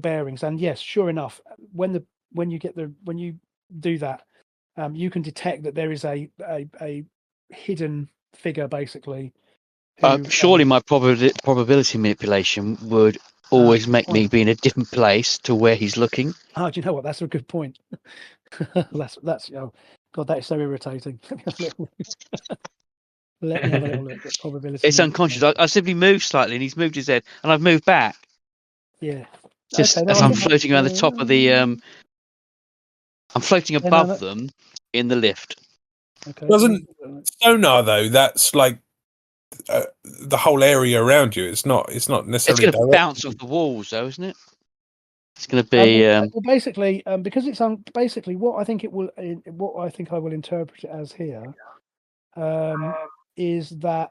bearings. And yes, sure enough, when you do that, you can detect that there is a hidden figure, basically. Surely my probability manipulation would always make me be in a different place to where he's looking. Oh, do you know what? That's a good point. that's oh god, that is so irritating. Let me have a little look at probability. It's unconscious. I simply moved slightly, and he's moved his head, and I've moved back. Yeah. Just as I'm floating around the top of the. I'm floating above them in the lift. Okay. Doesn't sonar though? That's like the whole area around you. It's not necessarily. It's going to bounce off the walls, though, isn't it? It's going to be. Well, basically, because it's basically what I think I will interpret it as here, is that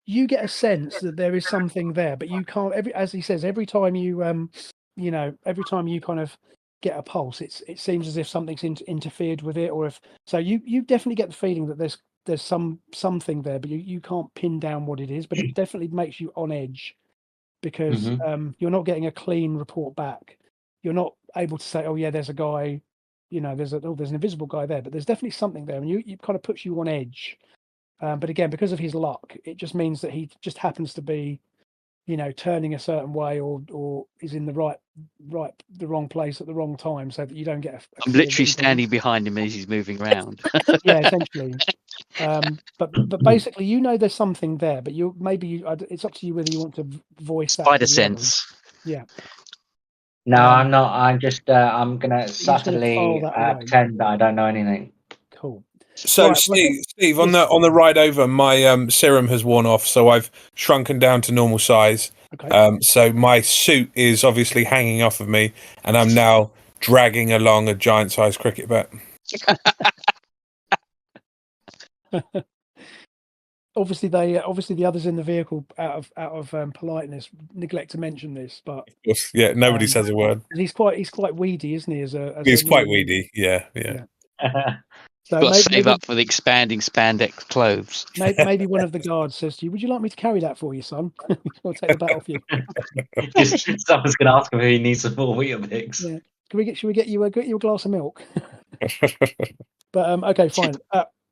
you get a sense that there is something there, but you can't. As he says, every time you every time you kind of get a pulse, it seems as if something's interfered with it, or if so, you definitely get the feeling that there's something there, but you can't pin down what it is. But it definitely makes you on edge, because you're not getting a clean report back. You're not able to say, oh yeah, there's a guy, there's an invisible guy there, but there's definitely something there, and you kind of puts you on edge. But again, because of his luck, it just means that he just happens to be, turning a certain way, or is in the wrong place at the wrong time, so that you don't get I'm literally standing behind him as he's moving around. Yeah, essentially. But basically, there's something there, but it's up to you whether you want to voice that. Spider sense. Yeah. No, I'm not. I'm just. I'm gonna subtly pretend that I don't know anything. Cool. So, right, Steve, on the ride over, my serum has worn off, so I've shrunken down to normal size. Okay. So my suit is obviously hanging off of me, and I'm now dragging along a giant-sized cricket bat. Obviously, the others in the vehicle, out of politeness, neglect to mention this. But yeah, nobody says a word. He's quite weedy, isn't he? He's quite weedy. Yeah. So got to save up for the expanding spandex clothes. Maybe one of the guards says to you, "Would you like me to carry that for you, son? I'll take the bat off you." Someone's going to ask him if he needs some more Weetabix. Yeah. Should we get you a glass of milk? But okay, fine.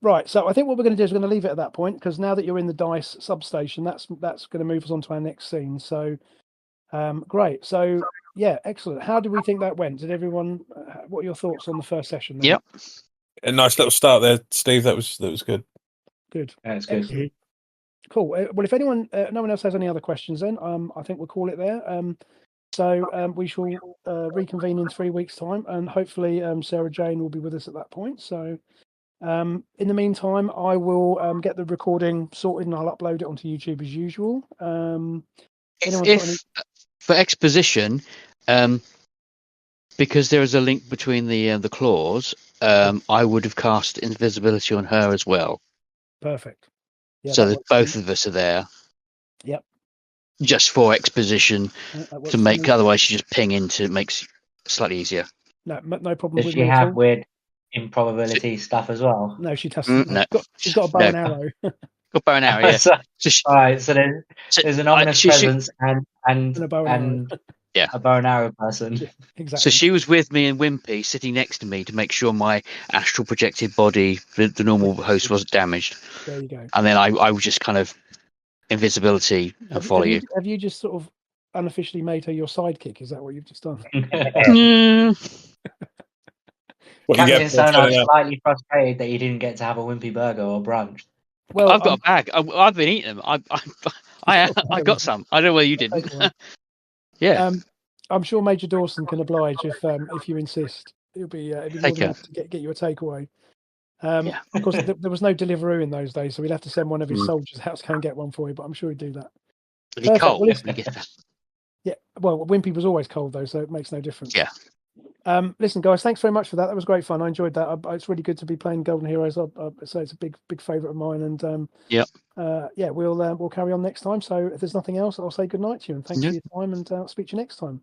Right. So I think what we're going to do is we're going to leave it at that point, because now that you're in the dice substation, that's going to move us on to our next scene. So, great. So yeah, excellent. How did we think that went? Did everyone? What are your thoughts on the first session? Then? Yep. A nice little start there, Steve. That was good. Good. That's good. Excellent. Cool. Well, if no one else has any other questions, then I think we'll call it there. So we shall reconvene in 3 weeks' time, and hopefully Sarah Jane will be with us at that point. So in the meantime, I will get the recording sorted and I'll upload it onto YouTube as usual. For exposition, because there is a link between the claws, I would have cast invisibility on her as well. Perfect. Yeah, so that both of us are there. Yep. Just for exposition to make. Otherwise, you just ping into. It makes it slightly easier. No problem. Does she have weird improbability stuff as well? No, she doesn't. No. She's got a bow and arrow. Got bow and arrow. Yeah. All right. So there's an ominous presence and a bow and arrow. Yeah, a bow and arrow person. Exactly. So she was with me and Wimpy, sitting next to me to make sure my astral projected body, the normal host, wasn't damaged. There you go. And then I would just kind of invisibility and follow you. Have you just sort of unofficially made her your sidekick. Is that what you've just done? What you get Captain for Sonar turning up. slightly frustrated that you didn't get to have a wimpy burger or brunch. Well, I've got a bag. I've been eating them. I got some. I don't know whether you didn't. Yeah. I'm sure Major Dawson can oblige if you insist. It'd be more than happy to get you a takeaway. Of course, there was no Deliveroo in those days, so we'd have to send one of his soldiers out to go and get one for you. But I'm sure he'd do that. Is he cold? Yeah. Well, Wimpy was always cold though, so it makes no difference. Yeah. Listen, guys, thanks very much for that. That was great fun. I enjoyed that. It's really good to be playing Golden Heroes. So it's a big favourite of mine. And we'll carry on next time. So if there's nothing else, I'll say good night to you and thanks for your time. And I'll speak to you next time.